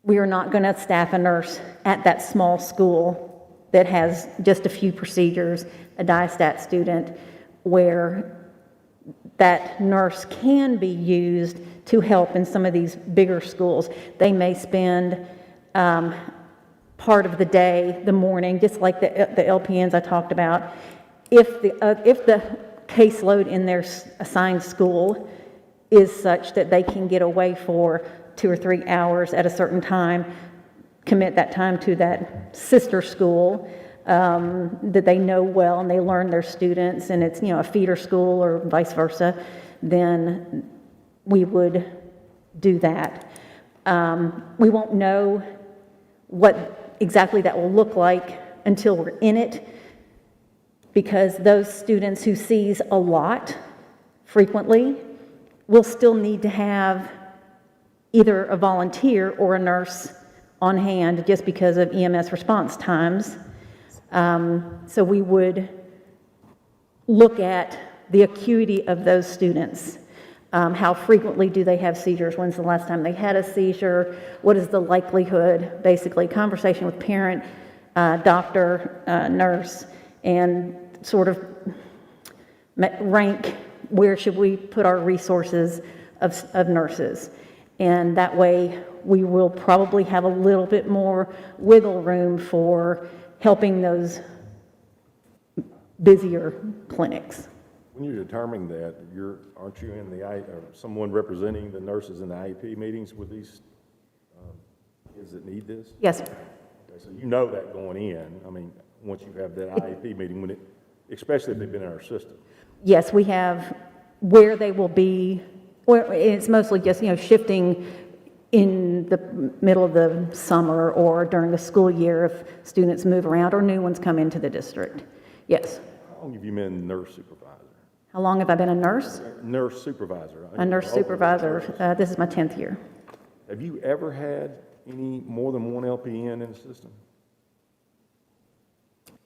we are not going to staff a nurse at that small school that has just a few procedures, a Diastat student, where that nurse can be used to help in some of these bigger schools. They may spend part of the day, the morning, just like the LPNs I talked about. If the caseload in their assigned school is such that they can get away for 2 or 3 hours at a certain time, commit that time to that sister school that they know well and they learn their students, and it's, a feeder school or vice versa, then we would do that. We won't know what exactly that will look like until we're in it, because those students who seize a lot frequently will still need to have either a volunteer or a nurse on hand just because of EMS response times. So we would look at the acuity of those students. How frequently do they have seizures? When's the last time they had a seizure? What is the likelihood? Basically, conversation with parent, doctor, nurse, and sort of rank where should we put our resources of nurses. And that way we will probably have a little bit more wiggle room for helping those busier clinics. When you're determining that, aren't you in or someone representing the nurses in the IEP meetings with these kids that need this? Yes. Okay, so you know that going in. I mean, once you have that IEP meeting, especially if they've been in our system. Yes, we have where they will be. Well, it's mostly just, shifting in the middle of the summer or during the school year if students move around or new ones come into the district. Yes. How long have you been nurse supervisor? How long have I been a nurse? Nurse supervisor. A nurse supervisor. This is my 10th year. Have you ever had any more than one LPN in the system?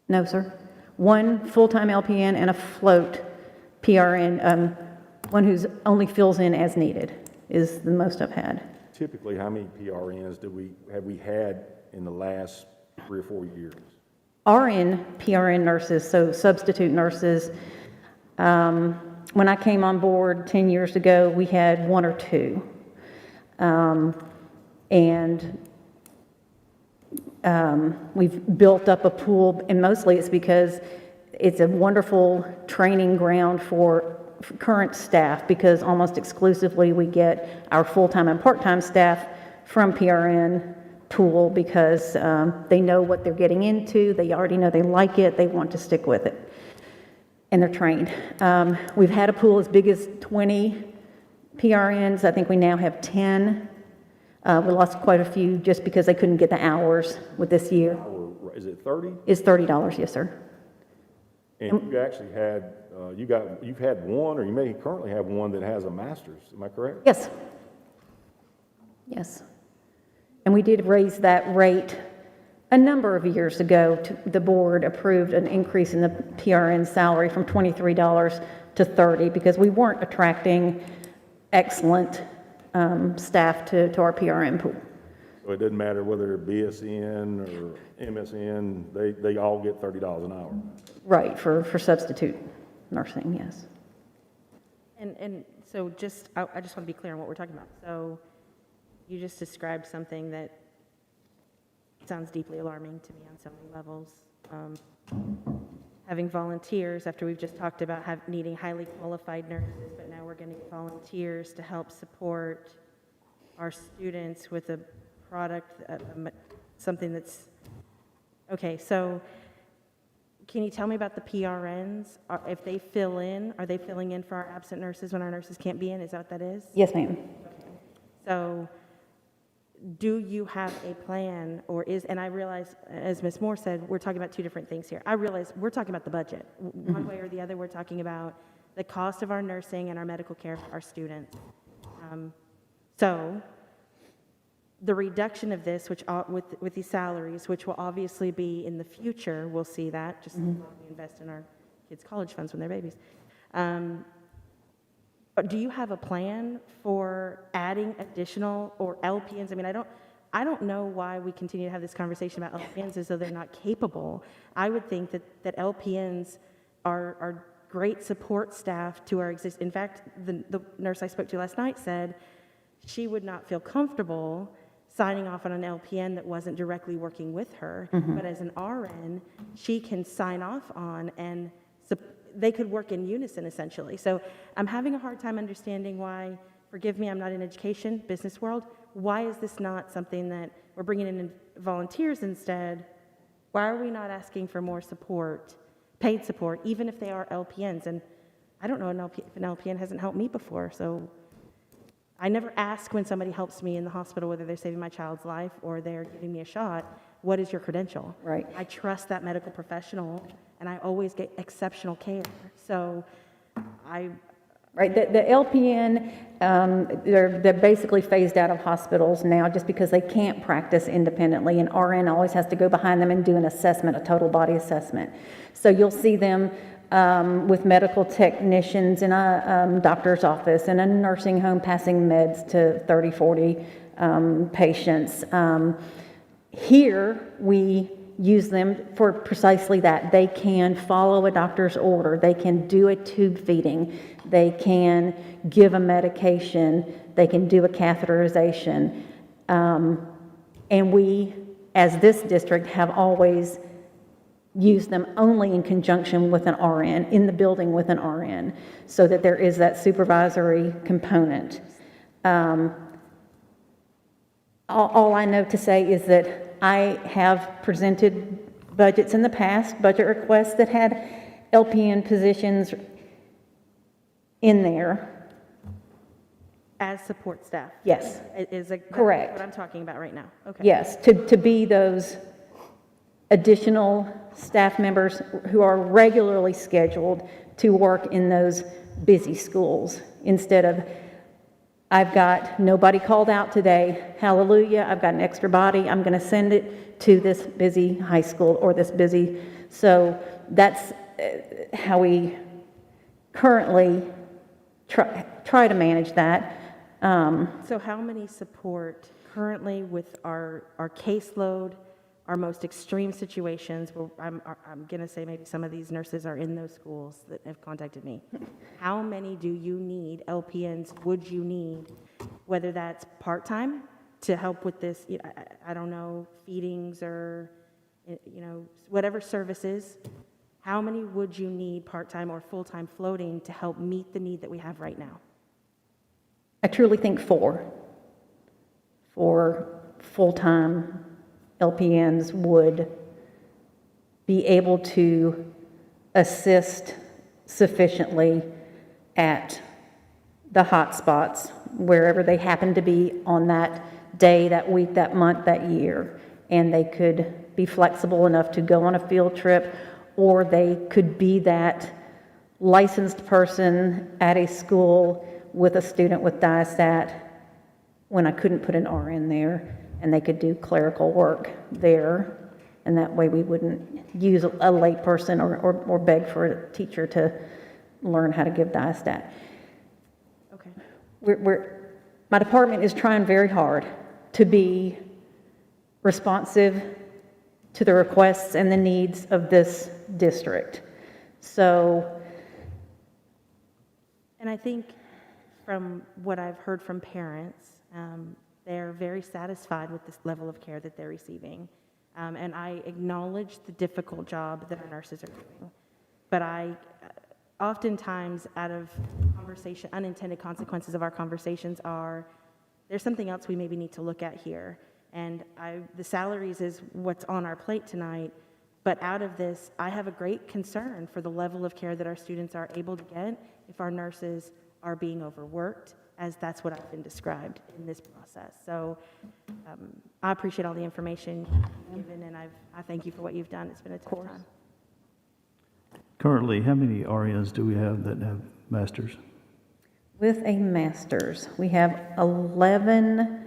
No, sir. One full-time LPN and a float PRN, one who's only fills in as needed is the most I've had. Typically, how many PRNs have we had in the last 3 or 4 years? RN, PRN nurses, so substitute nurses. When I came on board 10 years ago, we had 1 or 2. We've built up a pool, and mostly it's because it's a wonderful training ground for current staff, because almost exclusively we get our full-time and part-time staff from PRN tool because they know what they're getting into. They already know they like it. They want to stick with it. And they're trained. We've had a pool as big as 20 PRNs. I think we now have 10. We lost quite a few just because they couldn't get the hours with this year. Is it 30? It's $30, yes, sir. And you actually had, you've had one, or you may currently have one that has a master's, am I correct? Yes. Yes. And we did raise that rate a number of years ago. The board approved an increase in the PRN salary from $23 to $30 because we weren't attracting excellent staff to our PRN pool. So it doesn't matter whether they're BSN or MSN, they all get $30 an hour. Right, for substitute nursing, yes. And so I just want to be clear on what we're talking about. So you just described something that sounds deeply alarming to me on so many levels. Having volunteers, after we've just talked about needing highly qualified nurses, but now we're going to get volunteers to help support our students with a product, something that's, okay, so can you tell me about the PRNs? If they fill in, are they filling in for our absent nurses when our nurses can't be in? Is that what that is? Yes, ma'am. So do you have a plan, and I realize, as Ms. Moore said, we're talking about two different things here. I realize we're talking about the budget. One way or the other, we're talking about the cost of our nursing and our medical care for our students. So the reduction of this, which with these salaries, which will obviously be in the future, we'll see that, just like we invest in our kids' college funds when they're babies. Do you have a plan for adding additional or LPNs? I mean, I don't know why we continue to have this conversation about LPNs as though they're not capable. I would think that LPNs are great support staff to our in fact, the nurse I spoke to last night said she would not feel comfortable signing off on an LPN that wasn't directly working with her, but as an RN, she can sign off on and they could work in unison, essentially. So I'm having a hard time understanding why, forgive me, I'm not in education, business world, why is this not something that we're bringing in volunteers instead? Why are we not asking for more support, paid support, even if they are LPNs? And I don't know if an LPN hasn't helped me before, so I never ask when somebody helps me in the hospital, whether they're saving my child's life or they're giving me a shot, what is your credential? Right. I trust that medical professional, and I always get exceptional care. So Right, the LPN, they're basically phased out of hospitals now just because they can't practice independently, and RN always has to go behind them and do an assessment, a total body assessment. So you'll see them with medical technicians in a doctor's office, in a nursing home, passing meds to 30, 40 patients. Here, we use them for precisely that. They can follow a doctor's order. They can do a tube feeding. They can give a medication. They can do a catheterization. And we, as this district, have always used them only in conjunction with an RN, in the building with an RN, so that there is that supervisory component. All I know to say is that I have presented budgets in the past, budget requests that had LPN positions in there. as support staff? Yes. Correct. What I'm talking about right now? Okay. Yes, to be those additional staff members who are regularly scheduled to work in those busy schools instead of, I've got nobody called out today, hallelujah, I've got an extra body, I'm going to send it to this busy high school or this busy. So that's how we currently try to manage that. So how many support currently with our caseload, our most extreme situations, where I'm going to say maybe some of these nurses are in those schools that have contacted me. How many do you need, LPNs, would you need, whether that's part-time to help with this, I don't know, feedings or, whatever services, how many would you need part-time or full-time floating to help meet the need that we have right now? I truly think four full-time LPNs would be able to assist sufficiently at the hot spots, wherever they happen to be on that day, that week, that month, that year. And they could be flexible enough to go on a field trip, or they could be that licensed person at a school with a student with DISAT when I couldn't put an RN there, and they could do clerical work there. And that way we wouldn't use a lay person or beg for a teacher to learn how to give DISAT. Okay. My department is trying very hard to be responsive to the requests and the needs of this district. So, and I think from what I've heard from parents, they're very satisfied with this level of care that they're receiving. And I acknowledge the difficult job that our nurses are doing. But I oftentimes, out of conversation, unintended consequences of our conversations are, there's something else we maybe need to look at here. And the salaries is what's on our plate tonight. But out of this, I have a great concern for the level of care that our students are able to get if our nurses are being overworked, as that's what I've been described in this process. So I appreciate all the information you've given, and I thank you for what you've done. It's been a tough time. Currently, how many RNs do we have that have masters? with a master's, we have 11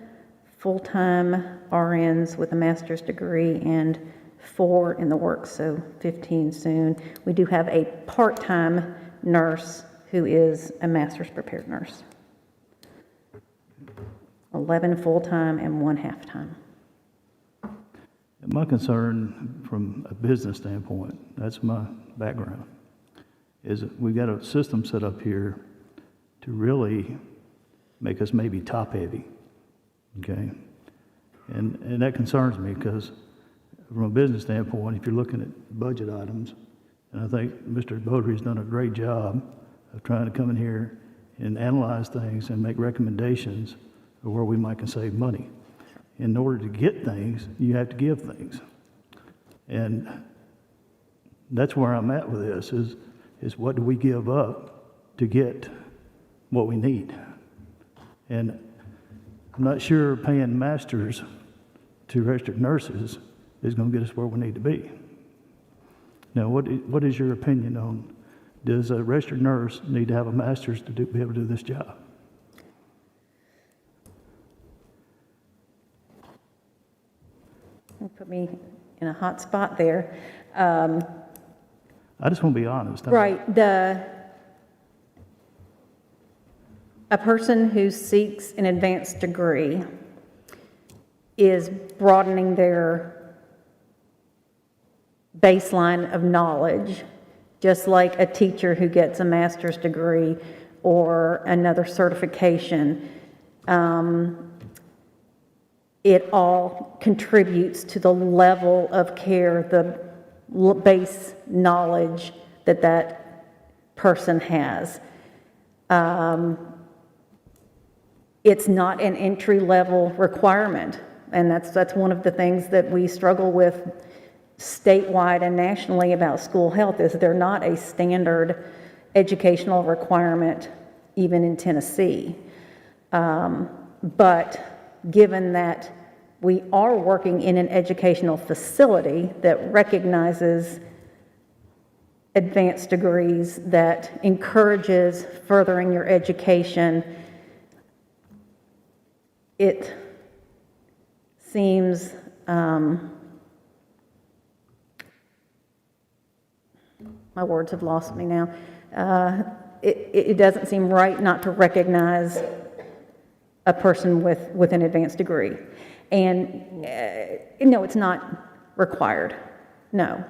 full-time RNs with a master's degree and 4 in the works, so 15 soon. We do have a part-time nurse who is a master's prepared nurse. 11 full-time and 1 half-time. My concern from a business standpoint, that's my background, is that we've got a system set up here to really make us maybe top-heavy, okay? And that concerns me because from a business standpoint, if you're looking at budget items, and I think Mr. Beaudry's done a great job of trying to come in here and analyze things and make recommendations of where we might can save money. In order to get things, you have to give things. And that's where I'm at with this, is what do we give up to get what we need? And I'm not sure paying masters to registered nurses is going to get us where we need to be. Now, what is your opinion on, does a registered nurse need to have a master's to be able to do this job? Put me in a hot spot there. I just want to be honest. Right. A person who seeks an advanced degree is broadening their baseline of knowledge, just like a teacher who gets a master's degree or another certification. It all contributes to the level of care, the base knowledge that that person has. It's not an entry-level requirement, and that's one of the things that we struggle with statewide and nationally about school health, is they're not a standard educational requirement even in Tennessee. But given that we are working in an educational facility that recognizes advanced degrees, that encourages furthering your education, it seems my words have lost me now. It doesn't seem right not to recognize a person with an advanced degree. And no, it's not required, no.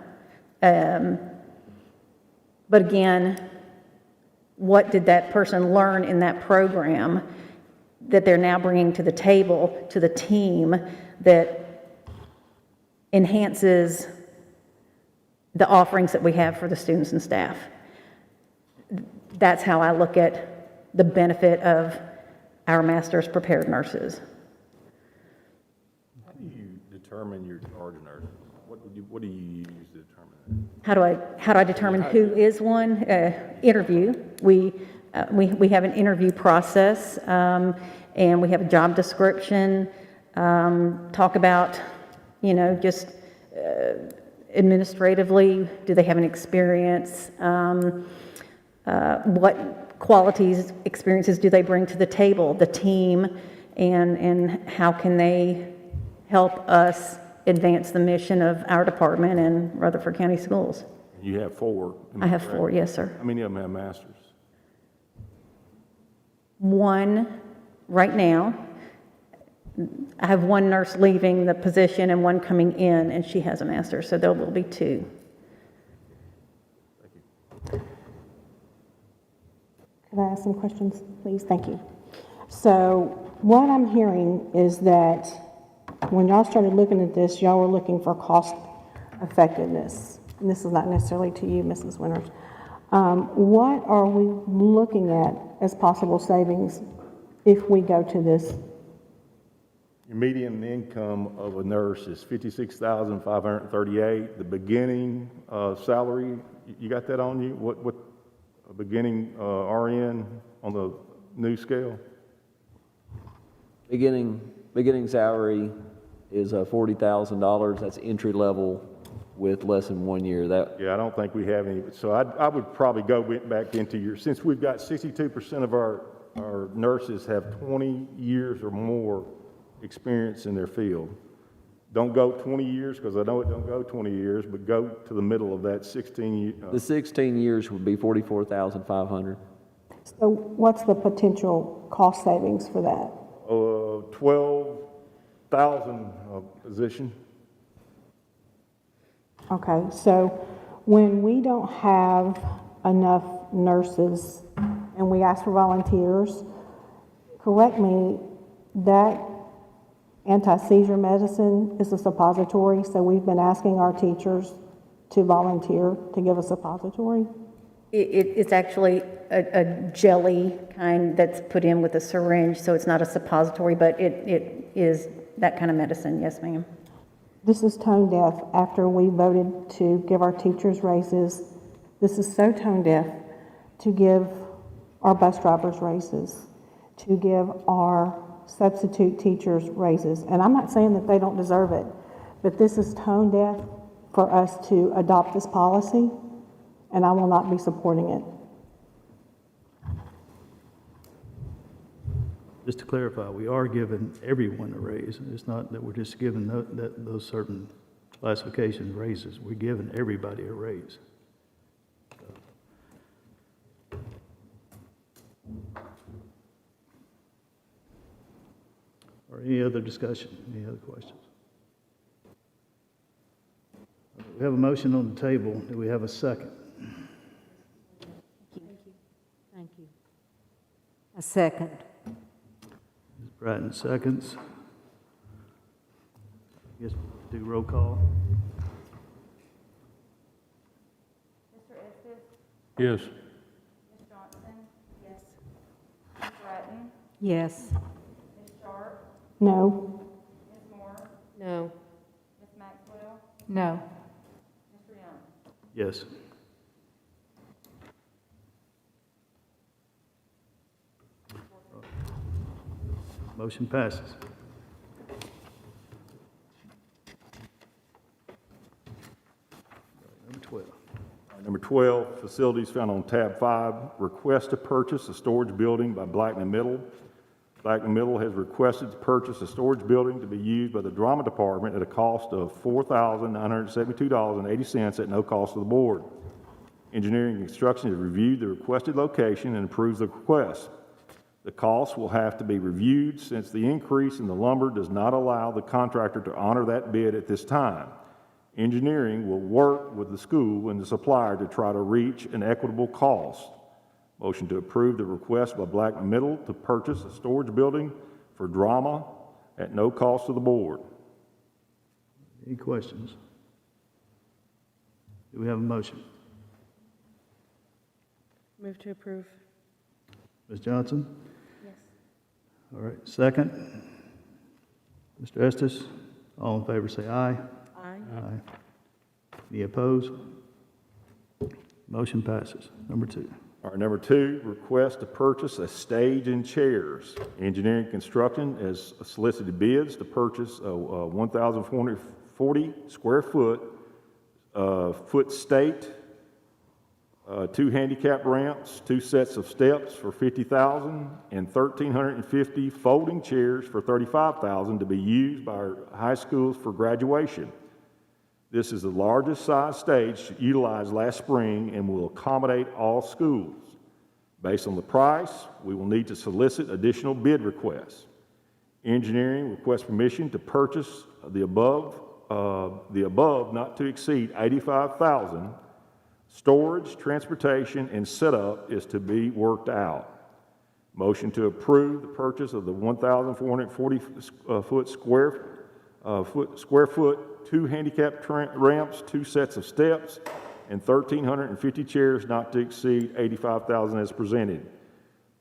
But again, what did that person learn in that program that they're now bringing to the table, to the team, that enhances the offerings that we have for the students and staff? That's how I look at the benefit of our master's prepared nurses. determine your charge of nurses? What do you use to determine that? How do I determine who is one? Interview. We have an interview process, and we have a job description. Talk about, just administratively, do they have an experience? What qualities, experiences do they bring to the table, the team, and how can they help us advance the mission of our department and Rutherford County Schools? You have 4. I have 4, yes, sir. How many of them have masters? 1 right now. I have 1 nurse leaving the position and 1 coming in, and she has a master's, so there will be 2. Could I ask some questions, please? Thank you. So what I'm hearing is that when y'all started looking at this, y'all were looking for cost effectiveness. And this is not necessarily to you, Mrs. Winters. What are we looking at as possible savings if we go to this? Your median income of a nurse is $56,538. The beginning salary, you got that on you? What a beginning RN on the new scale? Beginning salary is $40,000. That's entry level with less than 1 year. Yeah, I don't think we have any. So I would probably go back into since we've got 62% of our nurses have 20 years or more experience in their field. Don't go 20 years, because I know it don't go 20 years, but go to the middle of that 16 The 16 years would be $44,500. So what's the potential cost savings for that? 12,000 position. Okay, so when we don't have enough nurses and we ask for volunteers, correct me, that anti-seizure medicine is a suppository, so we've been asking our teachers to volunteer to give a suppository? It's actually a jelly kind that's put in with a syringe, so it's not a suppository, but it is that kind of medicine, yes, ma'am. This is tone deaf. After we voted to give our teachers raises, this is so tone deaf to give our bus drivers raises, to give our substitute teachers raises. And I'm not saying that they don't deserve it, but this is tone deaf for us to adopt this policy, and I will not be supporting it. Just to clarify, we are giving everyone a raise. It's not that we're just giving those certain classifications raises. We're giving everybody a raise. Or any other discussion, any other questions? We have a motion on the table. Do we have a second? Thank you. A second. Ms. Bratton seconds. I guess do roll call. Mr. Estes? Yes. Ms. Johnson? Yes. Ms. Bratton? Yes. Ms. Sharp? No. Ms. Moore? No. Ms. Maxwell? No. Mr. Young? Yes. Motion passes. Number 12. Number 12, facilities found on tab 5, request to purchase a storage building by Blackman Middle. Blackman Middle has requested to purchase a storage building to be used by the drama department at a cost of $4,972.80 at no cost to the board. Engineering and construction has reviewed the requested location and approves the request. The cost will have to be reviewed since the increase in the lumber does not allow the contractor to honor that bid at this time. Engineering will work with the school and the supplier to try to reach an equitable cost. Motion to approve the request by Blackman Middle to purchase a storage building for drama at no cost to the board. Any questions? Do we have a motion? Move to approve. Ms. Johnson? Yes. All right, second. Mr. Estes? All in favor say aye. Aye. Aye. Any opposed? Motion passes. Number 2. All right, number 2, request to purchase a stage and chairs. Engineering Construction has solicited bids to purchase a 1,440 square foot state, 2 handicap ramps, 2 sets of steps for $50,000, and 1,350 folding chairs for $35,000 to be used by our high schools for graduation. This is the largest size stage utilized last spring and will accommodate all schools. Based on the price, we will need to solicit additional bid requests. Engineering requests permission to purchase the above not to exceed $85,000. Storage, transportation, and setup is to be worked out. Motion to approve the purchase of the 1,440 square foot 2 handicap ramps, 2 sets of steps, and 1,350 chairs not to exceed $85,000 as presented,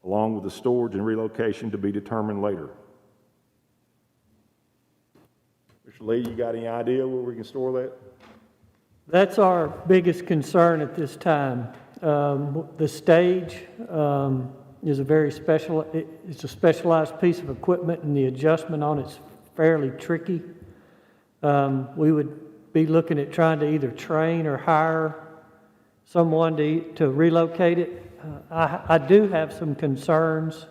along with the storage and relocation to be determined later. Mr. Lee, you got any idea where we can store that? That's our biggest concern at this time. The stage is a very it's a specialized piece of equipment, and the adjustment on it's fairly tricky. We would be looking at trying to either train or hire someone to relocate it. I do have some concerns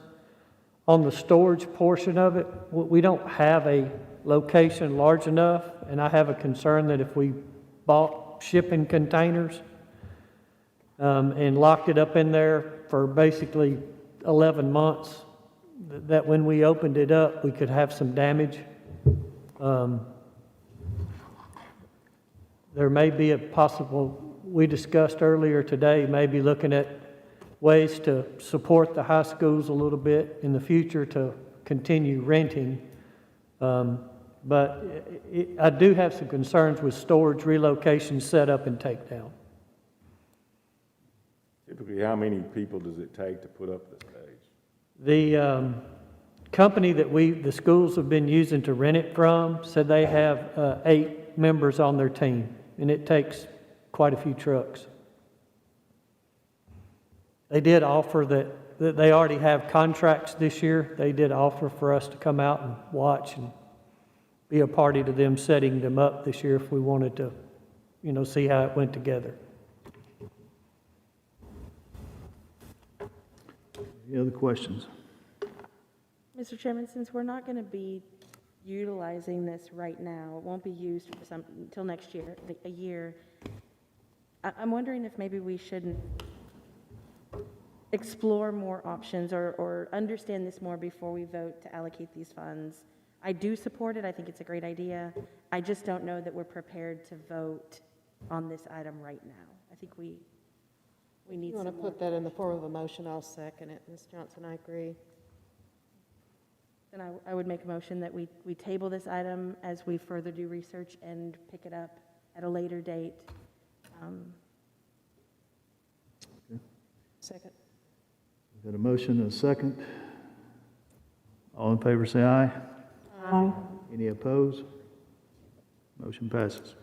on the storage portion of it. We don't have a location large enough, and I have a concern that if we bought shipping containers and locked it up in there for basically 11 months, that when we opened it up, we could have some damage. There may be a possible, we discussed earlier today, maybe looking at ways to support the high schools a little bit in the future to continue renting. But I do have some concerns with storage, relocation, setup, and takedown. Typically, how many people does it take to put up the stage? The company that the schools have been using to rent it from said they have 8 members on their team, and it takes quite a few trucks. They did offer that they already have contracts this year. They did offer for us to come out and watch and be a party to them setting them up this year if we wanted to, see how it went together. Any other questions? Mr. Chairman, since we're not going to be utilizing this right now, it won't be used for until next year, a year, I'm wondering if maybe we shouldn't explore more options or understand this more before we vote to allocate these funds. I do support it. I think it's a great idea. I just don't know that we're prepared to vote on this item right now. I think we need You want to put that in the form of a motion, I'll second it. Ms. Johnson, I agree. Then I would make a motion that we table this item as we further do research and pick it up at a later date. Second. We've got a motion and a second. All in favor say aye. Aye. Any opposed? Motion passes.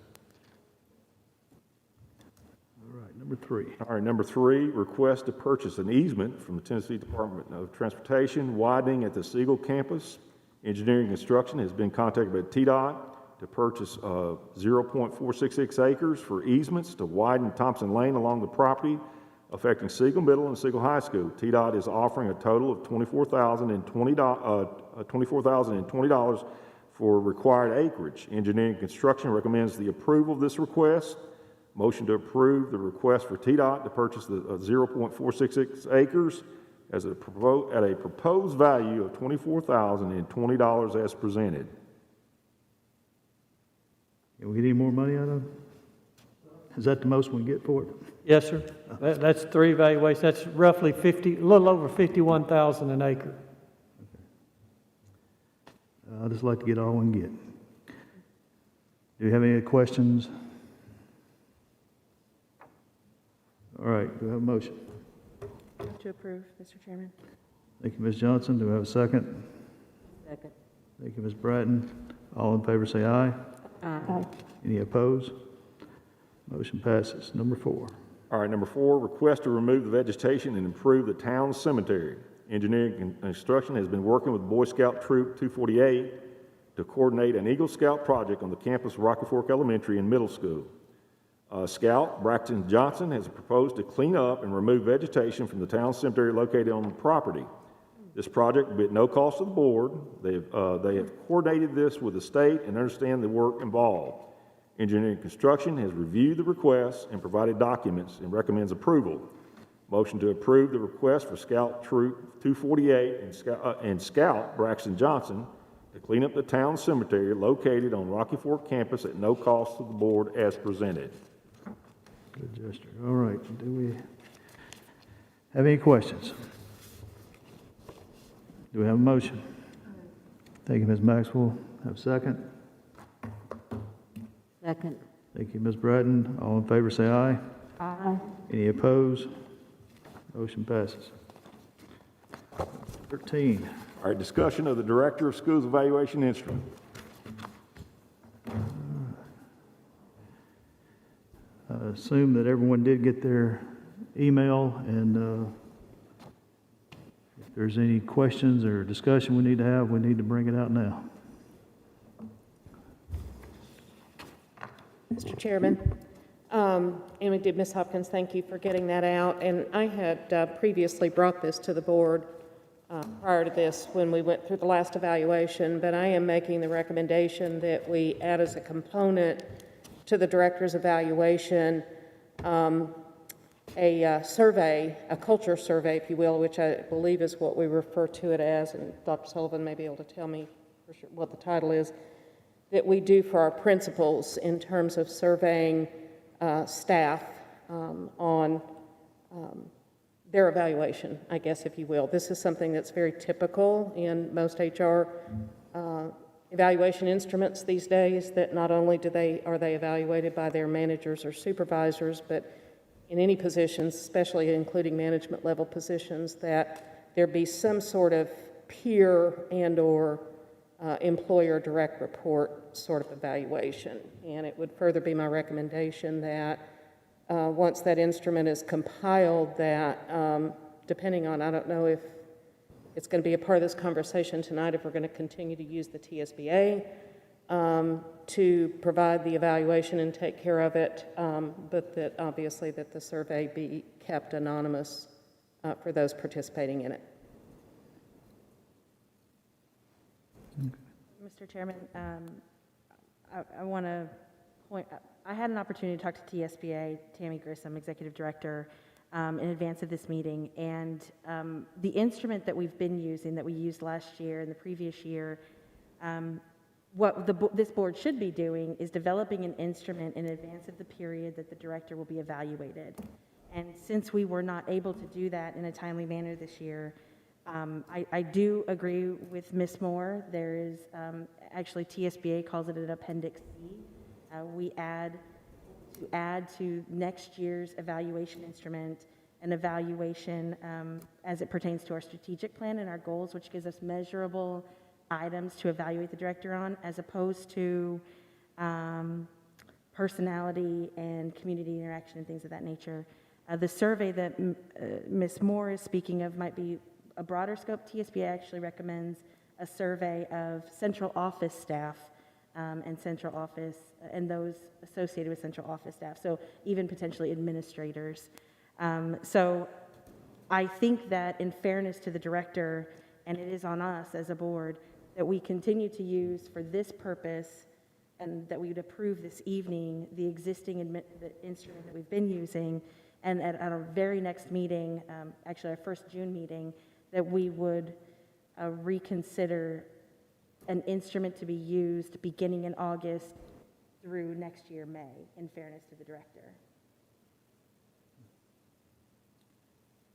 All right, number 3. All right, number 3, request to purchase an easement from the Tennessee Department of Transportation widening at the Siegel campus. Engineering Construction has been contacted by TDOT to purchase 0.466 acres for easements to widen Thompson Lane along the property affecting Siegel Middle and Siegel High School. TDOT is offering a total of $24,020 for required acreage. Engineering Construction recommends the approval of this request. Motion to approve the request for TDOT to purchase the 0.466 acres at a proposed value of $24,020 as presented. Can we get any more money out of it? Is that the most we can get for it? Yes, sir. That's 3 evaluations. That's roughly a little over $51,000 an acre. I'd just like to get all we can get. Do you have any questions? All right, do we have a motion? To approve, Mr. Chairman. Thank you, Ms. Johnson. Do we have a second? Second. Thank you, Ms. Bratton. All in favor say aye. Aye. Any opposed? Motion passes. Number 4. All right, number 4, request to remove the vegetation and improve the town cemetery. Engineering and Construction has been working with Boy Scout Troop 248 to coordinate an Eagle Scout project on the campus of Rocky Fork Elementary and Middle School. Scout Braxton Johnson has proposed to clean up and remove vegetation from the town cemetery located on the property. This project will be at no cost to the board. They have coordinated this with the state and understand the work involved. Engineering Construction has reviewed the request and provided documents and recommends approval. Motion to approve the request for Scout Troop 248 and Scout Braxton Johnson to clean up the town cemetery located on Rocky Fork campus at no cost to the board as presented. Good gesture. All right. Do we have any questions? Do we have a motion? Thank you, Ms. Maxwell. Have a second? Second. Thank you, Ms. Bratton. All in favor say aye. Aye. Any opposed? Motion passes. 13. All right, discussion of the Director of Schools Evaluation Instrument. I assume that everyone did get their email, and if there's any questions or discussion we need to have, we need to bring it out now. Mr. Chairman, and we did, Ms. Hopkins, thank you for getting that out. And I had previously brought this to the board prior to this when we went through the last evaluation, but I am making the recommendation that we add as a component to the director's evaluation a survey, a culture survey, if you will, which I believe is what we refer to it as, and Dr. Sullivan may be able to tell me for sure what the title is, that we do for our principals in terms of surveying staff on their evaluation, I guess, if you will. This is something that's very typical in most HR evaluation instruments these days, that not only are they evaluated by their managers or supervisors, but in any positions, especially including management level positions, that there be some sort of peer and or employer direct report sort of evaluation. And it would further be my recommendation that once that instrument is compiled, that depending on, I don't know if it's going to be a part of this conversation tonight, if we're going to continue to use the TSBA to provide the evaluation and take care of it, but that obviously that the survey be kept anonymous for those participating in it. Mr. Chairman, I want to point, I had an opportunity to talk to TSBA, Tammy Grissom, Executive Director, in advance of this meeting, and the instrument that we've been using, that we used last year and the previous year, what this board should be doing is developing an instrument in advance of the period that the director will be evaluated. And since we were not able to do that in a timely manner this year, I do agree with Ms. Moore. There is, actually TSBA calls it an Appendix C. We add to next year's evaluation instrument an evaluation as it pertains to our strategic plan and our goals, which gives us measurable items to evaluate the director on, as opposed to personality and community interaction and things of that nature. The survey that Ms. Moore is speaking of might be a broader scope. TSBA actually recommends a survey of central office staff and central office and those associated with central office staff, so even potentially administrators. So I think that in fairness to the director, and it is on us as a board, that we continue to use for this purpose, and that we would approve this evening the existing the instrument that we've been using, and at our very next meeting, actually our first June meeting, that we would reconsider an instrument to be used beginning in August through next year, May, in fairness to the director.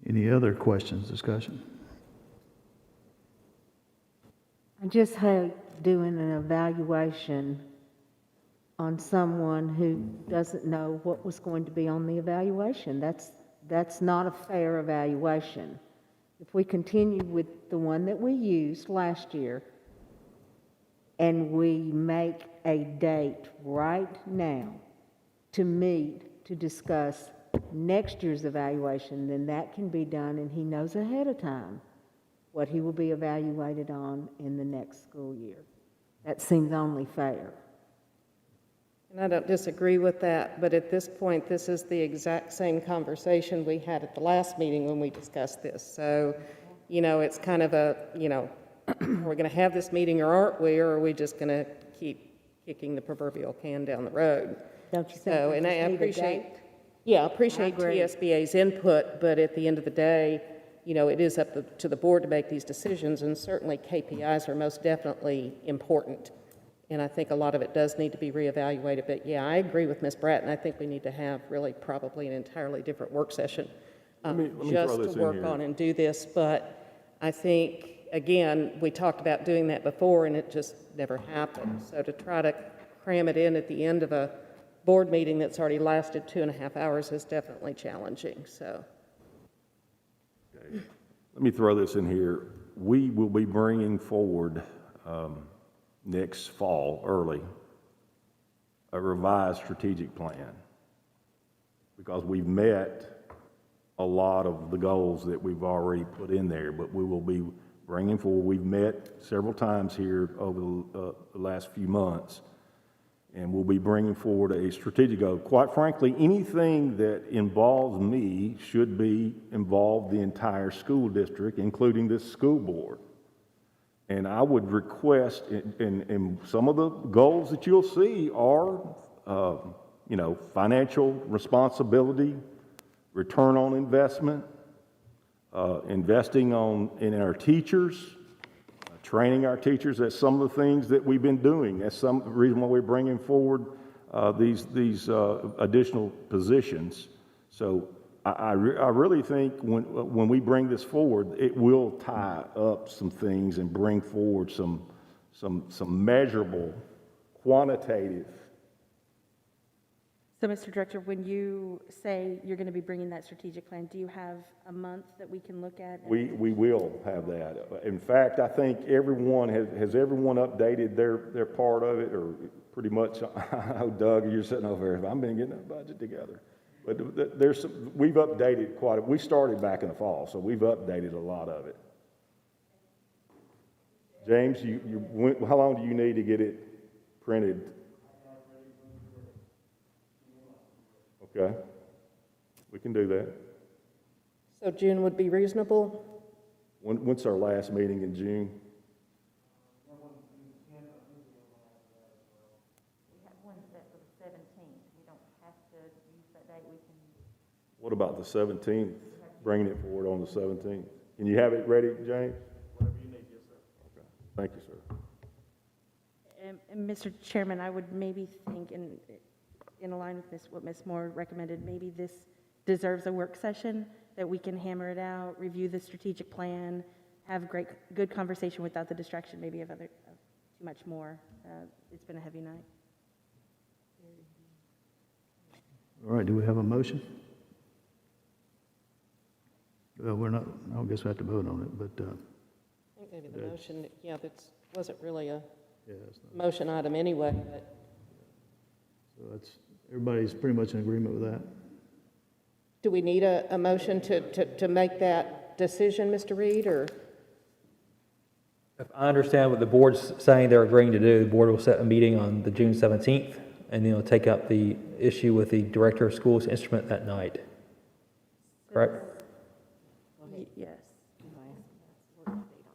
Any other questions, discussion? I just hate doing an evaluation on someone who doesn't know what was going to be on the evaluation. That's not a fair evaluation. If we continue with the one that we used last year, and we make a date right now to meet, to discuss next year's evaluation, then that can be done, and he knows ahead of time what he will be evaluated on in the next school year. That seems only fair. And I don't disagree with that, but at this point, this is the exact same conversation we had at the last meeting when we discussed this. So, you know, it's kind of a, you know, are we going to have this meeting or aren't we, or are we just going to keep kicking the proverbial can down the road? Don't you think So, we and I just need a appreciate, date? yeah, I appreciate I agree. TSBA's input, but at the end of the day, you know, it is up to the board to make these decisions, and certainly KPIs are most definitely important. And I think a lot of it does need to be reevaluated. But yeah, I agree with Ms. Bratton. I think we need to have really probably an entirely different work session Let me throw just this to in work here. on and do this. But I think, again, we talked about doing that before and it just never happened. So to try to cram it in at the end of a board meeting that's already lasted 2.5 hours is definitely challenging. So. Let me throw this in here. We will be bringing forward next fall, early, a revised strategic plan, because we've met a lot of the goals that we've already put in there, but we will be bringing forward, we've met several times here over the last few months, and we'll be bringing forward a strategic goal. Quite frankly, anything that involves me should be involve the entire school district, including this school board. And I would request, and some of the goals that you'll see are, you know, financial responsibility, return on investment, investing in our teachers, training our teachers. That's some of the things that we've been doing. That's some reason why we're bringing forward these additional positions. So I really think when we bring this forward, it will tie up some things and bring forward some measurable, quantitative. So, Mr. Director, when you say you're going to be bringing that strategic plan, do you have a month that we can look at? We will have that. In fact, I think everyone has everyone updated their part of it, or pretty much. I know, Doug, you're sitting over there. I've been getting that budget together. But there's we've updated quite a, we started back in the fall, so we've updated a lot of it. James, how long do you need to get it printed? Okay, we can do that. So June would be reasonable? When's our last meeting in June? What about the 17th? Bringing it forward on the 17th. Can you have it ready, James? Whatever you need, yes, sir. Okay. Thank you, sir. And Mr. Chairman, I would maybe think, in line with what Ms. Moore recommended, maybe this deserves a work session that we can hammer it out, review the strategic plan, have good conversation without the distraction maybe of too much more. It's been a heavy night. All right, do we have a motion? Well, we're not, I guess we have to vote on it, but, I think maybe the motion, yeah, that wasn't really a yeah, it's not. motion item anyway, but. So that's, everybody's pretty much in agreement with that. Do we need a motion to make that decision, Mr. Reed, or? If I understand what the board's saying they're agreeing to do, the board will set a meeting on the June 17th, and then it'll take up the issue with the director of schools instrument that night. Correct? Yes.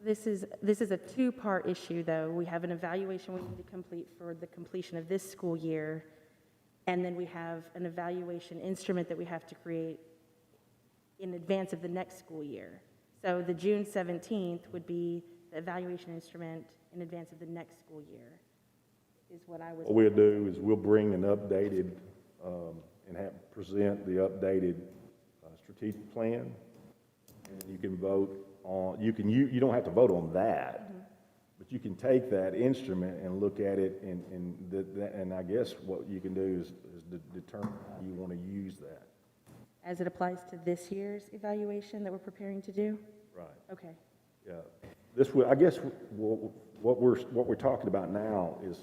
This is a two-part issue, though. We have an evaluation we need to complete for the completion of this school year, and then we have an evaluation instrument that we have to create in advance of the next school year. So the June 17th would be the evaluation instrument in advance of the next school year, is what I was. What we'll do is we'll bring an updated and present the updated strategic plan. And you can vote on, you don't have to vote on that, but you can take that instrument and look at it, and I guess what you can do is determine how you want to use that. As it applies to this year's evaluation that we're preparing to do? Right. Okay. Yeah. I guess what we're talking about now is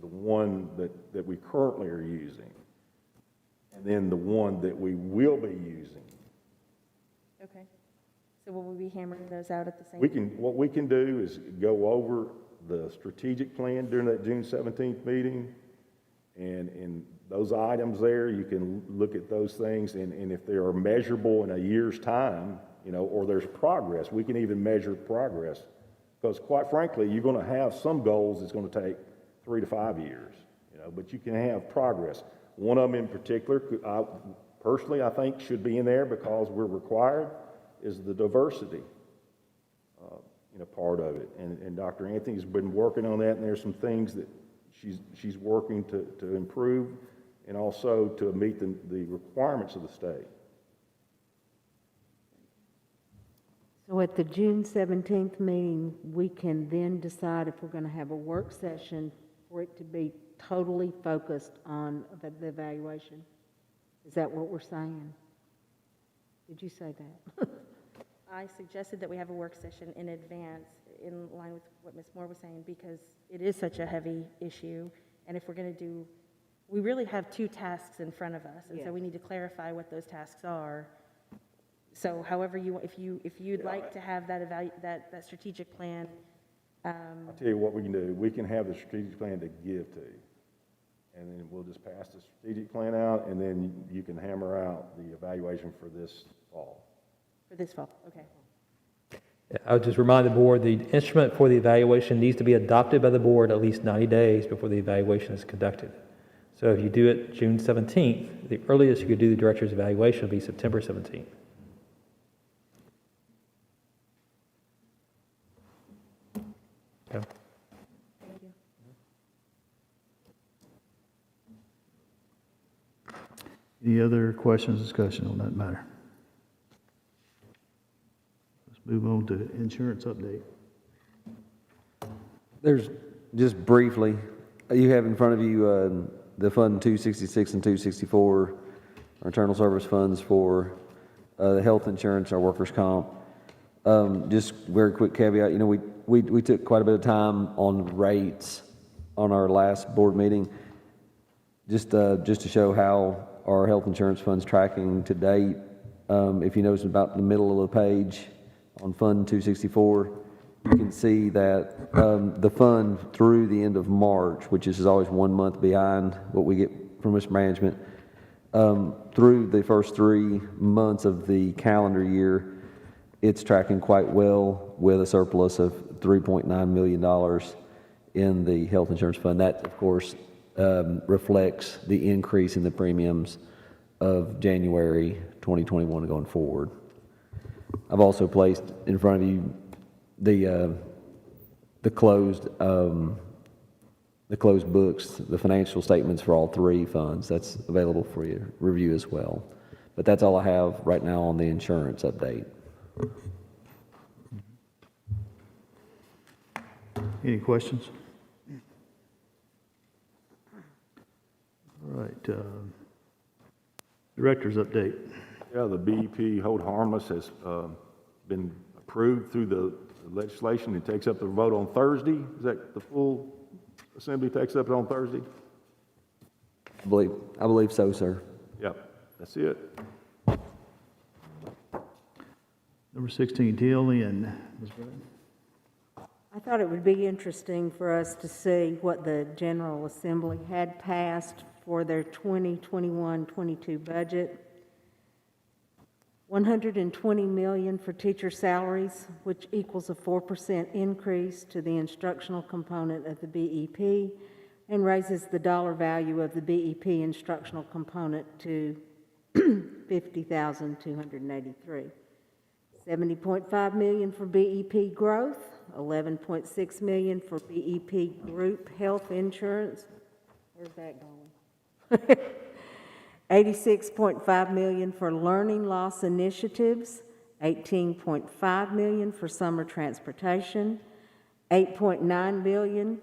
the one that we currently are using, and then the one that we will be using. Okay. So will we be hammering those out at the same? What we can do is go over the strategic plan during that June 17th meeting, and those items there, you can look at those things, and if they are measurable in a year's time, or there's progress, we can even measure progress. Because quite frankly, you're going to have some goals that's going to take 3 to 5 years, but you can have progress. One of them in particular, personally, I think should be in there because we're required, is the diversity, part of it. And Dr. Anthony's been working on that, and there's some things that she's working to improve and also to meet the requirements of the state. So at the June 17th meeting, we can then decide if we're going to have a work session for it to be totally focused on the evaluation. Is that what we're saying? Did you say that? I suggested that we have a work session in advance, in line with what Ms. Moore was saying, because it is such a heavy issue, and if we're going to do, we really have 2 tasks in front of us, and so we need to clarify what those tasks are. So however if you'd like to have that strategic plan. I'll tell you what we can do. We can have the strategic plan to give to you, and then we'll just pass the strategic plan out, and then you can hammer out the evaluation for this fall. For this fall, okay. I would just remind the board, the instrument for the evaluation needs to be adopted by the board at least 90 days before the evaluation is conducted. So if you do it June 17th, the earliest you could do the director's evaluation will be September 17th. Okay. Thank you. Any other questions, discussion on that matter? Let's move on to insurance update. There's, just briefly, you have in front of you the Fund 266 and 264, our internal service funds for the health insurance, our workers' comp. Just very quick caveat, we took quite a bit of time on rates on our last board meeting, just to show how our health insurance fund's tracking to date. If you notice about the middle of the page on Fund 264, you can see that the fund through the end of March, which is always 1 month behind what we get from risk management, through the first 3 months of the calendar year, it's tracking quite well with a surplus of $3.9 million in the health insurance fund. That, of course, reflects the increase in the premiums of January 2021 going forward. I've also placed in front of you the closed books, the financial statements for all 3 funds. That's available for your review as well. But that's all I have right now on the insurance update. Any questions? All right, director's update. Yeah, the BEP hold harmless has been approved through the legislation. It takes up the vote on Thursday. Is that the full assembly takes up it on Thursday? I believe so, sir. Yep, that's it. Number 16, TLN. Ms. Brennan. I thought it would be interesting for us to see what the General Assembly had passed for their 2021-22 budget. $120 million for teacher salaries, which equals a 4% increase to the instructional component of the BEP and raises the dollar value of the BEP instructional component to $50,283. $70.5 million for BEP growth, $11.6 million for BEP group health insurance. Where's that going? $86.5 million for learning loss initiatives, $18.5 million for summer transportation, $8.9 billion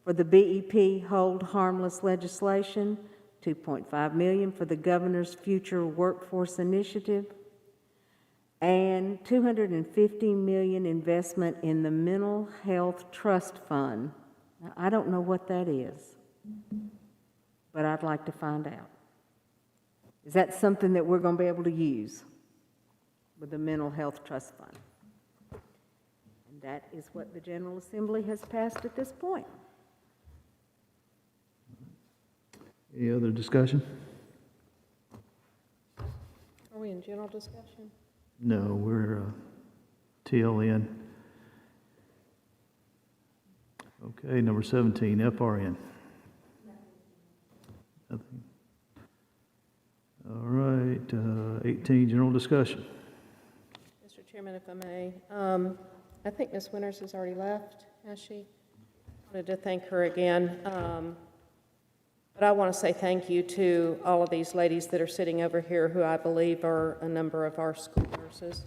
for the BEP hold harmless legislation, $2.5 million for the governor's future workforce initiative, and $250 million investment in the Mental Health Trust Fund. Now, I don't know what that is, but I'd like to find out. Is that something that we're going to be able to use with the Mental Health Trust Fund? And that is what the General Assembly has passed at this point. Any other discussion? Are we in general discussion? No, we're TLN. Okay, number 17, FRN. Nothing. All right, 18, general discussion. Mr. Chairman, if I may, I think Ms. Winters has already left, has she? I wanted to thank her again. But I want to say thank you to all of these ladies that are sitting over here who I believe are a number of our school nurses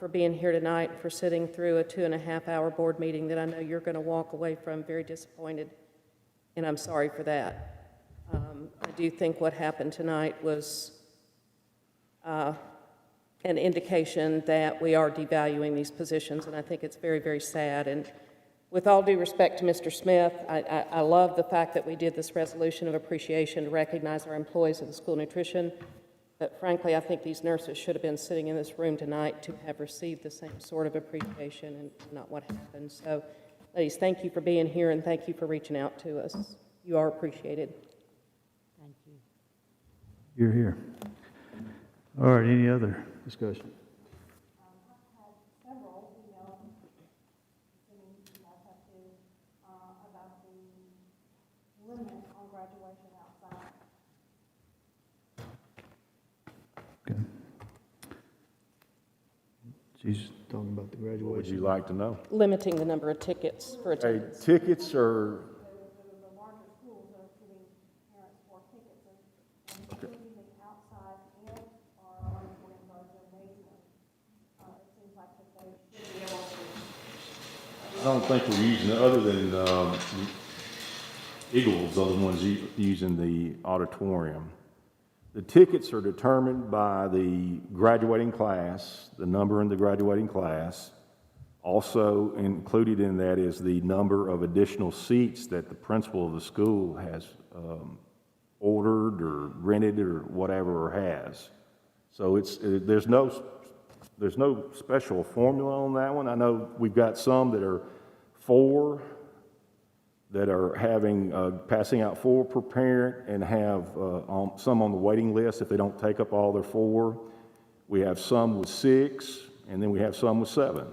for being here tonight, for sitting through a 2.5-hour board meeting that I know you're going to walk away from very disappointed, and I'm sorry for that. I do think what happened tonight was an indication that we are devaluing these positions, and I think it's very, very sad. And with all due respect to Mr. Smith, I love the fact that we did this resolution of appreciation to recognize our employees of the school nutrition, but frankly, I think these nurses should have been sitting in this room tonight to have received the same sort of appreciation and not what happened. So, ladies, thank you for being here and thank you for reaching out to us. You are appreciated. Thank you. You're here. All right, any other discussion? Okay. She's talking about the graduation. What would you like to know? Limiting the number of tickets for Hey, attendance. tickets are, I don't think we're using it, other than Eagles are the ones using the auditorium. The tickets are determined by the graduating class, the number in the graduating class. Also included in that is the number of additional seats that the principal of the school has ordered or rented or whatever, or has. So there's no special formula on that one. I know we've got some that are 4 that are having passing out 4 per parent, and have some on the waiting list if they don't take up all their 4. We have some with 6, and then we have some with 7.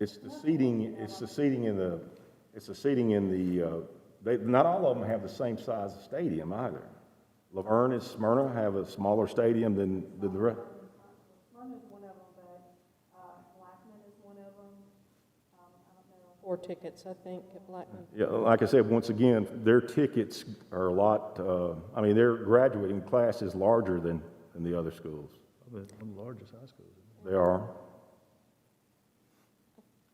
It's the seating. It's the seating in the. It's the seating in the. Not all of them have the same size stadium either. Laverne and Smyrna have a smaller stadium than the rest. Smyrna's one of them, but Blackman is one of them. I don't know. 4 tickets, I think, at Blackman. Yeah, like I said, once again, their tickets are a lot. I mean, their graduating class is larger than the other schools. One of the largest high schools. They are.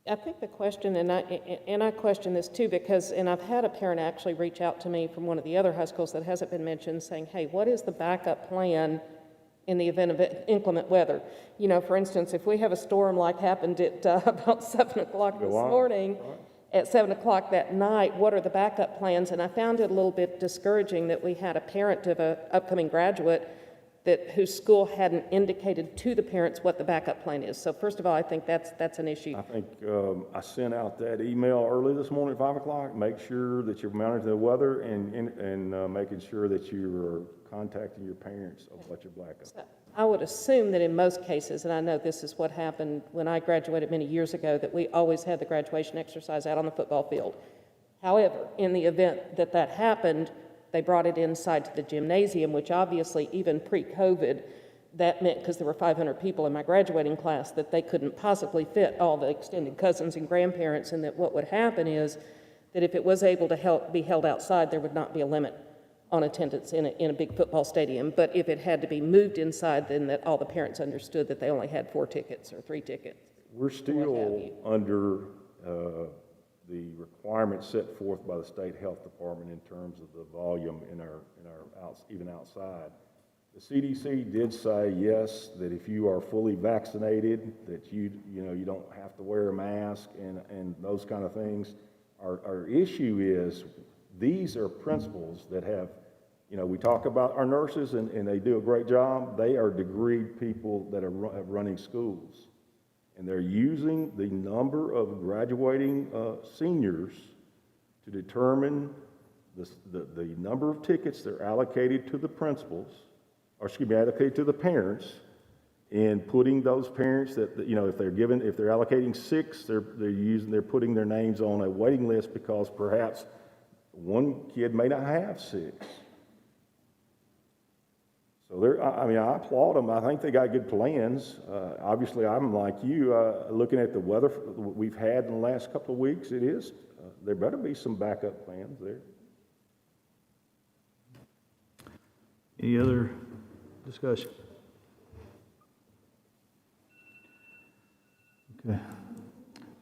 I think the question, and I question this too, because, and I've had a parent actually reach out to me from one of the other high schools that hasn't been mentioned, saying, hey, what is the backup plan in the event of inclement weather? You know, for instance, if we have a storm like happened at about 7 o'clock this morning, at 7 o'clock that night, what are the backup plans? And I found it a little bit discouraging that we had a parent of an upcoming graduate whose school hadn't indicated to the parents what the backup plan is. So first of all, I think that's an issue. I think I sent out that email early this morning at 5 o'clock. Make sure that you're monitoring the weather and making sure that you're contacting your parents of what your backup. So I would assume that in most cases, and I know this is what happened when I graduated many years ago, that we always had the graduation exercise out on the football field. However, in the event that that happened, they brought it inside to the gymnasium, which obviously even pre-COVID, that meant, because there were 500 people in my graduating class, that they couldn't possibly fit all the extended cousins and grandparents, and that what would happen is that if it was able to be held outside, there would not be a limit on attendance in a big football stadium. But if it had to be moved inside, then that all the parents understood that they only had 4 tickets or 3 tickets. We're still under the requirements set forth by the state health department in terms of the volume even outside. The CDC did say, yes, that if you are fully vaccinated, that you don't have to wear a mask and those kind of things. Our issue is these are principals that have, we talk about our nurses and they do a great job. They are degreed people that are running schools. And they're using the number of graduating seniors to determine the number of tickets they're allocated to the principals, or excuse me, allocated to the parents, and putting those parents that, if they're allocating 6, they're putting their names on a waiting list because perhaps one kid may not have 6. So I applaud them. I think they got good plans. Obviously, I'm like you, looking at the weather we've had in the last couple of weeks, there better be some backup plans there. Any other discussion? Okay.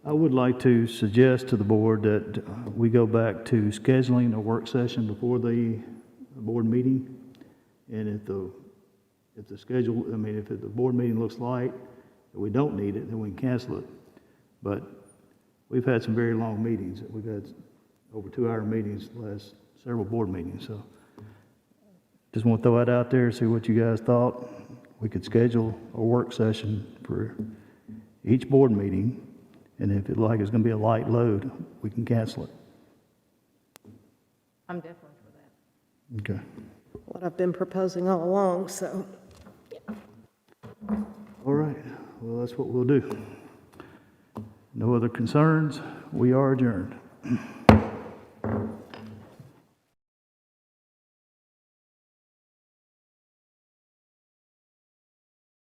I would like to suggest to the board that we go back to scheduling a work session before the board meeting. And if the schedule, if the board meeting looks like that we don't need it, then we can cancel it. But we've had some very long meetings. We've had over 2-hour meetings the last several board meetings. So just want to throw that out there, see what you guys thought. We could schedule a work session for each board meeting. And if it's going to be a light load, we can cancel it. I'm definitely for that. Okay. What I've been proposing all along, so. All right. Well, that's what we'll do. No other concerns. We are adjourned.